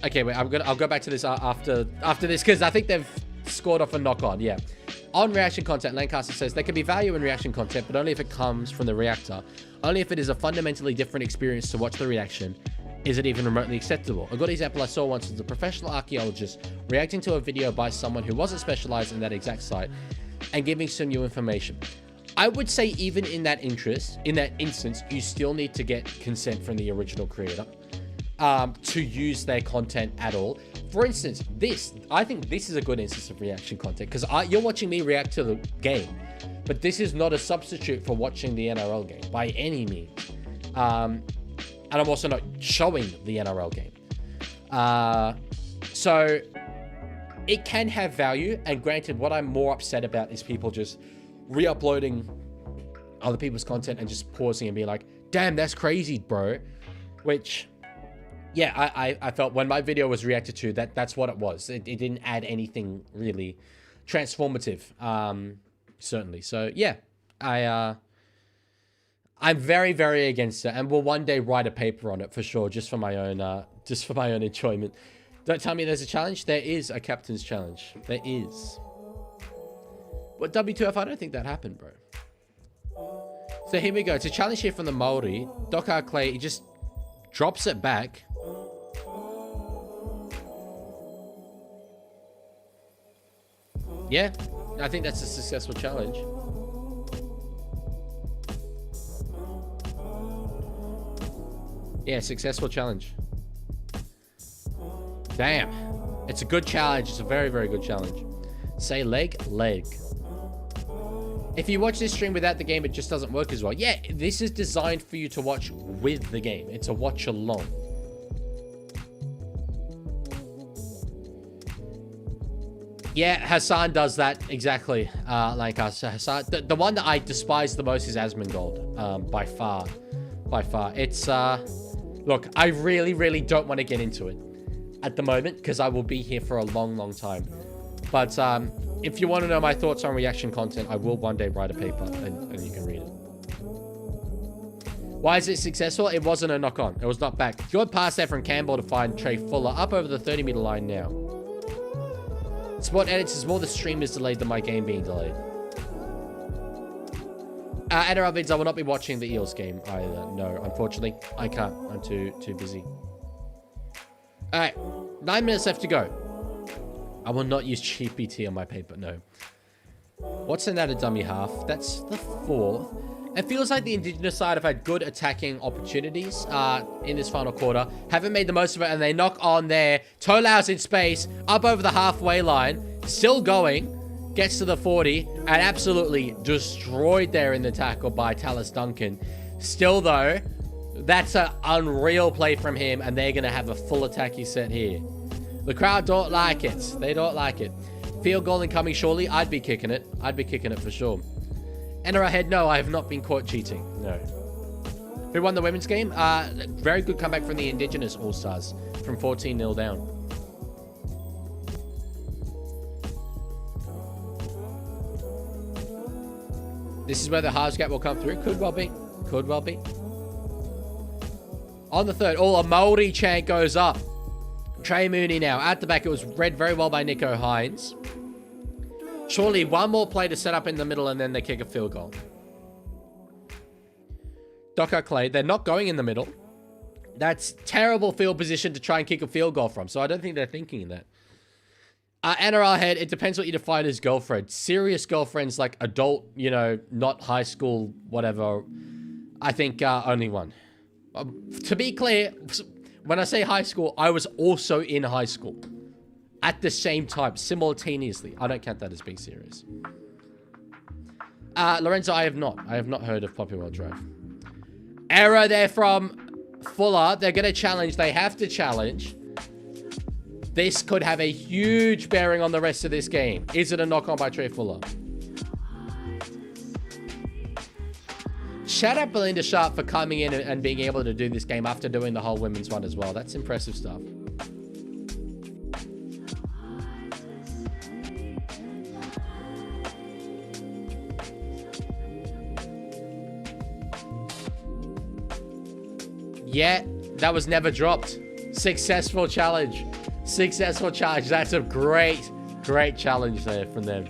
Okay, wait. I'll go back to this after this because I think they've scored off a knock-on. Yeah. On reaction content, Lancaster says, there can be value in reaction content, but only if it comes from the reactor. Only if it is a fundamentally different experience to watch the reaction. Is it even remotely acceptable? A good example I saw once was a professional archaeologist reacting to a video by someone who wasn't specialized in that exact site and giving some new information. I would say even in that instance, you still need to get consent from the original creator to use their content at all. For instance, I think this is a good instance of reaction content because you're watching me react to the game, but this is not a substitute for watching the NRL game by any means. And I'm also not showing the NRL game. So it can have value. And granted, what I'm more upset about is people just re-uploading other people's content and just pausing and being like, damn, that's crazy, bro. Which... yeah, I felt when my video was reacted to, that's what it was. It didn't add anything really transformative, certainly. So yeah, I'm very, very against it, and will one day write a paper on it for sure, just for my own enjoyment. Don't tell me there's a challenge. There is a captain's challenge. There is. What W2F? I don't think that happened, bro. So here we go. It's a challenge here from the Maori. Doka Clay, he just drops it back. Yeah, I think that's a successful challenge. Yeah, successful challenge. Damn. It's a good challenge. It's a very, very good challenge. Say leg. If you watch this stream without the game, it just doesn't work as well. Yeah, this is designed for you to watch with the game. It's a watch along. Yeah, Hassan does that exactly like us. Hassan, the one that I despise the most is Asmongold, by far. It's, look, I really, really don't want to get into it at the moment because I will be here for a long, long time. But if you want to know my thoughts on reaction content, I will one day write a paper and you can read it. Why is it successful? It wasn't a knock-on. It was not back. Good pass there from Campbell to find Trey Fuller up over the 30-meter line now. Sport edits is more the stream is delayed than my game being delayed. NRL vids, I will not be watching the Eels game either. No, unfortunately, I can't. I'm too busy. All right, 9 minutes left to go. I will not use GPT on my paper, no. What's another dummy half? That's the 4th. It feels like the Indigenous side have had good attacking opportunities in this final quarter. Haven't made the most of it, and they knock on there. Tolau's in space, up over the halfway line. Still going. Gets to the 40, and absolutely destroyed there in the tackle by Tallis Duncan. Still, though, that's an unreal play from him, and they're going to have a full attacky set here. The crowd don't like it. They don't like it. Field goal incoming surely. I'd be kicking it. I'd be kicking it for sure. Enter ahead. No, I have not been caught cheating. No. Who won the women's game? Very good comeback from the Indigenous All-Stars from 14-0 down. This is where the halves gap will come through. Could well be. Could well be. On the 3rd. Oh, a Maori chant goes up. Trey Mooney now. At the back, it was read very well by Nico Hines. Surely one more play to set up in the middle and then they kick a field goal. Doka Clay, they're not going in the middle. That's terrible field position to try and kick a field goal from. So I don't think they're thinking that. NRL head, it depends what you define as girlfriend. Serious girlfriends like adult, you know, not high school, whatever. I think only one. To be clear, when I say high school, I was also in high school. At the same time, simultaneously. I don't count that as being serious. Lorenzo, I have not. I have not heard of Poppy World Drive. Error there from Fuller. They're going to challenge. They have to challenge. This could have a huge bearing on the rest of this game. Is it a knock-on by Trey Fuller? Shout out Belinda Sharp for coming in and being able to do this game after doing the whole women's one as well. That's impressive stuff. Yeah, that was never dropped. Successful challenge. Successful challenge. That's a great, great challenge there from them.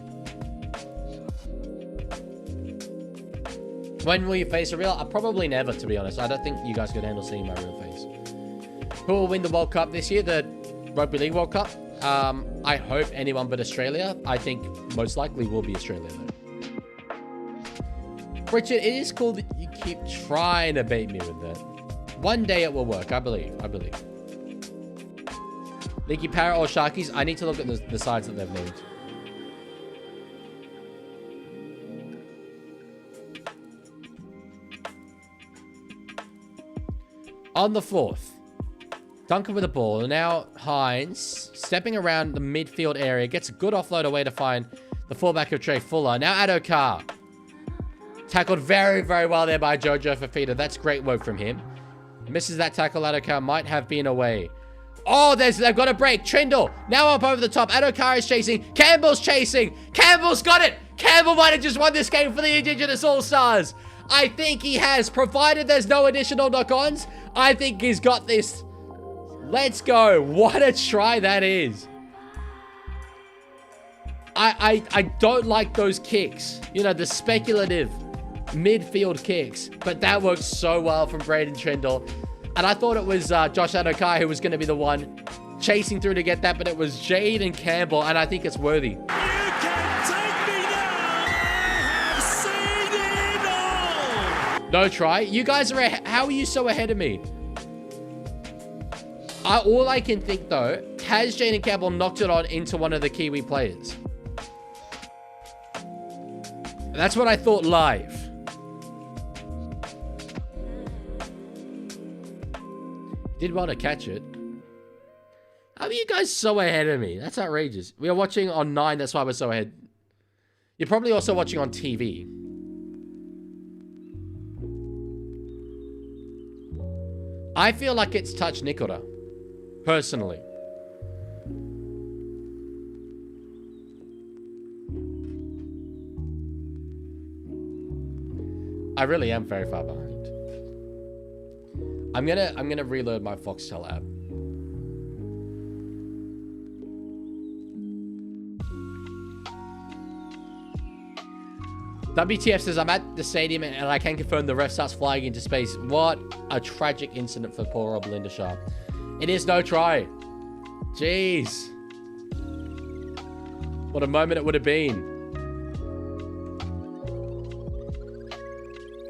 When will you face a real? Probably never, to be honest. I don't think you guys could handle seeing my real face. Who will win the World Cup this year? The Rugby League World Cup? I hope anyone but Australia. I think most likely will be Australia, though. Richard, it is cool that you keep trying to bait me with that. One day it will work, I believe. I believe. Leaguie, Parrot, or Sharkies? I need to look at the sides that they've named. On the 4th. Duncan with the ball. And now Hines stepping around the midfield area. Gets a good offload away to find the fullback of Trey Fuller. Now Adokar. Tackled very, very well there by Jojo Fafita. That's great work from him. Misses that tackle. Adokar might have been away. Oh, they've got a break. Trindle now up over the top. Adokar is chasing. Campbell's chasing. Campbell's got it. Campbell might have just won this game for the Indigenous All-Stars. I think he has, provided there's no additional knock-ons. I think he's got this. Let's go. What a try that is. I don't like those kicks. You know, the speculative midfield kicks. But that worked so well from Braden Trindle. And I thought it was Josh Adokai who was going to be the one chasing through to get that, but it was Jaden Campbell, and I think it's worthy. You can take me now. I have seen it all. No try. You guys are... How are you so ahead of me? All I can think, though, has Jaden Campbell knocked it on into one of the Kiwi players? That's what I thought live. Did well to catch it. How are you guys so ahead of me? That's outrageous. We are watching on 9, that's why we're so ahead. You're probably also watching on TV. I feel like it's touch Nikora. Personally. I really am very far behind. I'm gonna reload my Foxtel app. WTF says, I'm at the stadium and I can confirm the ref starts flying into space. What a tragic incident for poor old Belinda Sharp. It is no try. Jeez. What a moment it would have been.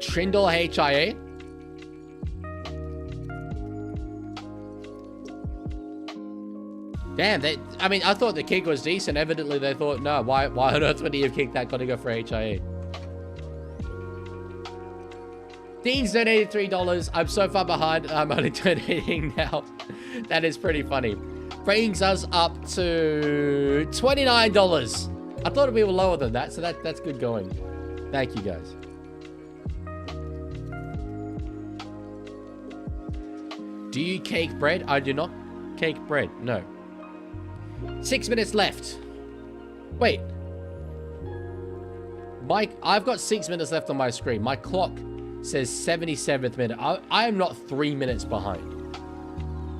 Trindle HIA. Damn, I mean, I thought the kick was decent. Evidently, they thought, no, why on earth would he have kicked that? Got to go for HIA. Dean's donated $3. I'm so far behind. I'm only donating now. That is pretty funny. Brings us up to $29. I thought we were lower than that, so that's good going. Thank you, guys. Do you cake bread? I do not cake bread. No. 6 minutes left. Wait. I've got 6 minutes left on my screen. My clock says 77th minute. I am not 3 minutes behind.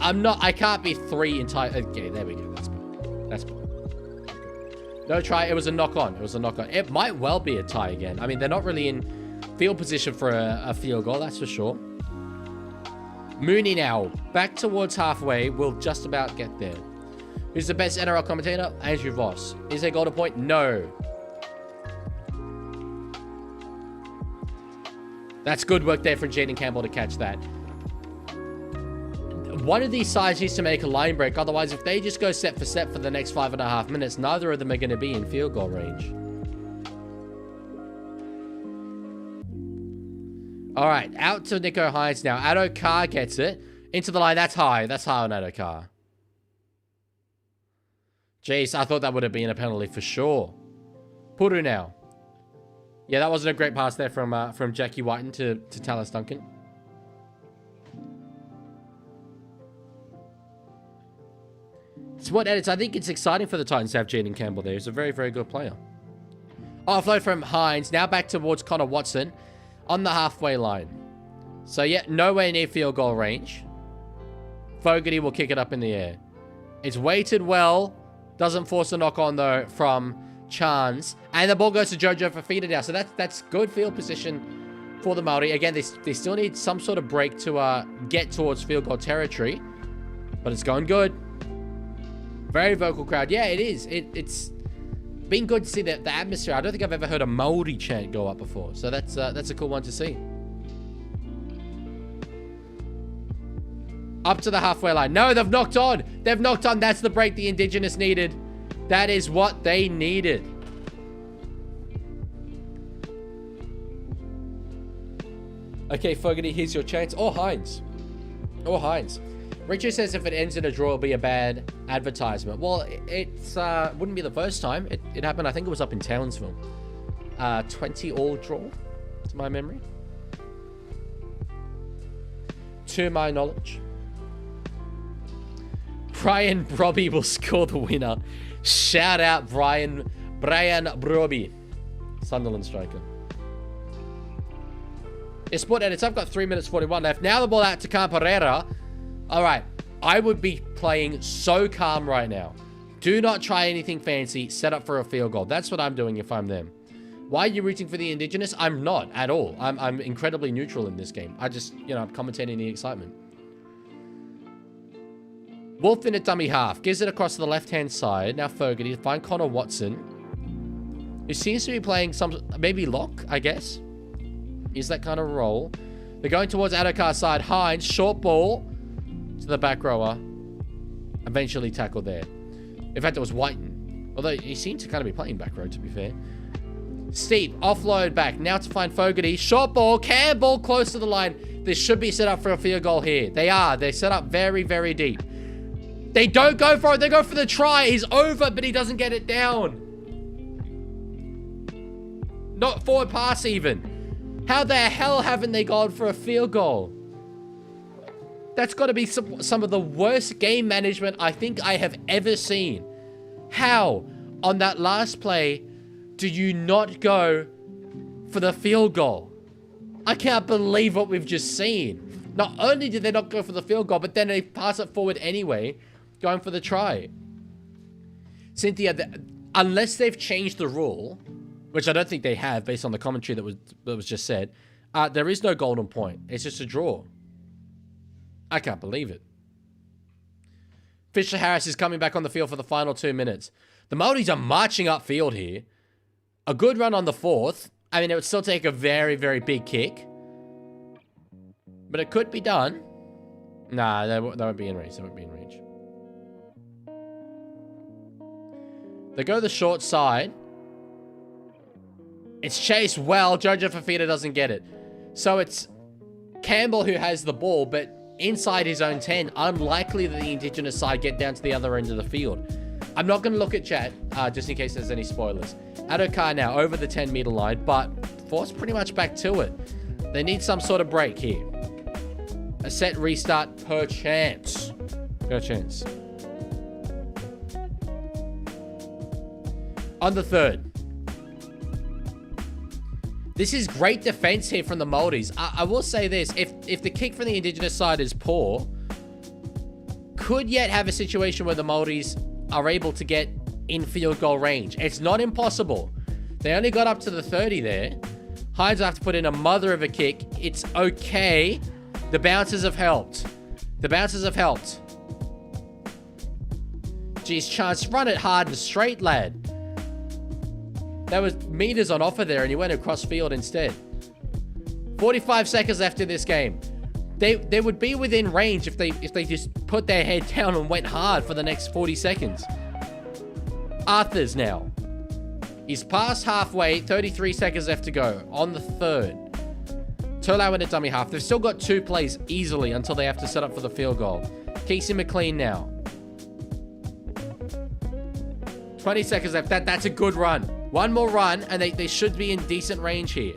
I can't be 3 entire... Okay, there we go. That's good. No try. It was a knock on. It might well be a tie again. I mean, they're not really in field position for a field goal, that's for sure. Mooney now. Back towards halfway. We'll just about get there. Who's the best NRL commentator? Andrew Voss. Is there goal to point? No. That's good work there from Jaden Campbell to catch that. One of these sides needs to make a line break. Otherwise, if they just go set for the next 5.5 minutes, neither of them are going to be in field goal range. All right, out to Nico Hines now. Addo Carr gets it. Into the line. That's high. That's high on Addo Carr. Jeez, I thought that would have been a penalty for sure. Puru now. Yeah, that wasn't a great pass there from Jackie Whiten to Tallis Duncan. Sport edits. I think it's exciting for the Titans to have Jaden Campbell there. He's a very, very good player. Offload from Hines. Now back towards Connor Watson on the halfway line. So, yeah, nowhere near field goal range. Fogarty will kick it up in the air. It's weighted well. Doesn't force a knock on, though, from Chance. And the ball goes to Jojo Fafita now. So that's good field position for the Maori. Again, they still need some sort of break to get towards field goal territory. But it's going good. Very vocal crowd. Yeah, it is. It's been good to see the atmosphere. I don't think I've ever heard a Maori chant go up before. So that's a cool one to see. Up to the halfway line. No, they've knocked on. They've knocked on. That's the break the Indigenous needed. That is what they needed. Okay, Fogarty, here's your chance. Or Hines. Richard says if it ends in a draw, it'll be a bad advertisement. Well, it's wouldn't be the first time. It happened, I think it was up in Townsville. 20-all draw, to my memory. To my knowledge. Brian Brobby will score the winner. Shout out Brian Brobby. Sunderland striker. Yeah, Sport Edits, I've got 3 minutes 41 left. Now the ball out to Camparera. Alright, I would be playing so calm right now. Do not try anything fancy. Set up for a field goal. That's what I'm doing if I'm them. Why are you rooting for the Indigenous? I'm not at all. I'm incredibly neutral in this game. I just, you know, I'm commentating the excitement. Wolf in a dummy half. Gives it across to the left-hand side. Now Fogarty. Find Connor Watson. Who seems to be playing some... Maybe lock, I guess. Is that kind of role. They're going towards Adokar's side. Hines. Short ball. To the back rower. Eventually tackled there. In fact, it was Whiten. Although he seemed to kind of be playing back row, to be fair. Steep. Offload back. Now to find Fogarty. Short ball. Campbell close to the line. This should be set up for a field goal here. They are. They're set up very, very deep. They don't go for it. They go for the try. He's over, but he doesn't get it down. Not forward pass even. How the hell haven't they gone for a field goal? That's got to be some of the worst game management I think I have ever seen. How, on that last play, do you not go for the field goal? I can't believe what we've just seen. Not only did they not go for the field goal, but then they pass it forward anyway, going for the try. Cynthia, unless they've changed the rule, which I don't think they have based on the commentary that was just said, there is no golden point. It's just a draw. I can't believe it. Fisher Harris is coming back on the field for the final 2 minutes. The Maoris are marching upfield here. A good run on the fourth. I mean, it would still take a very, very big kick. But it could be done. Nah, that won't be in range. That won't be in range. They go the short side. It's chased well. Jojo Fafita doesn't get it. So it's Campbell who has the ball, but inside his own 10. Unlikely that the Indigenous side get down to the other end of the field. I'm not going to look at chat, just in case there's any spoilers. Adokar now over the 10-meter line, but Force pretty much back to it. They need some sort of break here. A set restart per chance. Per chance. On the third. This is great defense here from the Maoris. I will say this. If the kick from the Indigenous side is poor, could yet have a situation where the Maoris are able to get in field goal range. It's not impossible. They only got up to the 30 there. Hines have to put in a mother of a kick. It's okay. The bounces have helped. The bounces have helped. Geez, chance. Run it hard and straight, lad. There was meters on offer there, and he went across field instead. 45 seconds left in this game. They would be within range if they just put their head down and went hard for the next 40 seconds. Arthur's now. He's past halfway. 33 seconds left to go on the third. Turlau in a dummy half. They've still got 2 plays easily until they have to set up for the field goal. Casey McLean now. 20 seconds left. That's a good run. One more run, and they should be in decent range here.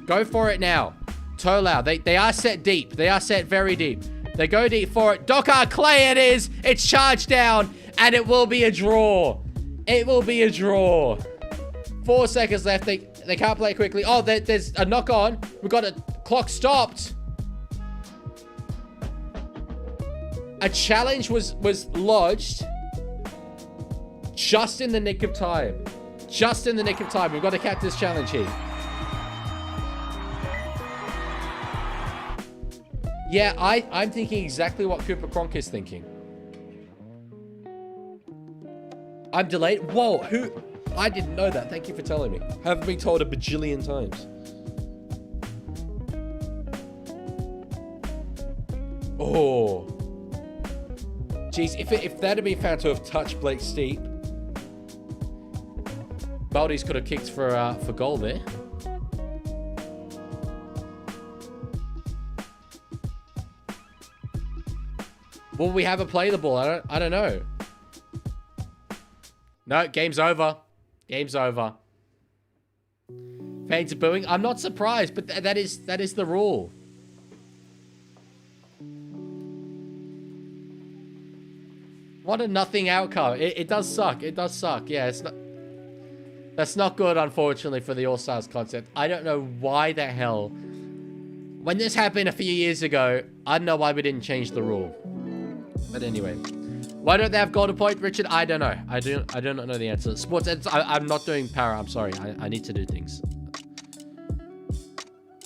Go for it now. Turlau. They are set deep. They are set very deep. They go deep for it. Dokar Clay it is. It's charged down, and it will be a draw. It will be a draw. 4 seconds left. They can't play quickly. Oh, there's a knock on. We've got a clock stopped. A challenge was lodged just in the nick of time. Just in the nick of time. We've got to cap this challenge here. Yeah, I'm thinking exactly what Cooper Cronk is thinking. I'm delayed. Whoa, who? I didn't know that. Thank you for telling me. Haven't been told a bajillion times. Oh. Jeez, if that had been found to have touched Blake Steep, Baldy's could have kicked for goal there. Will we have a play the ball? I don't know. No, game's over. Game's over. Fans are booing. I'm not surprised, but that is the rule. What a nothing outcome. It does suck. It does suck. Yeah, it's not. That's not good, unfortunately, for the All-Stars concept. I don't know why the hell. When this happened a few years ago, I don't know why we didn't change the rule. But anyway. Why don't they have golden point, Richard? I don't know. I do not know the answer. Sports eds, I'm not doing para. I'm sorry. I need to do things.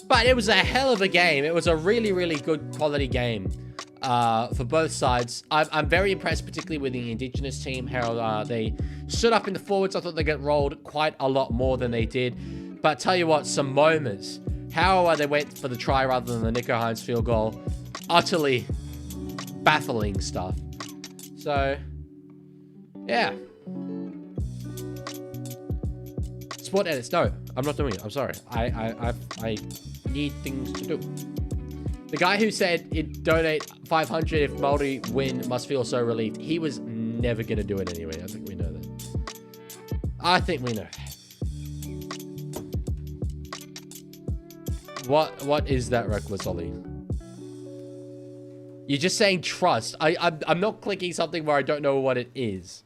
But it was a hell of a game. It was a really, really good quality game for both sides. I'm very impressed, particularly with the Indigenous team, how they stood up in the forwards. I thought they got rolled quite a lot more than they did. But tell you what, some moments. How they went for the try rather than the Nico Hines field goal. Utterly baffling stuff. So, yeah. Sport edits. No, I'm not doing it. I'm sorry. I need things to do. The guy who said he'd donate 500 if Maori win must feel so relieved. He was never going to do it anyway. I think we know that. I think we know that. What is that, Reckless Ollie? You're just saying trust. I'm not clicking something where I don't know what it is.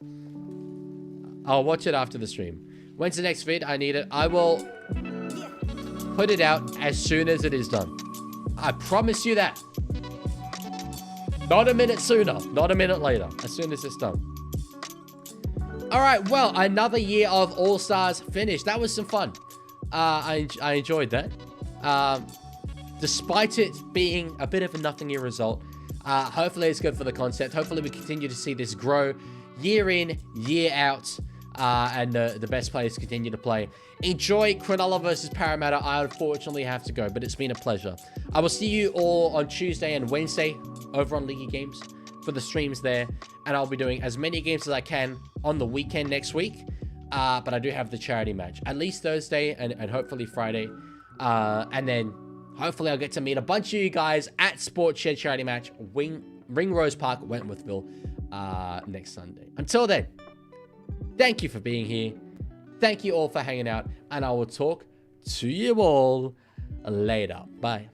I'll watch it after the stream. When's the next vid? I need it. I will put it out as soon as it is done. I promise you that. Not a minute sooner. Not a minute later. As soon as it's done. All right. Well, another year of All-Stars finished. That was some fun. I enjoyed that. Despite it being a bit of a nothing year result, hopefully it's good for the concept. Hopefully we continue to see this grow year in, year out, and the best players continue to play. Enjoy Cronulla versus Parramatta. I unfortunately have to go, but it's been a pleasure. I will see you all on Tuesday and Wednesday over on Leaguie Games for the streams there, and I'll be doing as many games as I can on the weekend next week, but I do have the charity match, at least Thursday and hopefully Friday. And then hopefully I'll get to meet a bunch of you guys at Sports Shed Charity Match, Ring Rose Park, Wentworthville, next Sunday. Until then, thank you for being here. Thank you all for hanging out, and I will talk to you all later. Bye.